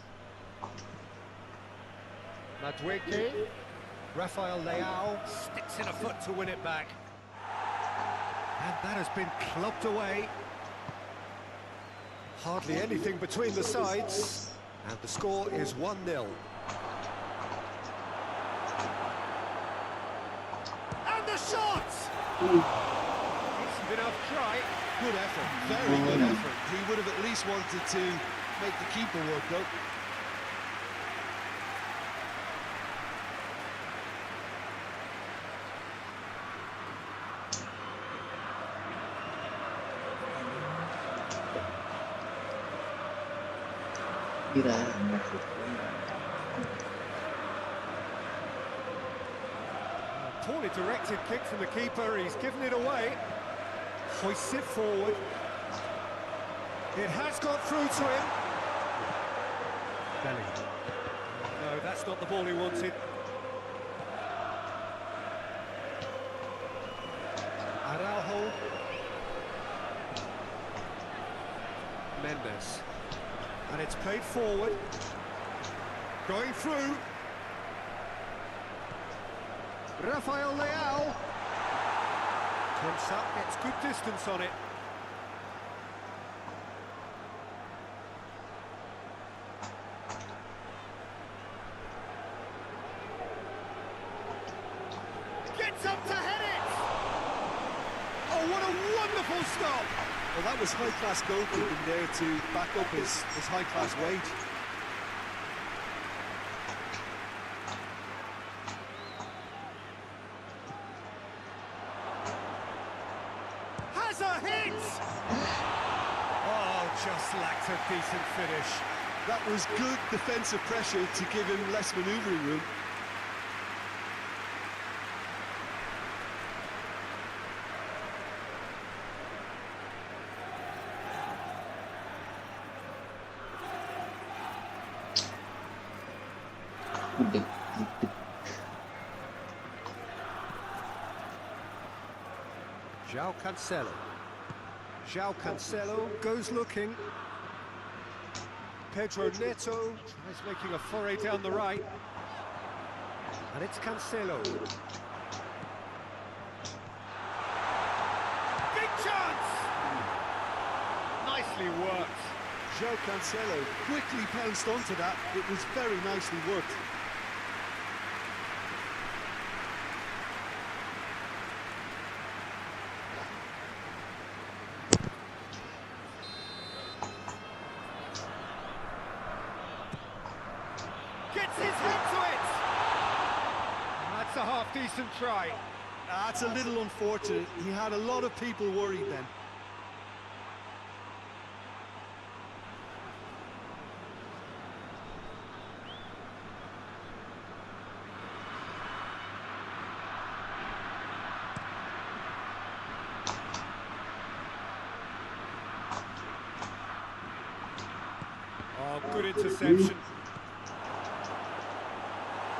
Madueke. Rafael Leao sticks in a foot to win it back. And that has been clubbed away. Hardly anything between the sides. And the score is 1-0. And the shot! Decent enough try. Good effort, very good effort. He would have at least wanted to make the keeper work, though. Đi ra. Poorly directed kick from the keeper, he's given it away. Hoists it forward. It has got through to him. Belly. No, that's not the ball he wanted. Araujo. Mendes. And it's played forward. Going through. Rafael Leao. Comes up, gets good distance on it. Gets up to head it! Oh, what a wonderful stop! Well, that was high-class goalkeeping there to back up his high-class wage. Has a hit! Oh, just lacked a decent finish. That was good defensive pressure to give him less manoeuvring room. João Cancelo. João Cancelo goes looking. Pedro Neto tries making a foray down the right. And it's Cancelo. Big chance! Nicely worked. João Cancelo quickly pounced onto that. It was very nicely worked. Gets his head to it! That's a half-decent try. That's a little unfortunate. He had a lot of people worried then. Oh, good interception.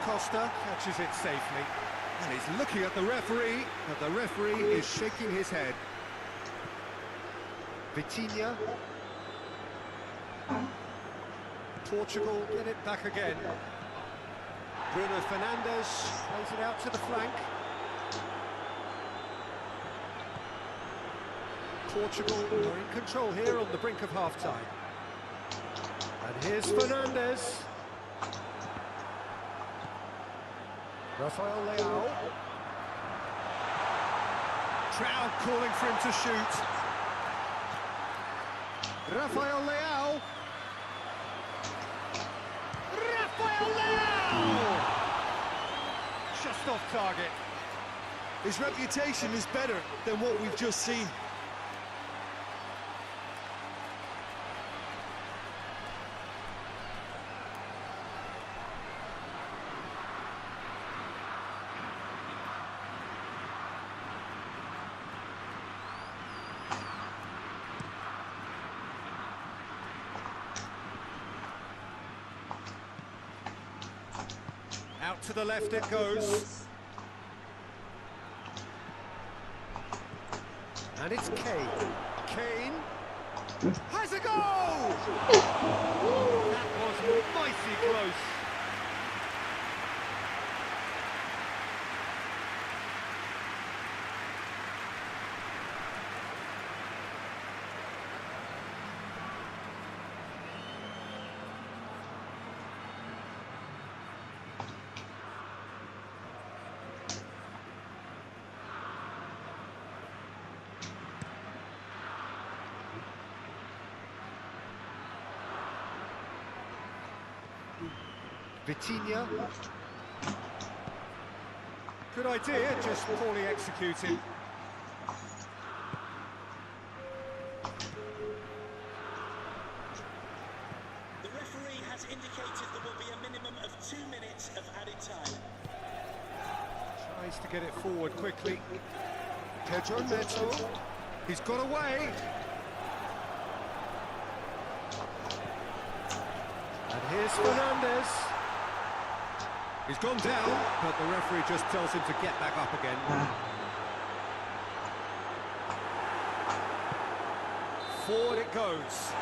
Costa catches it safely. And he's looking at the referee, but the referee is shaking his head. Vitinha. Portugal get it back again. Bruno Fernandes plays it out to the flank. Portugal are in control here on the brink of half-time. And here's Fernandes. Rafael Leao. Crowd calling for him to shoot. Rafael Leao. Rafael Leao! Just off target. His reputation is better than what we've just seen. Out to the left it goes. And it's Kane. Kane has a goal! That was mighty close. Vitinha. Good idea, just poorly executed. The referee has indicated there will be a minimum of 2 minutes of added time. Tries to get it forward quickly. Pedro Neto. He's got away. And here's Fernandez. He's gone down, but the referee just tells him to get back up again. Forward it goes.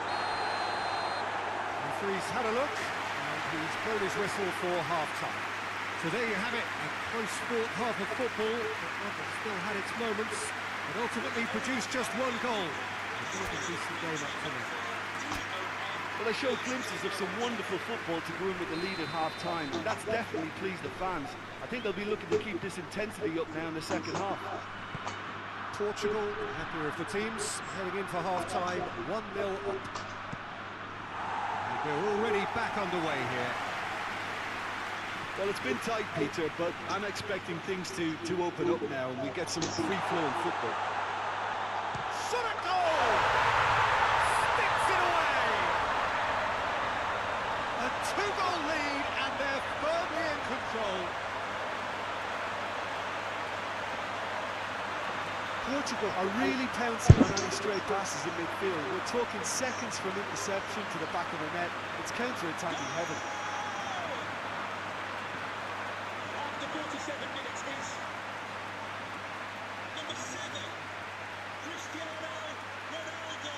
The referee's had a look, and he's blown his whistle for half-time. So there you have it, a close-fought half of football, but one that still had its moments, and ultimately produced just one goal. It was a decent game up to now. Well, they showed glimpses of some wonderful football to go in with the lead at half-time, and that's definitely pleased the fans. I think they'll be looking to keep this intensity up now in the second half. Portugal, happier of the teams, heading in for half-time, 1-0 up. And they're already back underway here. Well, it's been tight, Peter, but I'm expecting things to open up now, and we get some free-flowing football. Shot at goal! Sticks it away! A 2-goal lead, and they're firmly in control. Portugal are really pouncing on any stray passes in midfield. We're talking seconds from interception to the back of the net. It's counter-attacking heaven. After 47 minutes is number 7, Cristiano Ronaldo.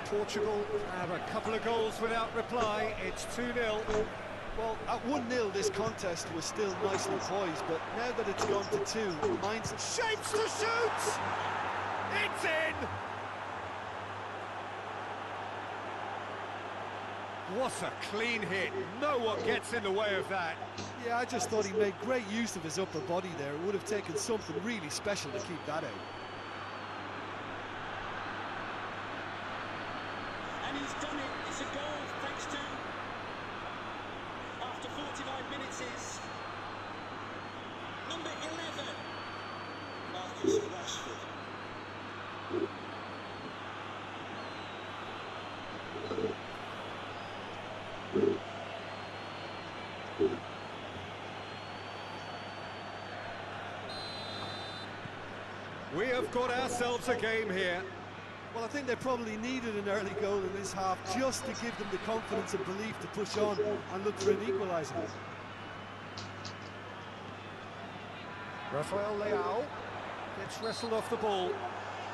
Portugal have a couple of goals without reply. It's 2-0. Well, at 1-0 this contest was still nicely poised, but now that it's gone to 2, mine's Shapes to shoot! It's in! What a clean hit. No one gets in the way of that. Yeah, I just thought he made great use of his upper body there. It would have taken something really special to keep that out. And he's done it. It's a goal thanks to, after 49 minutes, is number 11, Marcus Rashford. We have got ourselves a game here. Well, I think they probably needed an early goal in this half just to give them the confidence and belief to push on and look for an equaliser. Rafael Leao gets wrestled off the ball.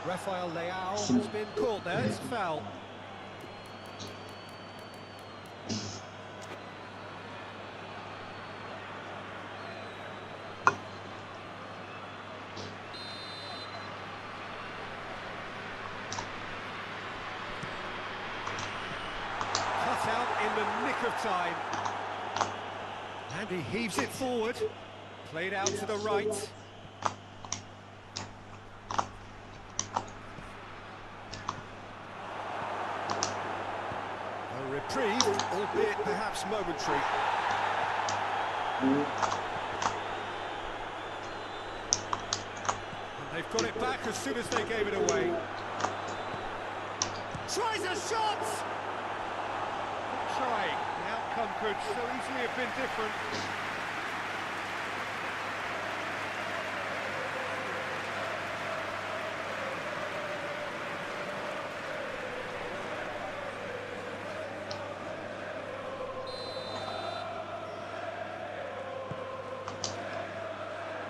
Rafael Leao has been caught there. It's a foul. Out in the nick of time, and he heaves it forward, played out to the right. A reprieve, albeit perhaps momentary. And they've got it back as soon as they gave it away. Tries a shot! Trying. The outcome could so easily have been different.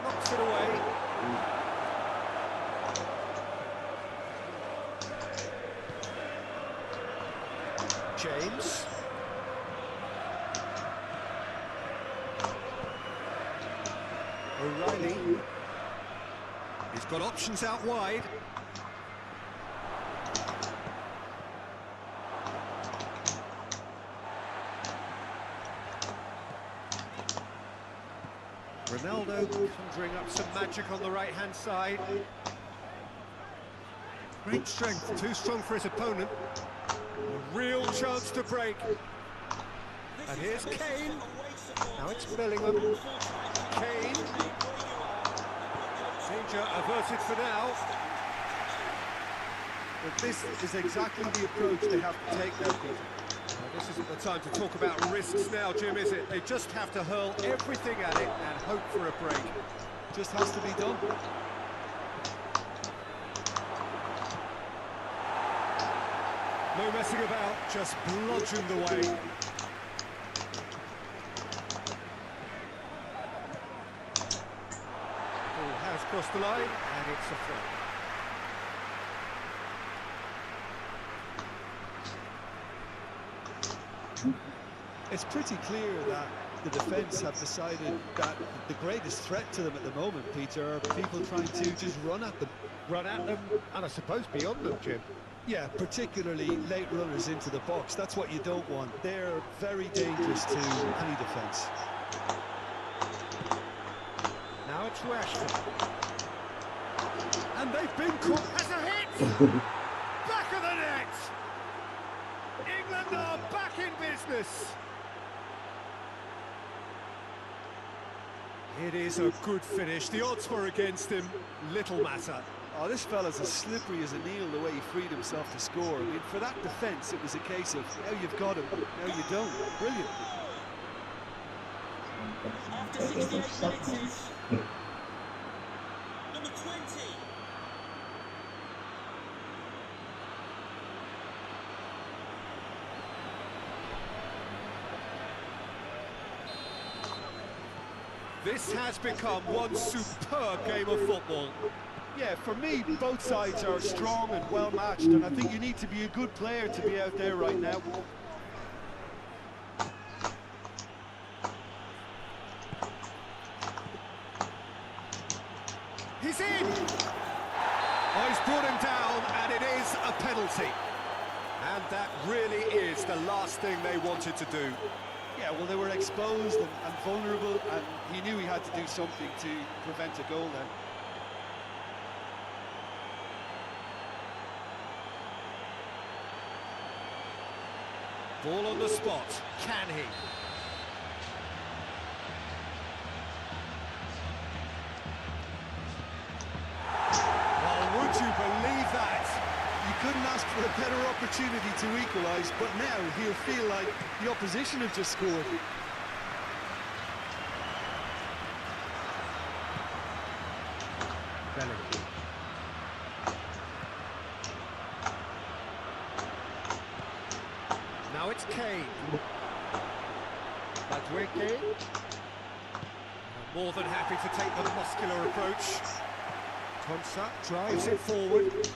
Knocks it away. James. O'Reilly. He's got options out wide. Ronaldo conjuring up some magic on the right-hand side. Great strength, too strong for his opponent. A real chance to break. And here's Kane. Now it's Bellingham. Kane. Danger averted for now. But this is exactly the approach they have to take now, Peter. This isn't the time to talk about risks now, Jim, is it? They just have to hurl everything at it and hope for a break. Just has to be done. No messing about, just bludgeoned away. Ball has crossed the line, and it's a throw. It's pretty clear that the defence have decided that the greatest threat to them at the moment, Peter, are people trying to just run at them. Run at them, and I suppose beyond them, Jim. Yeah, particularly late runners into the box. That's what you don't want. They're very dangerous to any defence. Now it's Rashford. And they've been caught. Has a hit! Back of the net! England are back in business. It is a good finish. The odds were against him. Little matter. Oh, this fella's as slippery as an eel the way he freed himself to score. I mean, for that defence, it was a case of, now you've got him, now you don't. Brilliant. After 68 minutes, number 20. This has become one superb game of football. Yeah, for me, both sides are strong and well matched, and I think you need to be a good player to be out there right now. He's in! Oh, he's brought him down, and it is a penalty. And that really is the last thing they wanted to do. Yeah, well, they were exposed and vulnerable, and he knew he had to do something to prevent a goal then. Ball on the spot. Can he? Oh, would you believe that? You couldn't ask for a better opportunity to equalise, but now he'll feel like the opposition have just scored. Bellingham. Now it's Kane. Madwicke. More than happy to take the muscular approach. Tonsa drives it forward.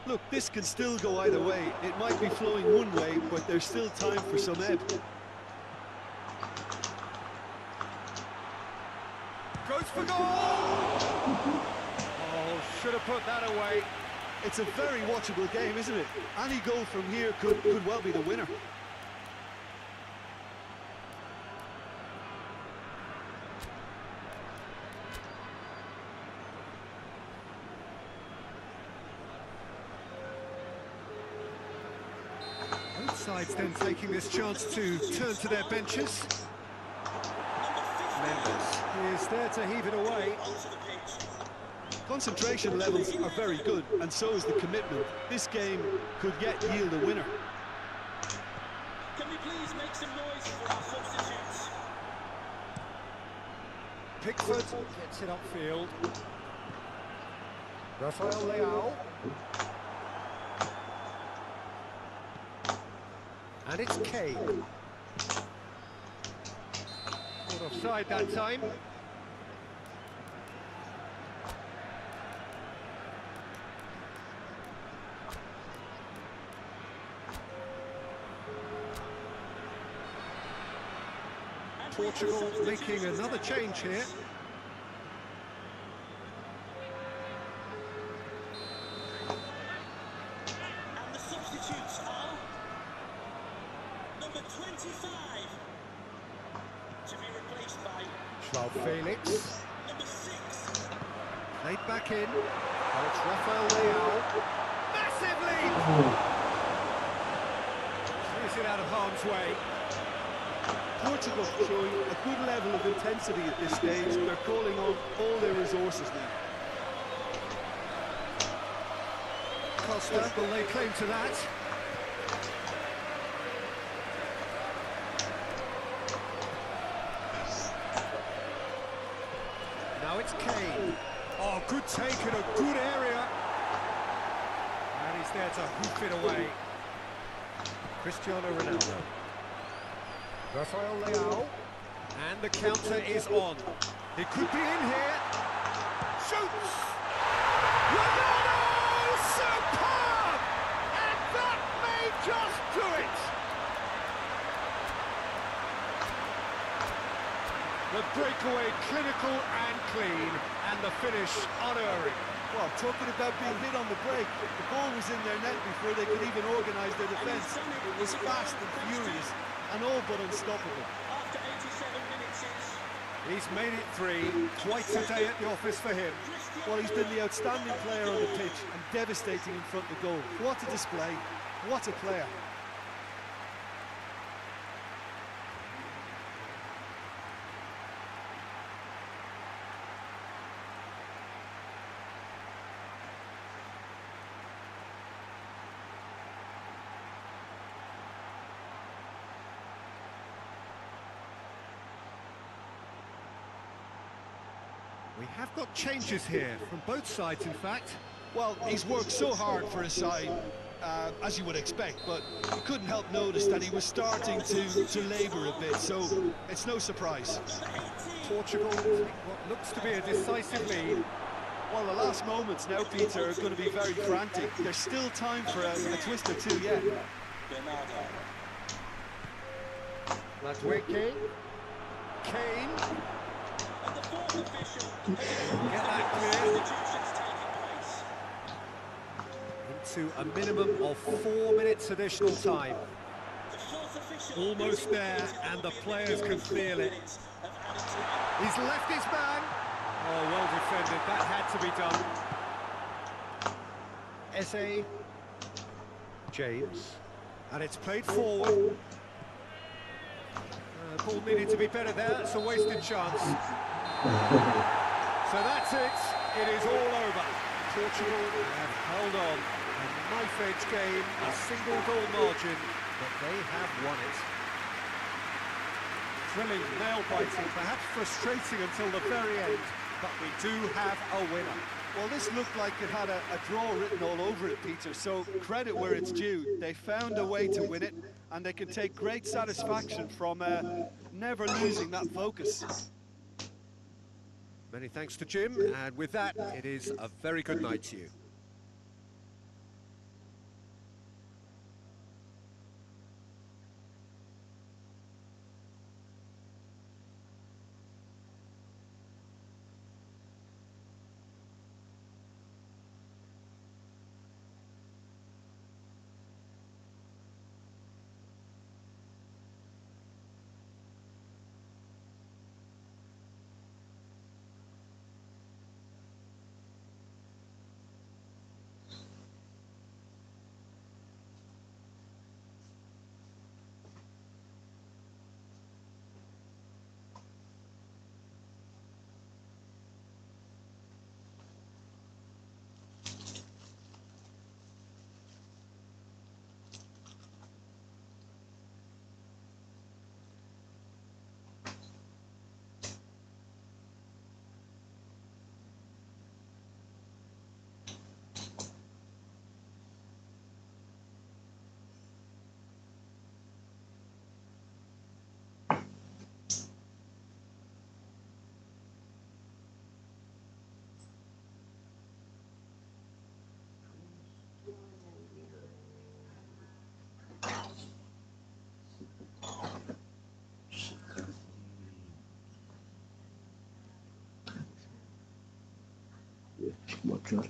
Look, this can still go either way. It might be flowing one way, but there's still time for some ebb. Goes for goal! Oh, should have put that away. It's a very watchable game, isn't it? Any goal from here could well be the winner. Both sides then taking this chance to turn to their benches. Mendes is there to heave it away. Concentration levels are very good, and so is the commitment. This game could yet yield a winner. Can we please make some noise for our substitutes? Pickford gets it upfield. Rafael Leao. And it's Kane. Not offside that time. Portugal making another change here. And the substitutes are number 25. Joao Felix. Played back in. Oh, it's Rafael Leao. Massive lead! Clears it out of harm's way. Portugal showing a good level of intensity at this stage. They're calling on all their resources now. Costa will lay claim to that. Now it's Kane. Oh, good take in a good area. And he's there to hoof it away. Cristiano Ronaldo. Rafael Leao. And the counter is on. It could be in here. Shoots! Ronaldo! Superb! And that may just do it! The breakaway clinical and clean, and the finish unerring. Well, talking about being hit on the break, the ball was in their net before they could even organise their defence. It was fast and furious, and all but unstoppable. After 87 minutes, He's made it three, twice a day at the office for him. Well, he's been the outstanding player on the pitch and devastating in front of goal. What a display, what a player. We have got changes here, from both sides in fact. Well, he's worked so hard for his side, as you would expect, but you couldn't help notice that he was starting to labour a bit, so it's no surprise. Portugal take what looks to be a decisive lead. Well, the last moments now, Peter, are going to be very frantic. There's still time for a twist or two yet. Latweke. Kane. Get that clear. Into a minimum of 4 minutes additional time. Almost there, and the players can feel it. He's left his man. Oh, well defended. That had to be done. Eze. James. And it's played forward. Ball needed to be better there. It's a wasted chance. So that's it. It is all over. Portugal have held on. A knife-edge game, a single goal margin, but they have won it. Thrilling, nail-biting, perhaps frustrating until the very end, but we do have a winner. Well, this looked like it had a draw written all over it, Peter, so credit where it's due. They found a way to win it, and they can take great satisfaction from never losing that focus. Many thanks to Jim, and with that, it is a very good night to you. Bacana.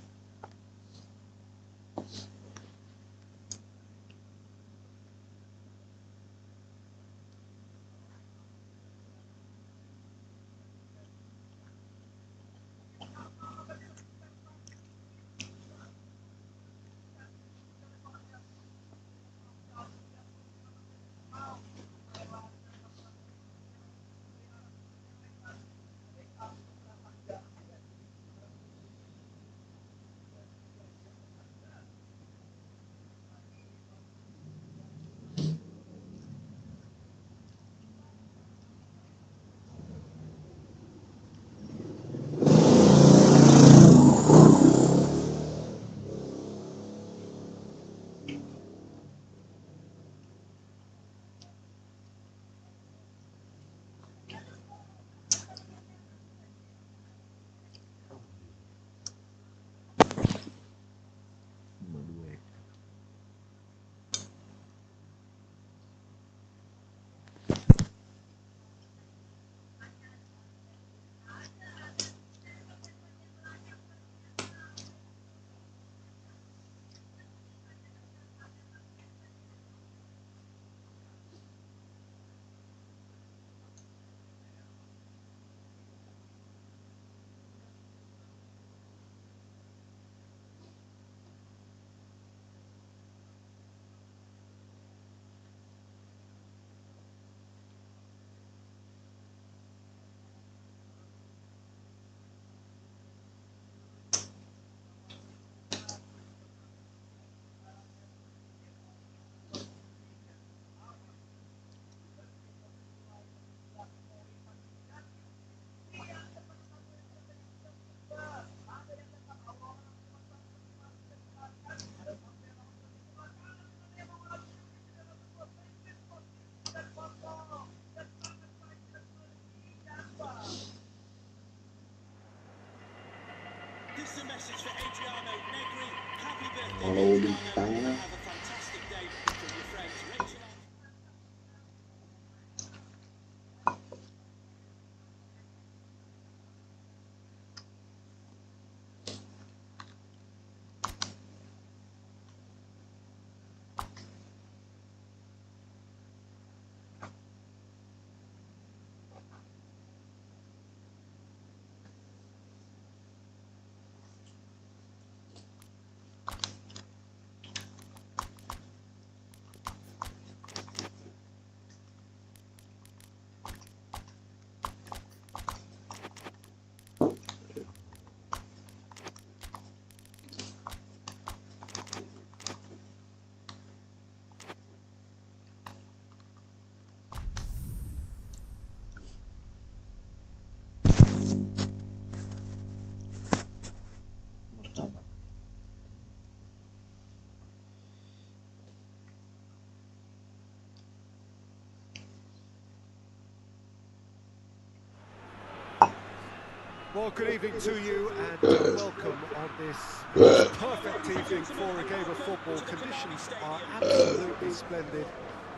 Here's the message for Adriano Negri. Happy birthday, Follow me, Adriano. fire. Have a fantastic day from your friends Rachel. Well, good evening to you and welcome on this perfect evening for a game of football. Conditions are absolutely splendid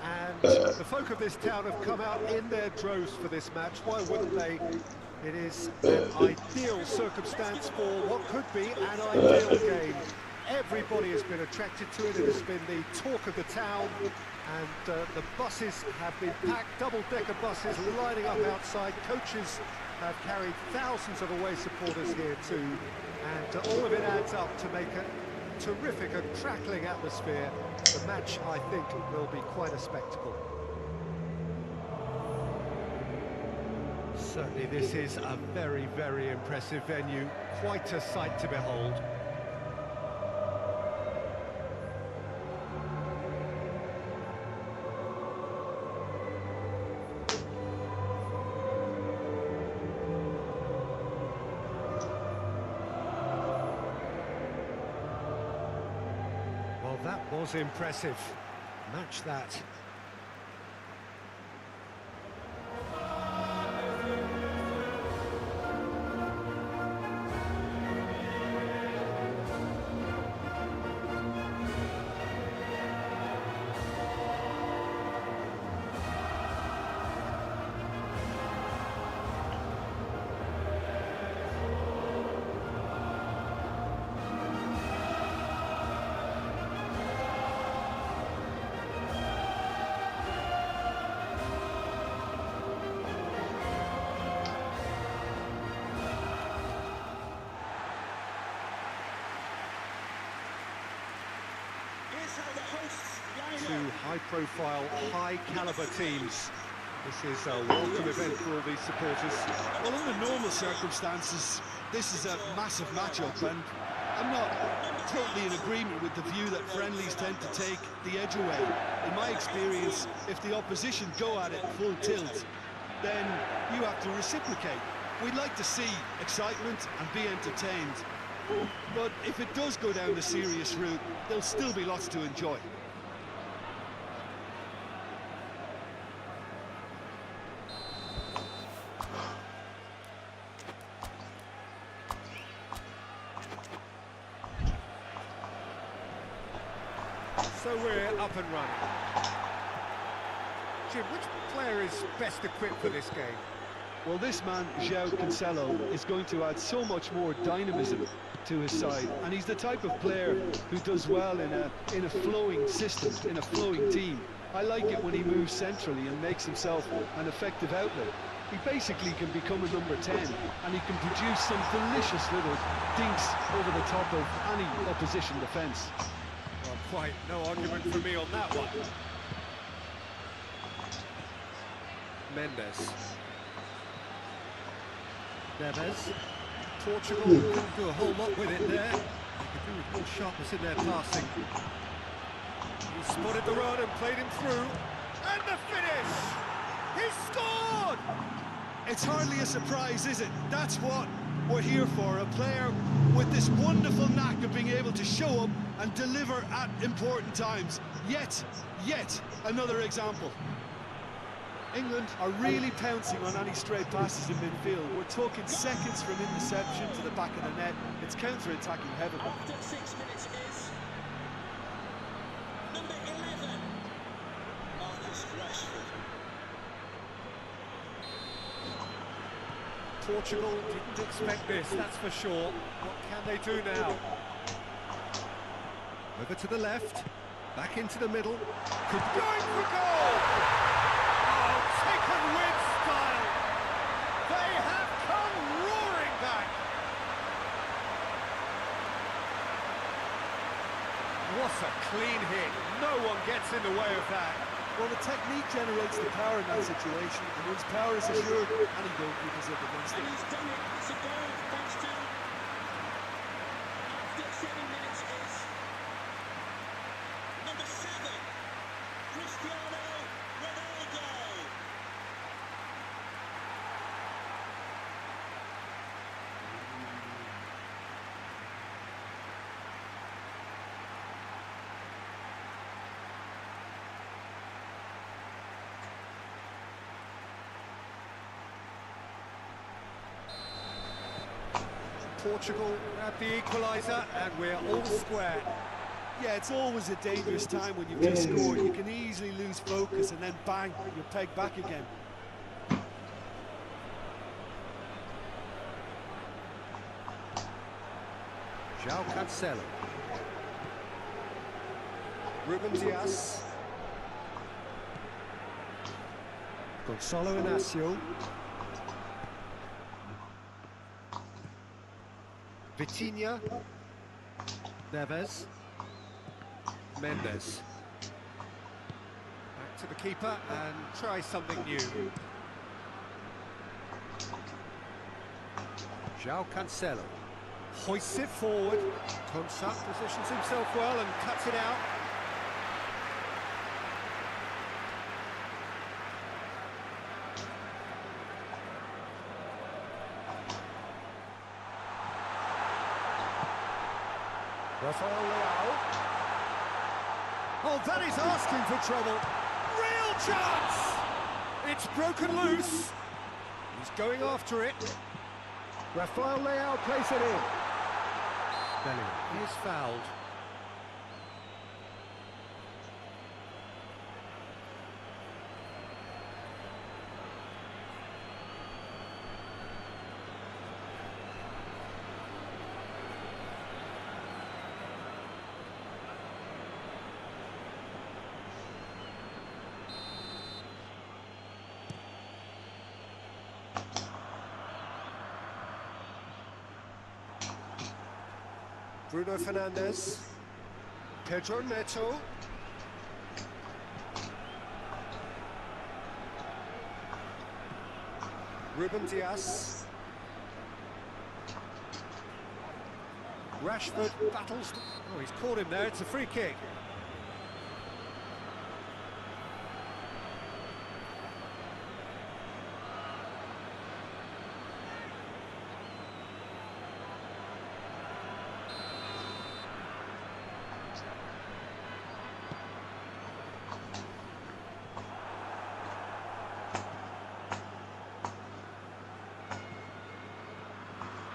and the folk of this town have come out in their droves for this match. Why wouldn't they? It is an ideal circumstance for what could be an ideal game. Everybody has been attracted to it. It has been the talk of the town and the buses have been packed, double-decker buses lining up outside. Coaches have carried thousands of away supporters here too, and all of it adds up to make a terrific and crackling atmosphere. The match, I think, will be quite a spectacle. Certainly this is a very, very impressive venue, quite a sight to behold. That was impressive. Match that. Two high-profile, high-caliber teams. This is a welcome event for all these supporters. Well, under normal circumstances, this is a massive matchup, and I'm not totally in agreement with the view that friendlies tend to take the edge away. In my experience, if the opposition go at it full tilt, then you have to reciprocate. We'd like to see excitement and be entertained, but if it does go down the serious route, there'll still be lots to enjoy. So we're up and running. Jim, which player is best equipped for this game? Well, this man, João Cancelo, is going to add so much more dynamism to his side, and he's the type of player who does well in a flowing system, in a flowing team. I like it when he moves centrally and makes himself an effective outlet. He basically can become a number 10, and he can produce some delicious little dinks over the top of any opposition defence. Well, quite no argument for me on that one. Mendes. Neves. Portugal couldn't do a whole lot with it there. They could do with more sharpness in their passing. He spotted the run and played him through. And the finish! He scored! It's hardly a surprise, is it? That's what we're here for, a player with this wonderful knack of being able to show up and deliver at important times. Yet another example. England are really pouncing on any stray passes in midfield. We're talking seconds from interception to the back of the net. It's counter-attacking heaven. After 6 minutes is number 11, Marcus Rashford. Portugal didn't expect this, that's for sure. What can they do now? Over to the left, back into the middle. Could be going for goal! Oh, taken with style! They have come roaring back! What a clean hit! No one gets in the way of that. Well, the technique generates the power in that situation, and once power is assured, any goalkeeper's up against And it. he's done it. It's a goal thanks to, after 7 minutes is number 7, Cristiano Ronaldo. Portugal have the equaliser, and we're all square. Yeah, it's always a dangerous time when you've just scored. You can easily lose focus and then bang, you're pegged back again. João Cancelo. Ruben Dias. Gonçalo Inácio. Vitinha. Neves. Mendes. Back to the keeper and try something new. João Cancelo. Hoists it forward. Konsa positions himself well and cuts it out. Rafael Leao. Oh, that is asking for trouble. Real chance! It's broken loose. He's going after it. Rafael Leao plays it in. Bellingham is fouled. Bruno Fernandes, Pedro Neto, Ruben Dias, Rashford battles. Oh, he's caught him there. It's a free kick.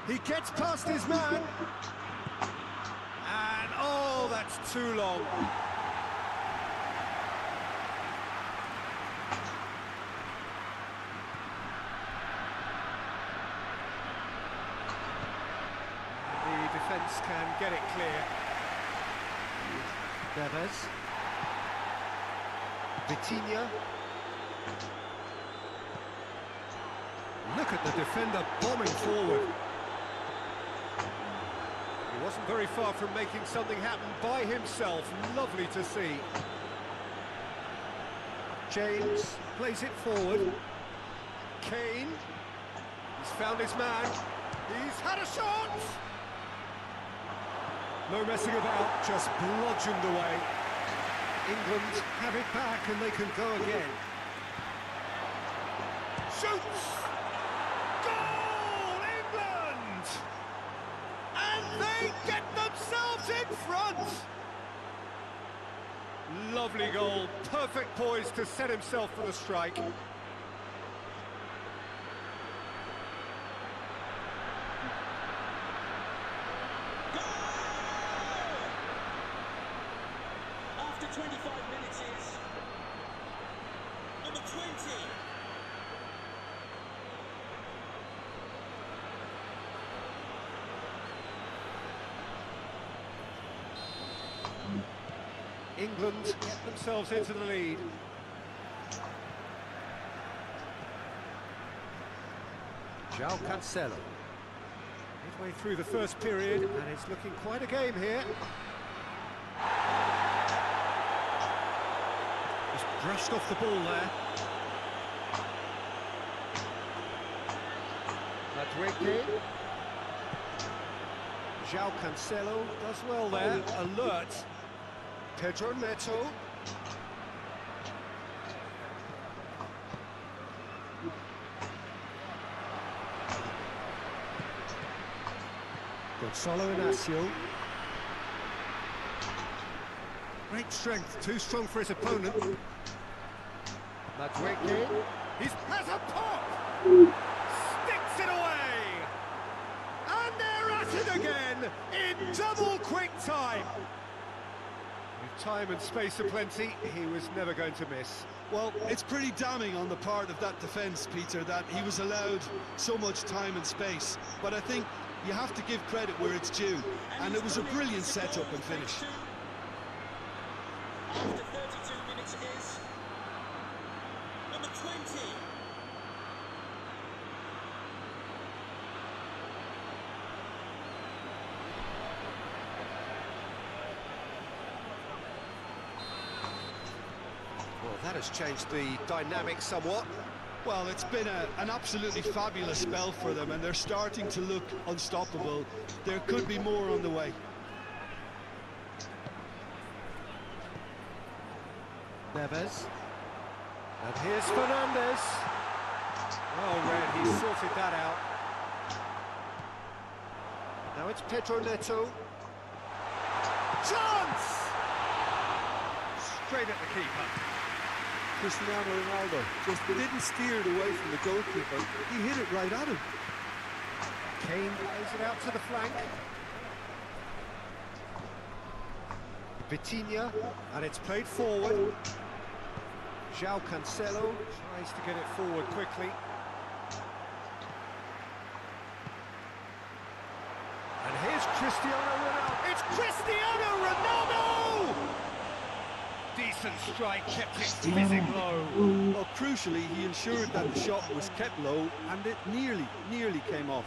He gets past his man. And, oh, that's too long. The defence can get it clear. Neves. Vitinha. Look at the defender bombing forward. He wasn't very far from making something happen by himself. Lovely to see. James plays it forward. Kane. He's found his man. He's had a shot! No messing about, just bludgeoned away. England have it back and they can go again. Shoots! Goal, England! And they get themselves in front! Lovely goal, perfect poise to set himself for the strike. after 25 minutes is number 20. England get themselves into the lead. João Cancelo. Midway through the first period, and it's looking quite a game here. Just brushed off the ball there. Madweke. João Cancelo does well there, alert. Pedro Neto. Gonzalo Inacio. Great strength, too strong for his opponent. Madweke. He has a pop! Sticks it away! And they're at it again in double quick time! With time and space aplenty, he was never going to miss. Well, it's pretty damning on the part of that defence, Peter, that he was allowed so much time and space. But I think you have to give credit where it's due, and it was a brilliant setup and finish. After 32 minutes is number 20. Well, that has changed the dynamic somewhat. Well, it's been an absolutely fabulous spell for them, and they're starting to look unstoppable. There could be more on the way. Neves. And here's Fernandes. Oh, Red, he's sorted that out. Now it's Pedro Neto. Chance! Straight at the keeper. Cristiano Ronaldo just didn't steer it away from the goalkeeper. He hit it right at him. Kane plays it out to the flank. Vitinha, and it's played forward. João Cancelo tries to get it forward quickly. And here's Cristiano Ronaldo. It's Cristiano Ronaldo! Decent strike, kept it fizzing low. Well, crucially, he ensured that the shot was kept low, and it nearly came off.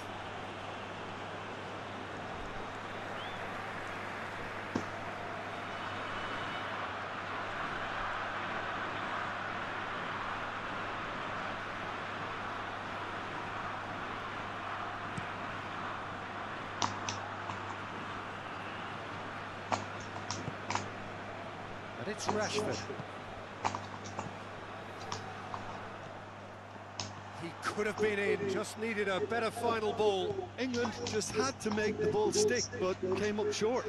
And it's Rashford. He could have been in, just needed a better final ball. England just had to make the ball stick, but came up short.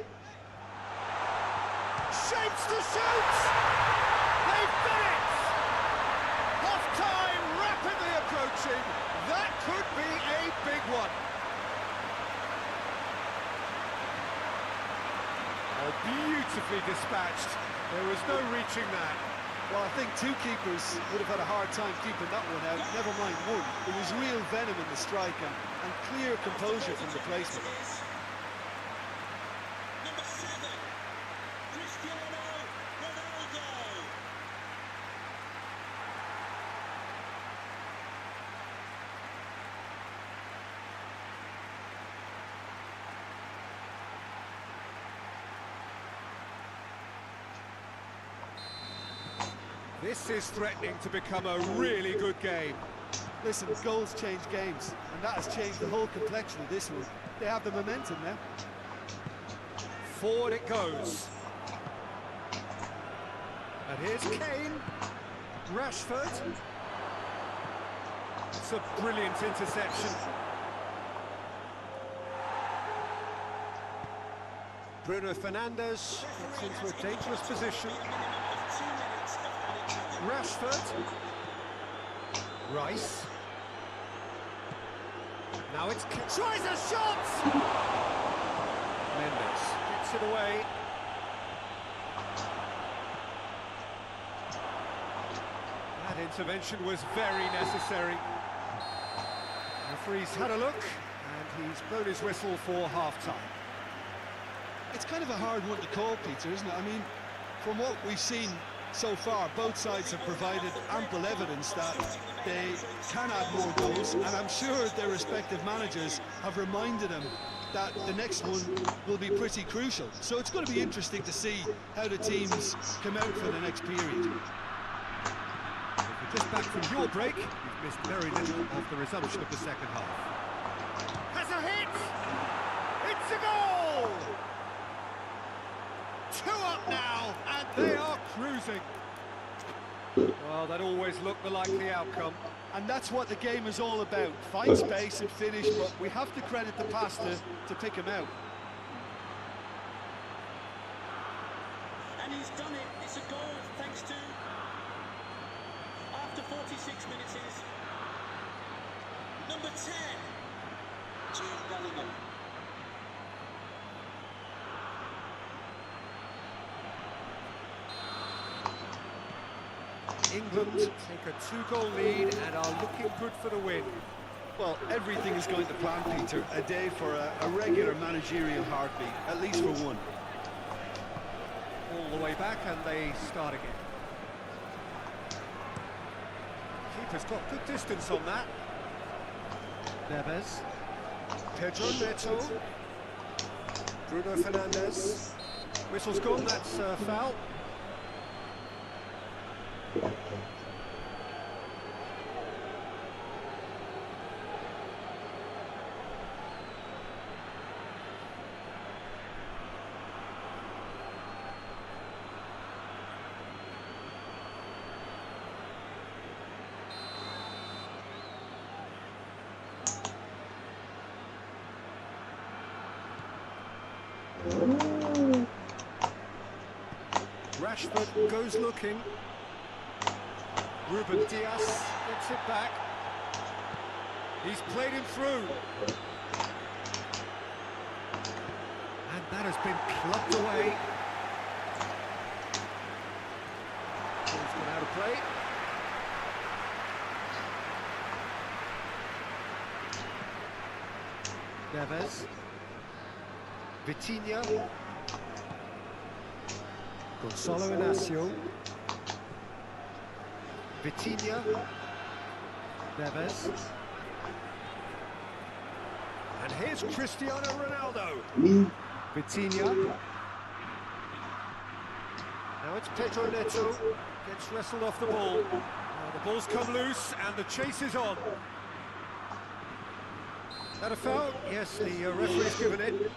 Shapes to shoot! They've done it! Half-time rapidly approaching. That could be a big one. Oh, beautifully dispatched. There was no reaching that. Well, I think two keepers would have had a hard time keeping that one out, never mind one. There was real venom in the strike and clear composure from the placement. Number 7, Cristiano Ronaldo. This is threatening to become a really good game. Listen, goals change games, and that has changed the whole complexion of this one. They have the momentum now. Forward it goes. And here's Kane. Rashford. It's a brilliant interception. Bruno Fernandes gets into a dangerous position. Rashford. Rice. Now it's... Tries a shot! Mendes gets it away. intervention was very necessary. The referee's had a look, and he's blown his whistle for half-time. It's kind of a hard one to call, Peter, isn't it? I mean, from what we've seen so far, both sides have provided ample evidence that they can add more goals, and I'm sure their respective managers have reminded them that the next one will be pretty crucial. So it's going to be interesting to see how the teams come out for the next period. If you're just back from your break, you've missed very little of the resumption of the second half. Has a hit! It's a goal! 2 up now, and they are cruising. Well, that always looked the likely outcome. And that's what the game is all about. Find space and finish, but we have to credit the passer to pick him out. And he's done it. It's a goal thanks to, after 46 minutes, is number 10, Jude Bellingham. England take a 2-goal lead and are looking good for the win. Well, everything is going to plan, Peter. A day for a regular managerial heartbeat, at least for one. All the way back, and they start again. Keeper's got good distance on that. Neves. Pedro Neto. Bruno Fernandes. Whistle's gone, that's foul. Rashford goes looking. Ruben Diaz gets it back. He's played him through. And that has been clubbed away. Ball's gone out of play. Neves. Vitinha. Gonzalo Inacio. Vitinha. Neves. And here's Cristiano Ronaldo. Vitinha. Now it's Pedro Neto. Gets wrestled off the ball. Now the ball's come loose and the chase is on. That a foul? Yes, the referee's given it.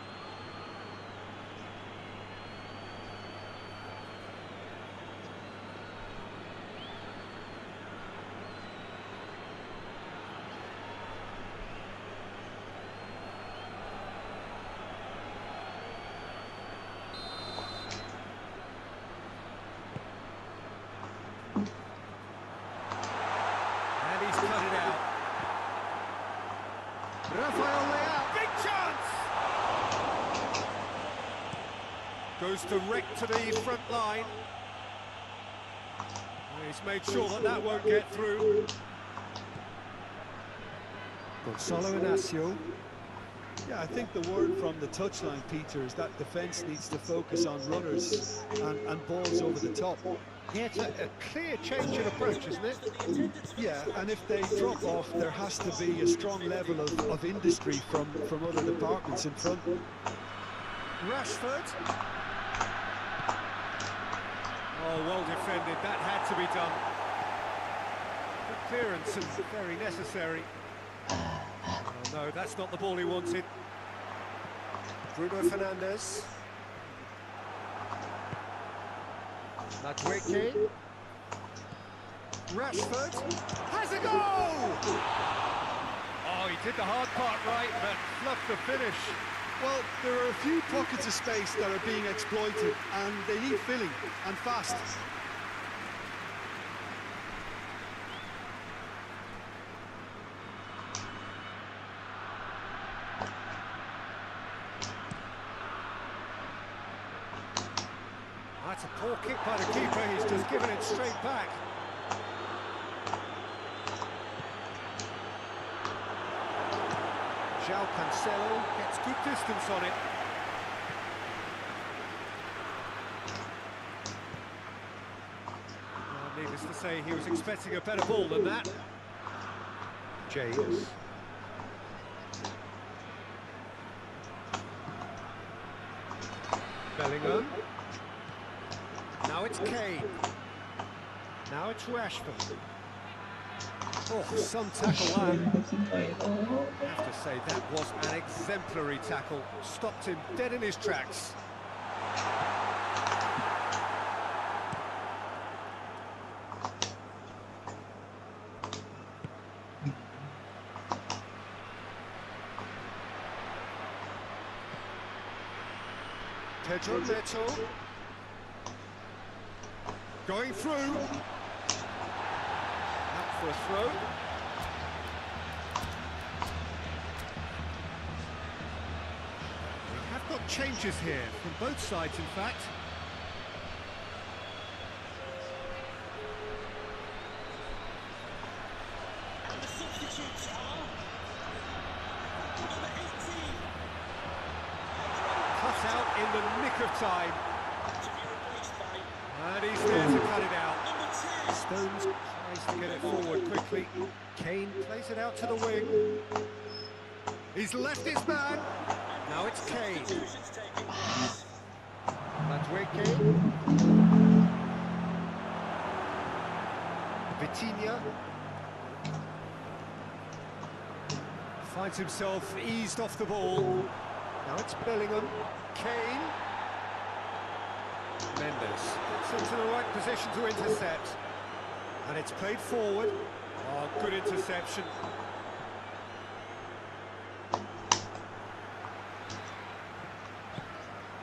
And he's cut it out. Rafael Leao, big chance! Goes direct to the front line. He's made sure that that won't get through. Gonzalo Inacio. Yeah, I think the word from the touchline, Peter, is that defence needs to focus on runners and balls over the top. Yeah, it's a clear change in approach, isn't it? Yeah, and if they drop off, there has to be a strong level of industry from other departments in front. Rashford. Oh, well defended. That had to be done. Good clearance and very necessary. Oh, no, that's not the ball he wanted. Bruno Fernandes. Madueke. Rashford has a goal! Oh, he did the hard part right, but fluffed the finish. Well, there are a few pockets of space that are being exploited, and they need filling, and fast. That's a poor kick by the keeper, he's just given it straight back. João Cancelo gets good distance on it. Well, needless to say, he was expecting a better ball than that. James. Bellingham. Now it's Kane. Now it's Rashford. Oh, some tackle that. I have to say, that was an exemplary tackle. Stopped him dead in his tracks. Pedro Neto. Going through. Out for a throw. We have got changes here, from both sides in fact. And the substitutes are number 18. Cut out in the nick of time. To be replaced by And he's there to cut it out. number 10. Stones tries to get it forward quickly. Kane plays it out to the wing. He's left his man. Now it's Kane. Substitutions taking place. That's where Kane. Vitinha. Finds himself eased off the ball. Now it's Bellingham. Kane. Mendes gets into the right position to intercept. And it's played forward. Oh, good interception.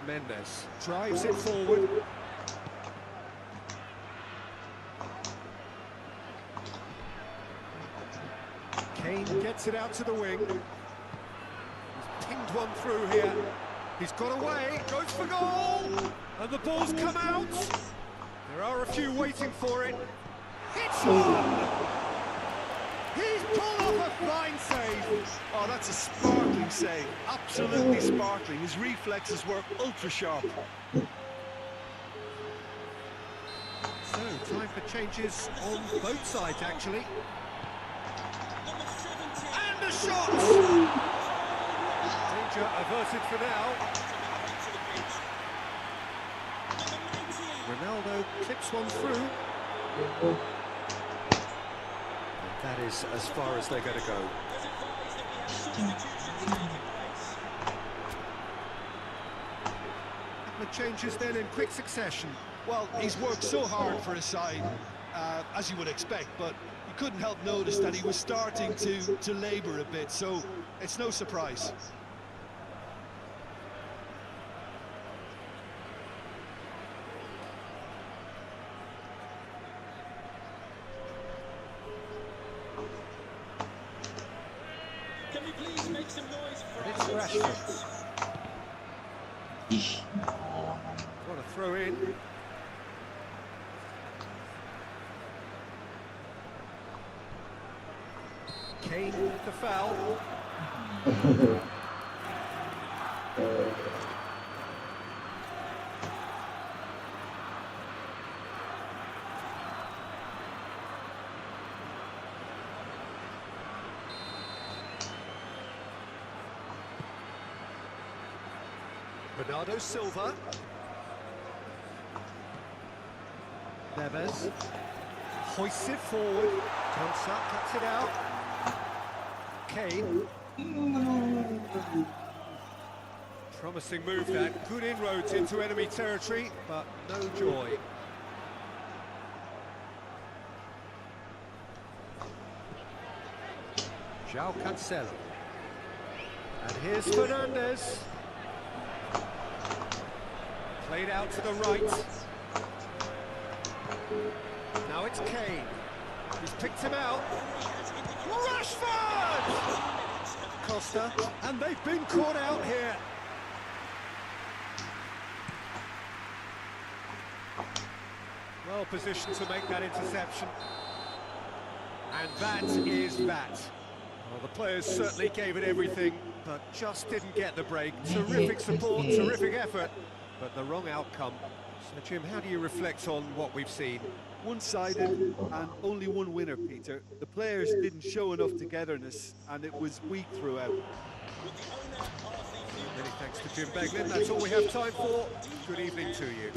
Mendes drives it forward. Kane gets it out to the wing. He's pinged one through here. He's got away, goes for goal! And the ball's come out! There are a few waiting for it. It's on! He's pulled off a fine save! Oh, that's a sparkling save. Absolutely sparkling. His reflexes were ultra sharp. So, time for changes on both sides, actually. Number 17. And a shot! Danger averted for now. To the pitch. Number 19. Ronaldo clips one through. And that is as far as they're going to go. Was advised that we have substitutions taking place. The changes then in quick succession. Well, he's worked so hard for his side, as you would expect, but you couldn't help notice that he was starting to labour a bit, so it's no surprise. Can we please make some noise for It's our Rashford. substitutes? What a throw in. Kane with the foul. Bernardo Silva. Neves hoists it forward. Konsa cuts it out. Kane. Promising move that. Good inroads into enemy territory, but no joy. João Cancelo. And here's Fernandes. Played out to the right. Now it's Kane. He's picked him out. Rashford! Costa, and they've been caught out here. Well positioned to make that interception. And that is that. Well, the players certainly gave it everything, but just didn't get the break. Terrific support, terrific effort, but the wrong outcome. So, Jim, how do you reflect on what we've seen? One-sided and only one winner, Peter. The players didn't show enough togetherness and it was weak throughout. Many thanks to Jim Beglin. That's all we have time for. Good evening to you.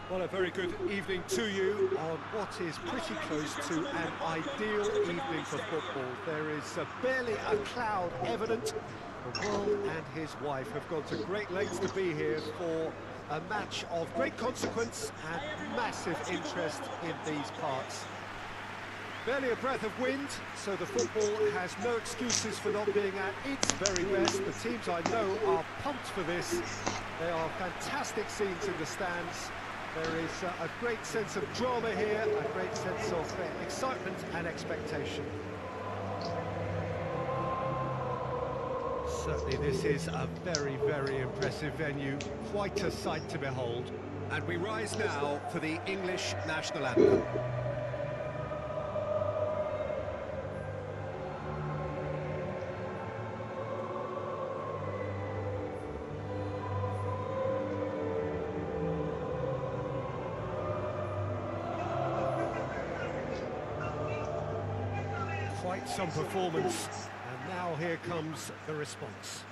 Well, a very good evening to you on what is pretty close to an ideal evening for football. There is barely a cloud evident. The world and his wife have gone to great lengths to be here for a match of great consequence and massive interest in these parts. Barely a breath of wind, so the football has no excuses for not being at its very best. The teams I know are pumped for this. There are fantastic scenes in the stands. There is a great sense of drama here, a great sense of excitement and expectation. Certainly this is a very, very impressive venue, quite a sight to behold. And we rise now for the English national anthem. Quite some performance, and now here comes the response.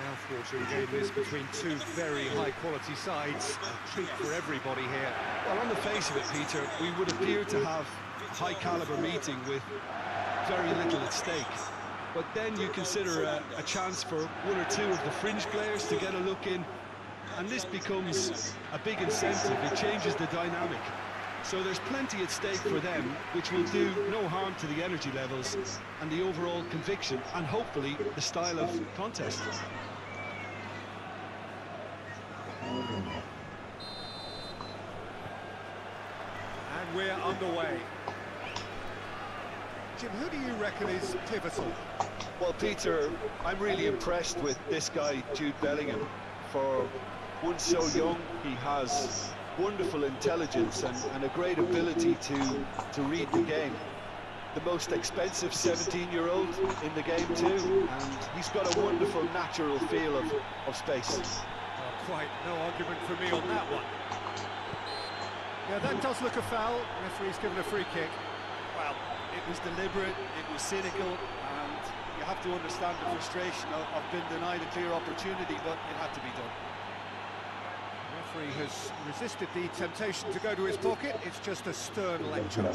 Mouth-watering game this between two very high-quality sides. A treat for everybody here. Well, on the face of it, Peter, we would appear to have a high-caliber meeting with very little at stake. But then you consider a chance for one or two of the fringe players to get a look in, and this becomes a big incentive. It changes the dynamic. So there's plenty at stake for them, which will do no harm to the energy levels and the overall conviction, and hopefully the style of contest. And we're underway. Jim, who do you reckon is pivotal? Well, Peter, I'm really impressed with this guy, Jude Bellingham. For one so young, he has wonderful intelligence and a great ability to read the game. The most expensive 17-year-old in the game too, and he's got a wonderful natural feel of space. Quite no argument for me on that one. Yeah, that does look a foul. Referee's given a free kick. Well, it was deliberate, it was cynical, and you have to understand the frustration of being denied a clear opportunity, but it had to be done. The referee has resisted the temptation to go to his pocket. It's just a stern lecture.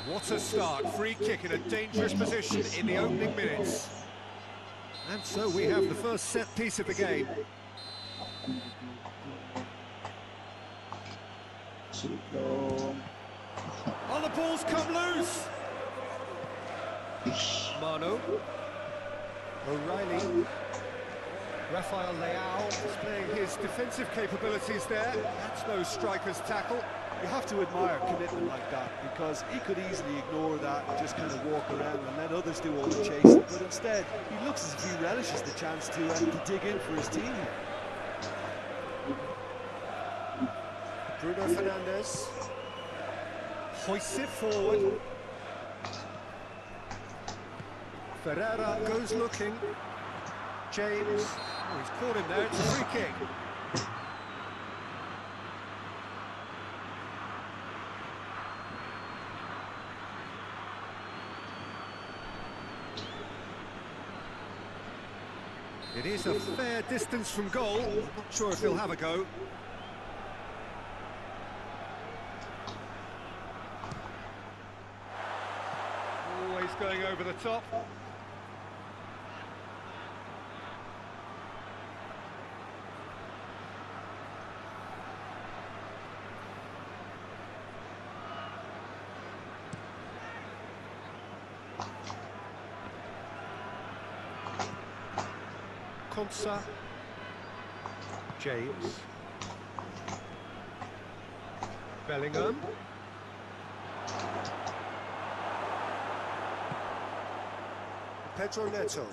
What a start. Free kick in a dangerous position in the opening minutes. And so we have the first set piece of the game. Oh, the ball's come loose. Mano. O'Reilly. Rafael Leao displaying his defensive capabilities there. That's no striker's tackle. You have to admire commitment like that, because he could easily ignore that and just kind of walk around and let others do all the chasing, but instead he looks as if he relishes the chance to dig in for his team here. Bruno Fernandes hoists it forward. Ferreira goes looking. James, oh, he's caught him there, it's a free kick. It is a fair distance from goal. I'm not sure if he'll have a go. Always going over the top. Konsa, James, Bellingham, Pedro Neto,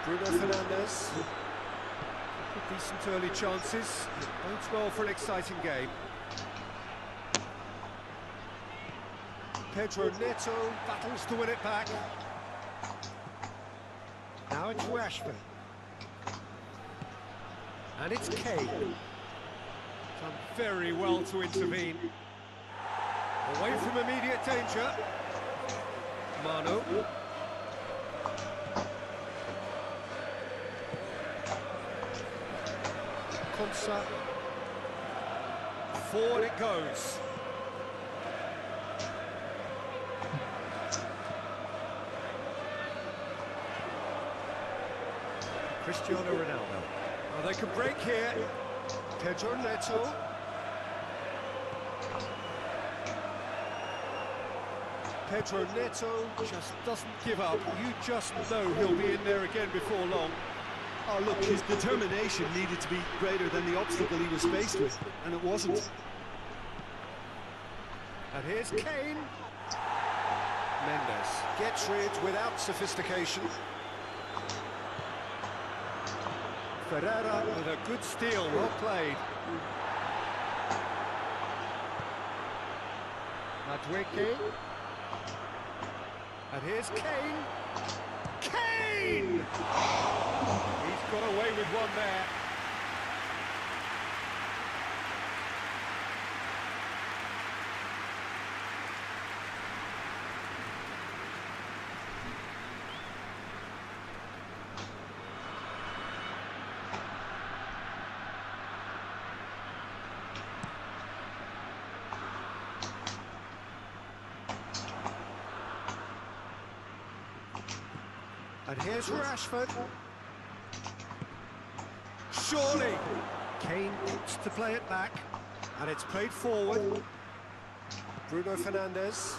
Bruno Fernandes. Decent early chances, bodes well for an exciting game. Pedro Neto battles to win it back. Now it's Rashford. And it's Kane. Done very well to intervene. Away from immediate danger. Mano. Konsa. Forward it goes. Cristiano Ronaldo. Oh, they can break here. Pedro Neto. Pedro Neto just doesn't give up. You just know he'll be in there again before long. Oh look, his determination needed to be greater than the obstacle he was faced with, and it wasn't. And here's Kane. Mendes gets rid without sophistication. Ferreira with a good steal, well played. Madueke. And here's Kane. Kane! He's got away with one there. And here's Rashford. Surely. Kane wants to play it back. And it's played forward. Bruno Fernandes.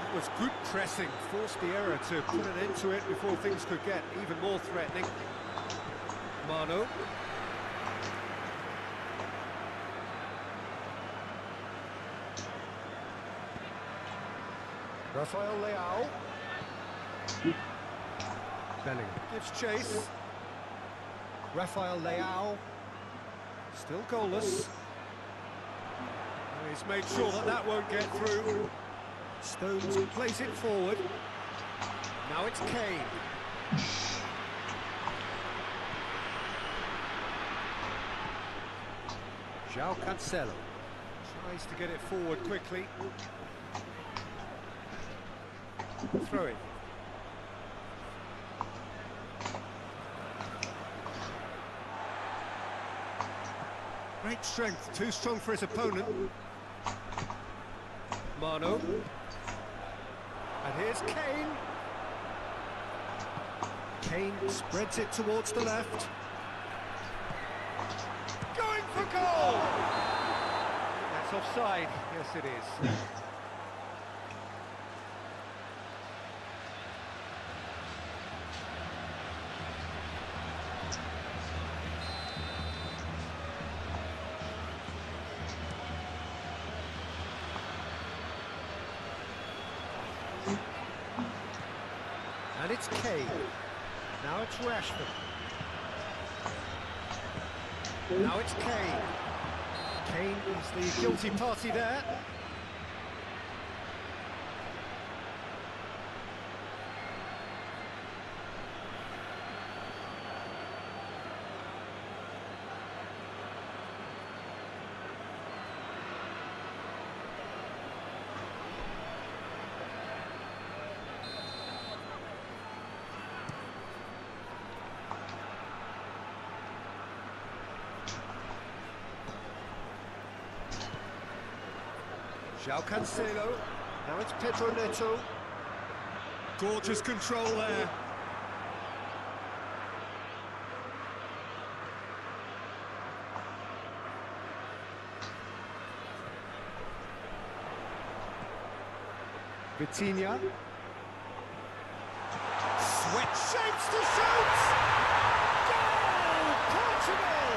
That was good pressing. Forced the error to put an end to it before things could get even more threatening. Mano. Rafael Leao. Bellingham gives chase. Rafael Leao. Still goalless. And he's made sure that that won't get through. Stones plays it forward. Now it's Kane. João Cancelo tries to get it forward quickly. Throw it. Great strength, too strong for his opponent. Mano. And here's Kane. Kane spreads it towards the left. offside. Yes, it is. And it's Kane. Now it's Rashford. Now it's Kane. Kane is the guilty party there. João Cancelo, now it's Pedro Neto. Gorgeous control there. Vitinha. Sweat shapes to shoot! Goal! Portugal!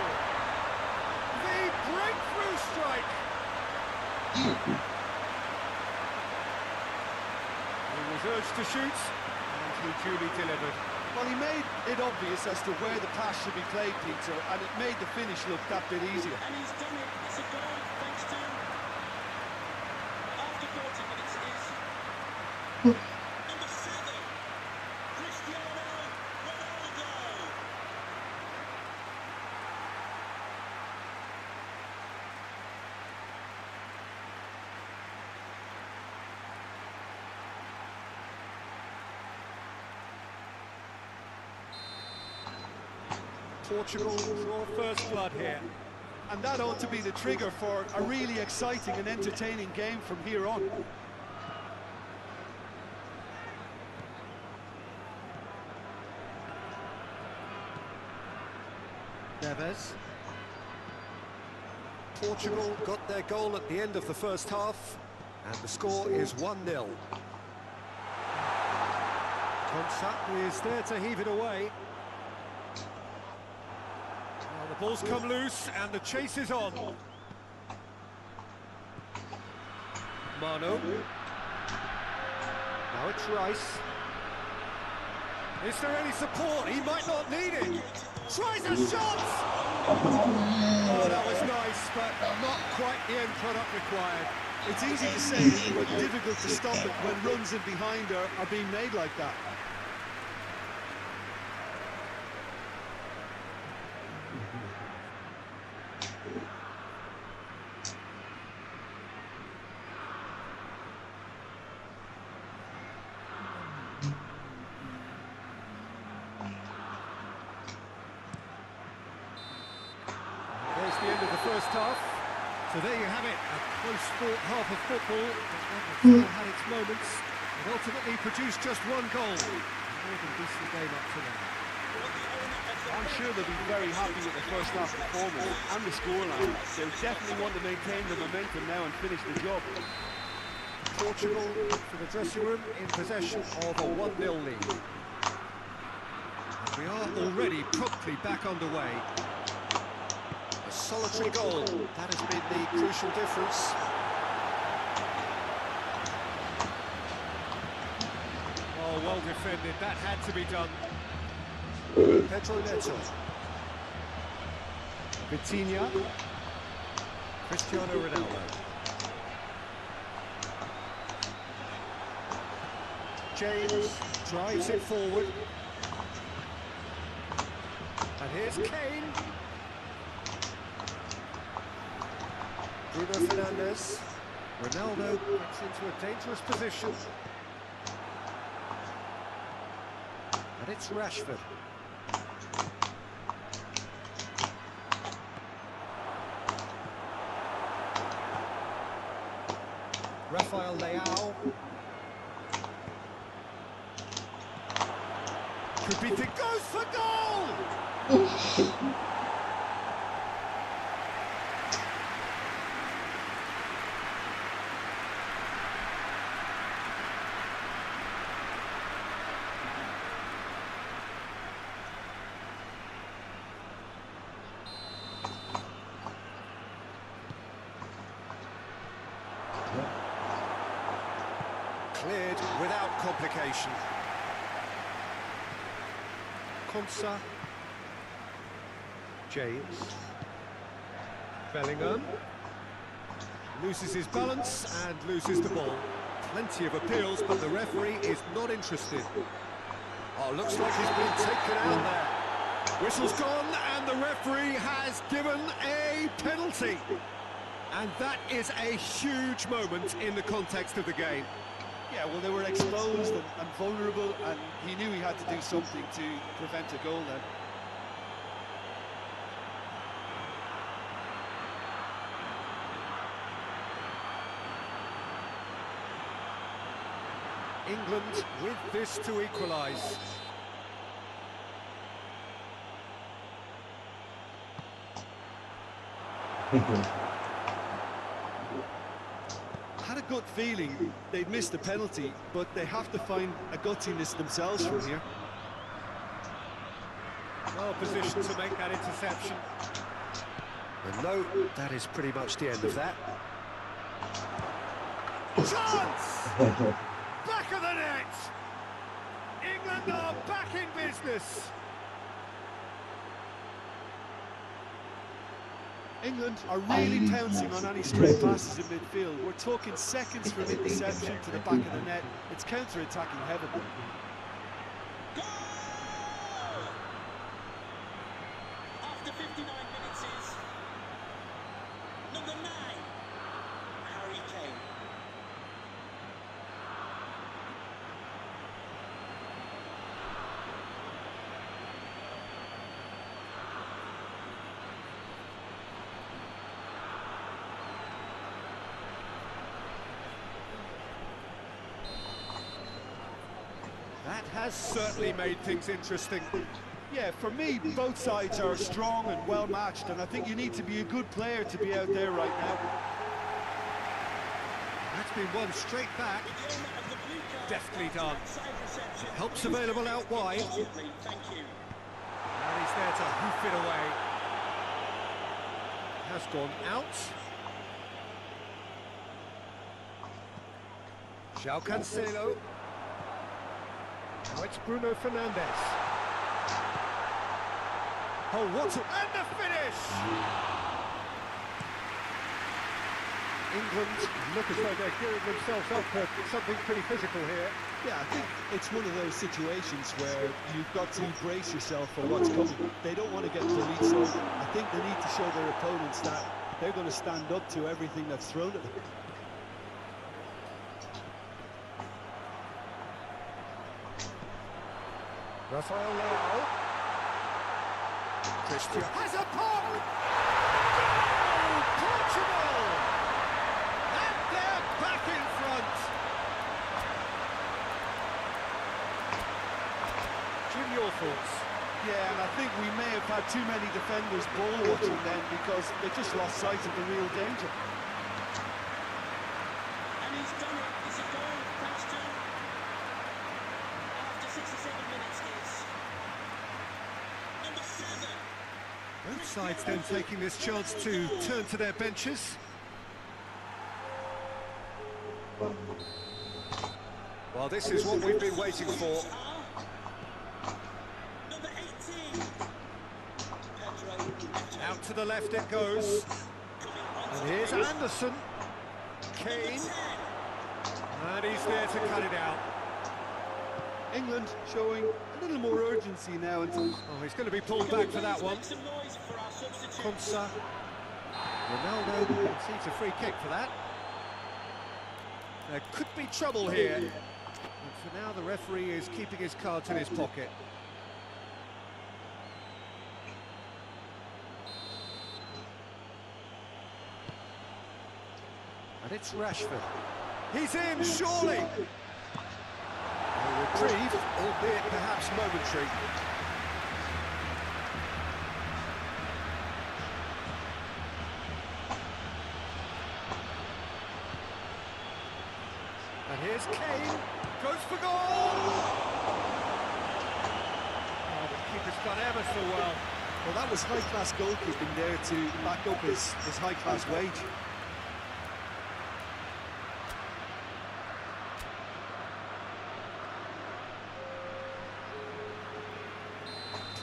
The breakthrough strike! He was urged to shoot, and he duly delivered. Well, he made it obvious as to where the pass should be played, Peter, and it made the finish look that bit easier. And he's done it. It's a goal thanks to after 40 minutes is number 7, Cristiano Ronaldo. Portugal draw first blood here. And that ought to be the trigger for a really exciting and entertaining game from here on. Neves. Portugal got their goal at the end of the first half, and the score is 1-0. Konsa is there to heave it away. Now the ball's come loose, and the chase is on. Mano. Now it's Rice. Is there any support? He might not need it. Tries a shot! Oh, that was nice, but not quite the end product required. It's easy to say, but difficult to stop it when runs in behind are being made like that. There's the end of the first half. So there you have it, a close fought half of football, but still had its moments. It ultimately produced just one goal. A more than decent game up to now. I'm sure they'll be very happy with the first half performance and the scoreline. They'll definitely want to maintain the momentum now and finish the job. Portugal for the dressing room in possession of a 1-0 lead. And we are already promptly back underway. A solitary goal, that has been the crucial difference. Oh, well defended, that had to be done. Pedro Neto. Vitinha. Cristiano Ronaldo. James drives it forward. And here's Kane. Bruno Fernandes. Ronaldo gets into a dangerous position. And it's Rashford. Rafael Leao. Could be the goes for goal! complication. Konsa. James. Bellingham. Loses his balance and loses the ball. Plenty of appeals, but the referee is not interested. Oh, looks like he's been taken out there. Whistle's gone, and the referee has given a penalty. And that is a huge moment in the context of the game. Yeah, well, they were exposed and vulnerable, and he knew he had to do something to prevent a goal then. England with this to equalise. Had a gut feeling they'd missed the penalty, but they have to find a gutsiness themselves from here. Well positioned to make that interception. And no, that is pretty much the end of that. Chance! Back of the net! England are back in business! England are really pouncing on any stray passes in midfield. We're talking seconds from interception to the back of the net. It's counter-attacking heaven. Goal! After 59 minutes is number 9, Harry Kane. That has certainly made things interesting. Yeah, for me, both sides are strong and well-matched, and I think you need to be a good player to be out there right now. That's been won straight back. The owner of the blue card Deftly done. outside reception. Helps available out wide. Immediately, thank you. And he's there to hoof it away. Has gone out. João Cancelo. Now it's Bruno Fernandes. Oh, what a... And the finish! England look as though they're gearing themselves up for something pretty physical here. Yeah, I think it's one of those situations where you've got to brace yourself for what's coming. They don't want to get the lead, so I think they need to show their opponents that they're going to stand up to everything that's thrown at them. Rafael Leao. Christian has a pop! Oh, Portugal! And they're back in front! Jim, your thoughts? Yeah, and I think we may have had too many defenders ball watching then because they just lost sight of the real danger. And he's done it. It's a goal, thanks to, after 67 minutes, is number 7. Both sides then taking this chance to turn to their benches. Well, this is what we've been waiting for. Number 18. Pedro. Out to the left it goes. And here's Anderson. Kane. And he's there to cut it out. England showing a little more urgency now. And Oh, he's going to be pulled back for that one. Make some noise for our substitute. Konsa. Ronaldo concedes a free kick for that. There could be trouble here. But for now, the referee is keeping his cards in his pocket. And it's Rashford. He's in, surely! A reprieve, albeit perhaps momentary. And here's Kane, goes for goal! Oh, the keeper's done ever so well. well, that was high-class goalkeeping there to back up his high-class wage.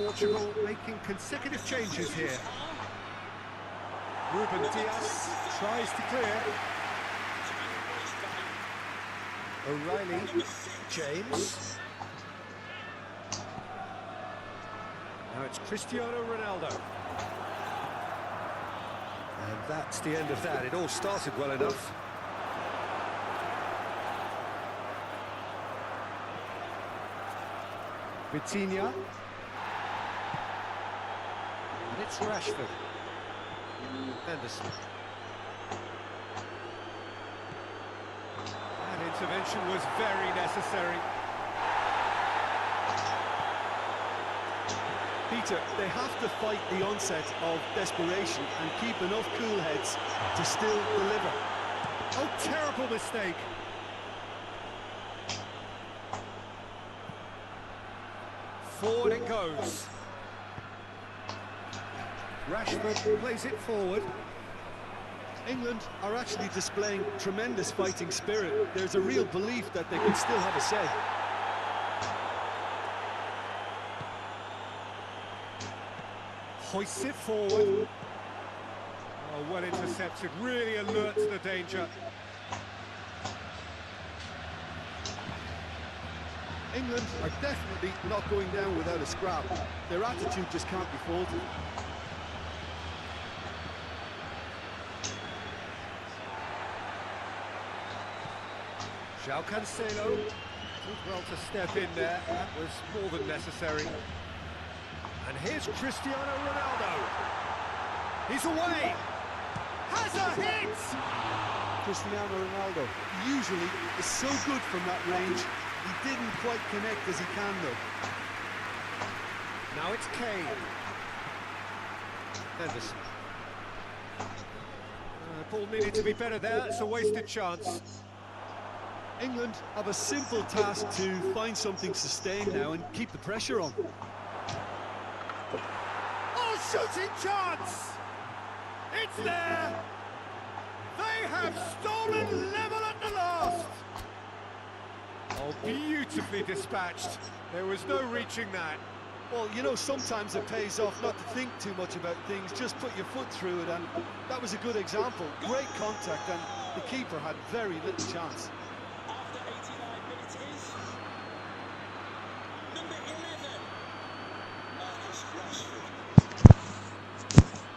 Portugal making consecutive changes here. Ruben Diaz tries to clear. O'Reilly, James. Now it's Cristiano Ronaldo. And that's the end of that. It all started well enough. Vitinha. And it's Rashford. Anderson. That intervention was very necessary. Peter, they have to fight the onset of desperation and keep enough cool heads to still deliver. Oh, terrible mistake. Forward it goes. Rashford plays it forward. England are actually displaying tremendous fighting spirit. There's a real belief that they can still have a say. Hoists it forward. Oh, well intercepted, really alert to the danger. England are definitely not going down without a scrap. Their attitude just can't be faulted. João Cancelo did well to step in there. That was more than necessary. And here's Cristiano Ronaldo. He's away. Has a hit. Cristiano Ronaldo usually is so good from that range. He didn't quite connect as he can though. Now it's Kane. Anderson. Ball needed to be better there. It's a wasted chance. England have a simple task to find something sustained now and keep the pressure on. Oh, shooting chance! It's there! They have stolen level at the last! Oh, beautifully dispatched. There was no reaching that. Well, you know, sometimes it pays off not to think too much about things, just put your foot through it, and that was a good example. Great contact, and the keeper had very little chance. After 89 minutes is number 11, Marcus Rashford.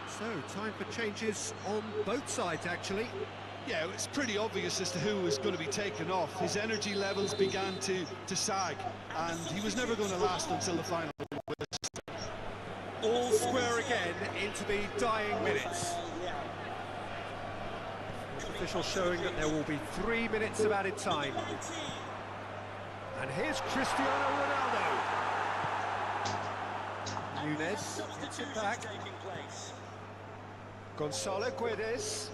So, time for changes on both sides, actually. Yeah, it's pretty obvious as to who was going to be taken off. His energy levels began to sag, and he was never going to last until the final. All square again into the dying minutes. Official showing that there will be 3 minutes of added time. And here's Cristiano Ronaldo. Nunez gets it back. Gonzalo Guedes.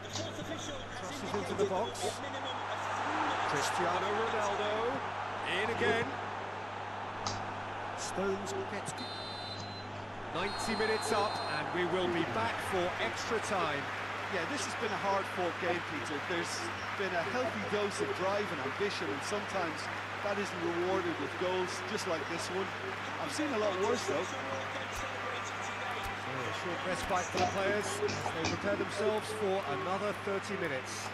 Crosses into the box. Cristiano Ronaldo. In again. Stones gets 90 minutes up, and we will be back for extra time. Yeah, this has been a hard-fought game, Peter. There's been a healthy dose of drive and ambition, and sometimes that isn't rewarded with goals, just like this one. I've seen a lot worse, though. A short respite for the players as they prepare themselves for another 30 minutes.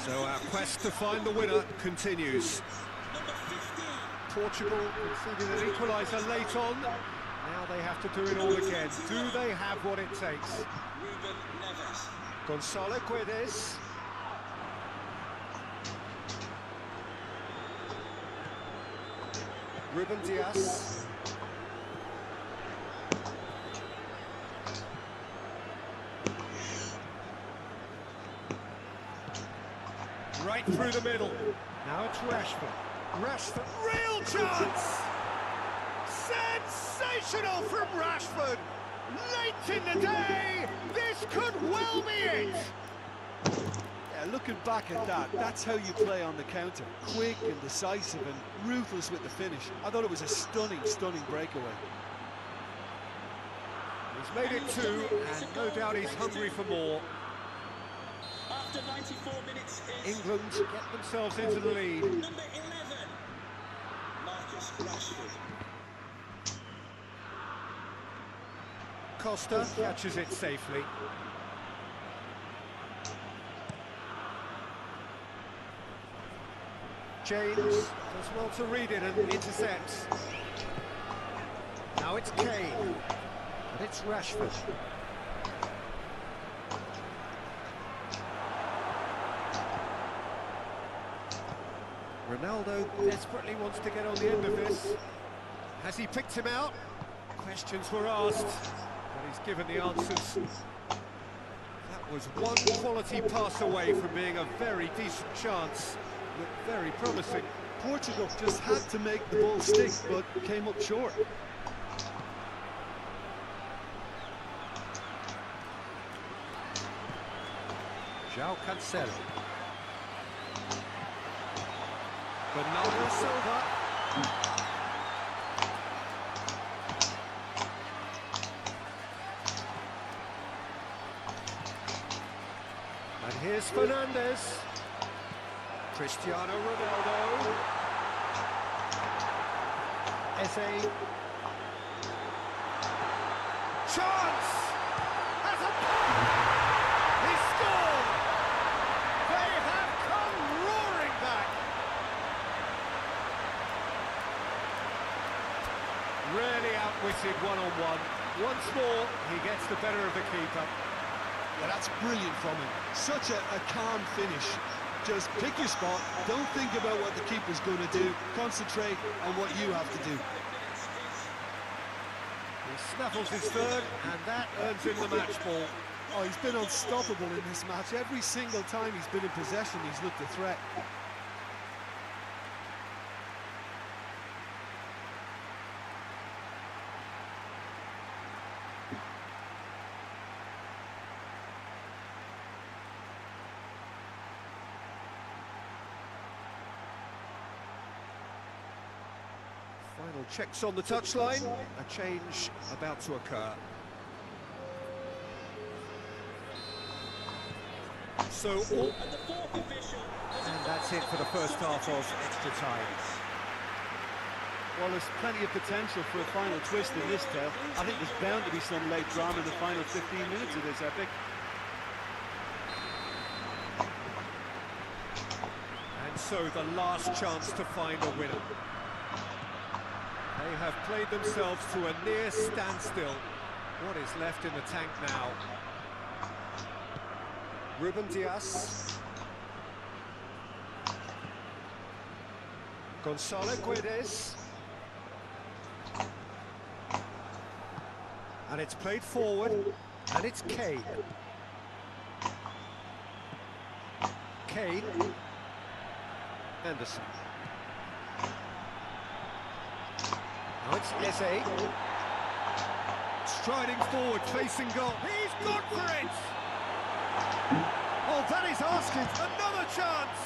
So our quest to find the winner continues. Portugal conceded an equaliser late on. Now they have to do it all again. Do they have what it takes? Gonzalo Guedes. Ruben Diaz. Right through the middle. Now it's Rashford. Rashford, real chance! Sensational from Rashford! Late in the day, this could well be it! Yeah, Yeah, looking back at that, that's how you play on the counter. Quick and decisive and ruthless with the finish. I thought it was a stunning, stunning breakaway. He's made it two, and no doubt he's hungry for more. After 94 minutes is England get themselves into the lead. number 11, Marcus Rashford. Costa catches it safely. James does well to read it and intercepts. Now it's Kane, and it's Rashford. Ronaldo desperately wants to get on the end of this. Has he picked him out? Questions were asked, but he's given the answers. That was one quality pass away from being a very decent chance. Looked very promising. Portugal just had to make the ball stick, but came up short. João Cancelo. Bernardo Silva. And here's Fernandes. Cristiano Ronaldo. Eze. Chance! Has a... He scored! They have come roaring back! Really outwitted one-on-one. Once more, he gets the better of the keeper. Yeah, that's brilliant from him. Such a calm finish. Just pick your spot, don't think about what the keeper's going to do, concentrate on what you have to do. He snaffles his third, and that earns him the match ball. Oh, he's been unstoppable in this match. Every single time he's been in possession, he's looked a threat. Final checks on the touchline. A change about to occur. So all... And that's it for the first half of extra time. Well, there's plenty of potential for a final twist in this tale. I think there's bound to be some late drama in the final 15 minutes of this epic. And so the last chance to find a winner. They have played themselves to a near standstill. What is left in the tank now? Ruben Dias. Gonzalo Guedes. And it's played forward, and it's Kane. Kane. Anderson. Now it's Eze. Striding forward, facing goal. He's gone for it! Oh, that is asking. Another chance!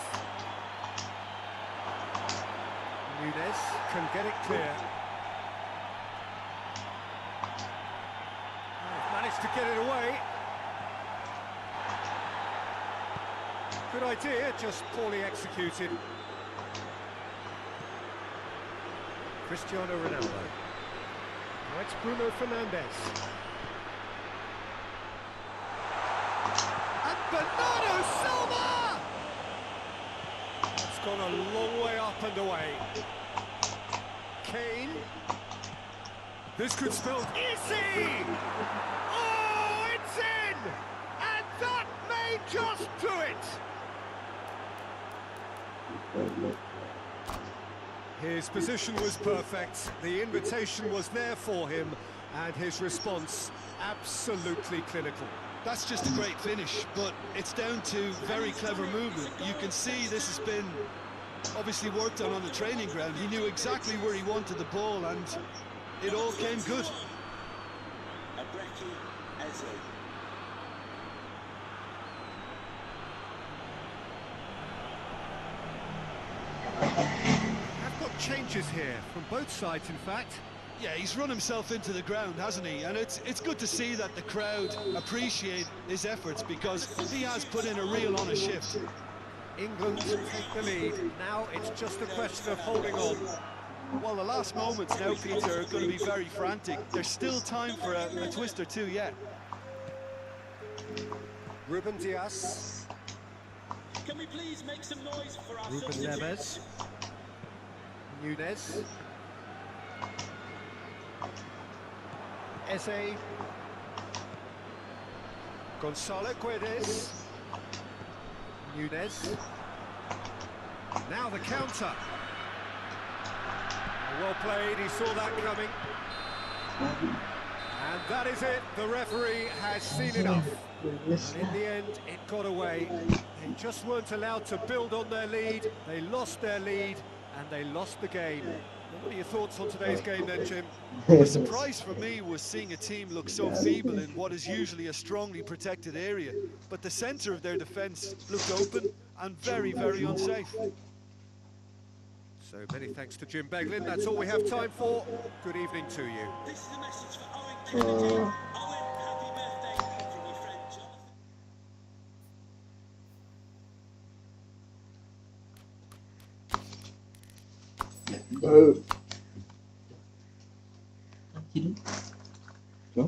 Nunez can get it clear. Oh, managed to get it away. Good idea, just poorly executed. Cristiano Ronaldo. Now it's Bruno Fernandes. And Bernardo Silva! It's gone a long way up and away. Kane. This could spell easy! Oh, it's in! And that may just do it! His position was perfect, the invitation was there for him, and his response absolutely clinical. That's just a great finish, but it's down to very clever movement. You can see this has been obviously worked on the training ground. He knew exactly where he wanted the ball, and it all came good. I've got changes here from both sides, in fact. Yeah, he's run himself into the ground, hasn't he? And it's good to see that the crowd appreciate his efforts, because he has put in a real honest shift. England take the lead. Now it's just a question of holding on. Well, the last moments now, Peter, are going to be very frantic. There's still time for a twist or two yet. Ruben Dias. Can we please make some noise for our Ruben substitutes? Neves. Nunez. Eze. Gonzalo Guedes. Nunez. Now the counter. Well played, he saw that coming. And that is it, the referee has seen enough. And in the end, it got away. They just weren't allowed to build on their lead, they lost their lead, and they lost the game. What are your thoughts on today's game then, Jim? The surprise for me was seeing a team look so feeble in what is usually a strongly protected area. But the centre of their defence looked open and very, very unsafe. So many thanks to Jim Beglin, that's all we have time for. Good evening to you. This is a message for Owen Kennedy. Owen, happy birthday from your friend Jonathan. Tranquilo. ¿No?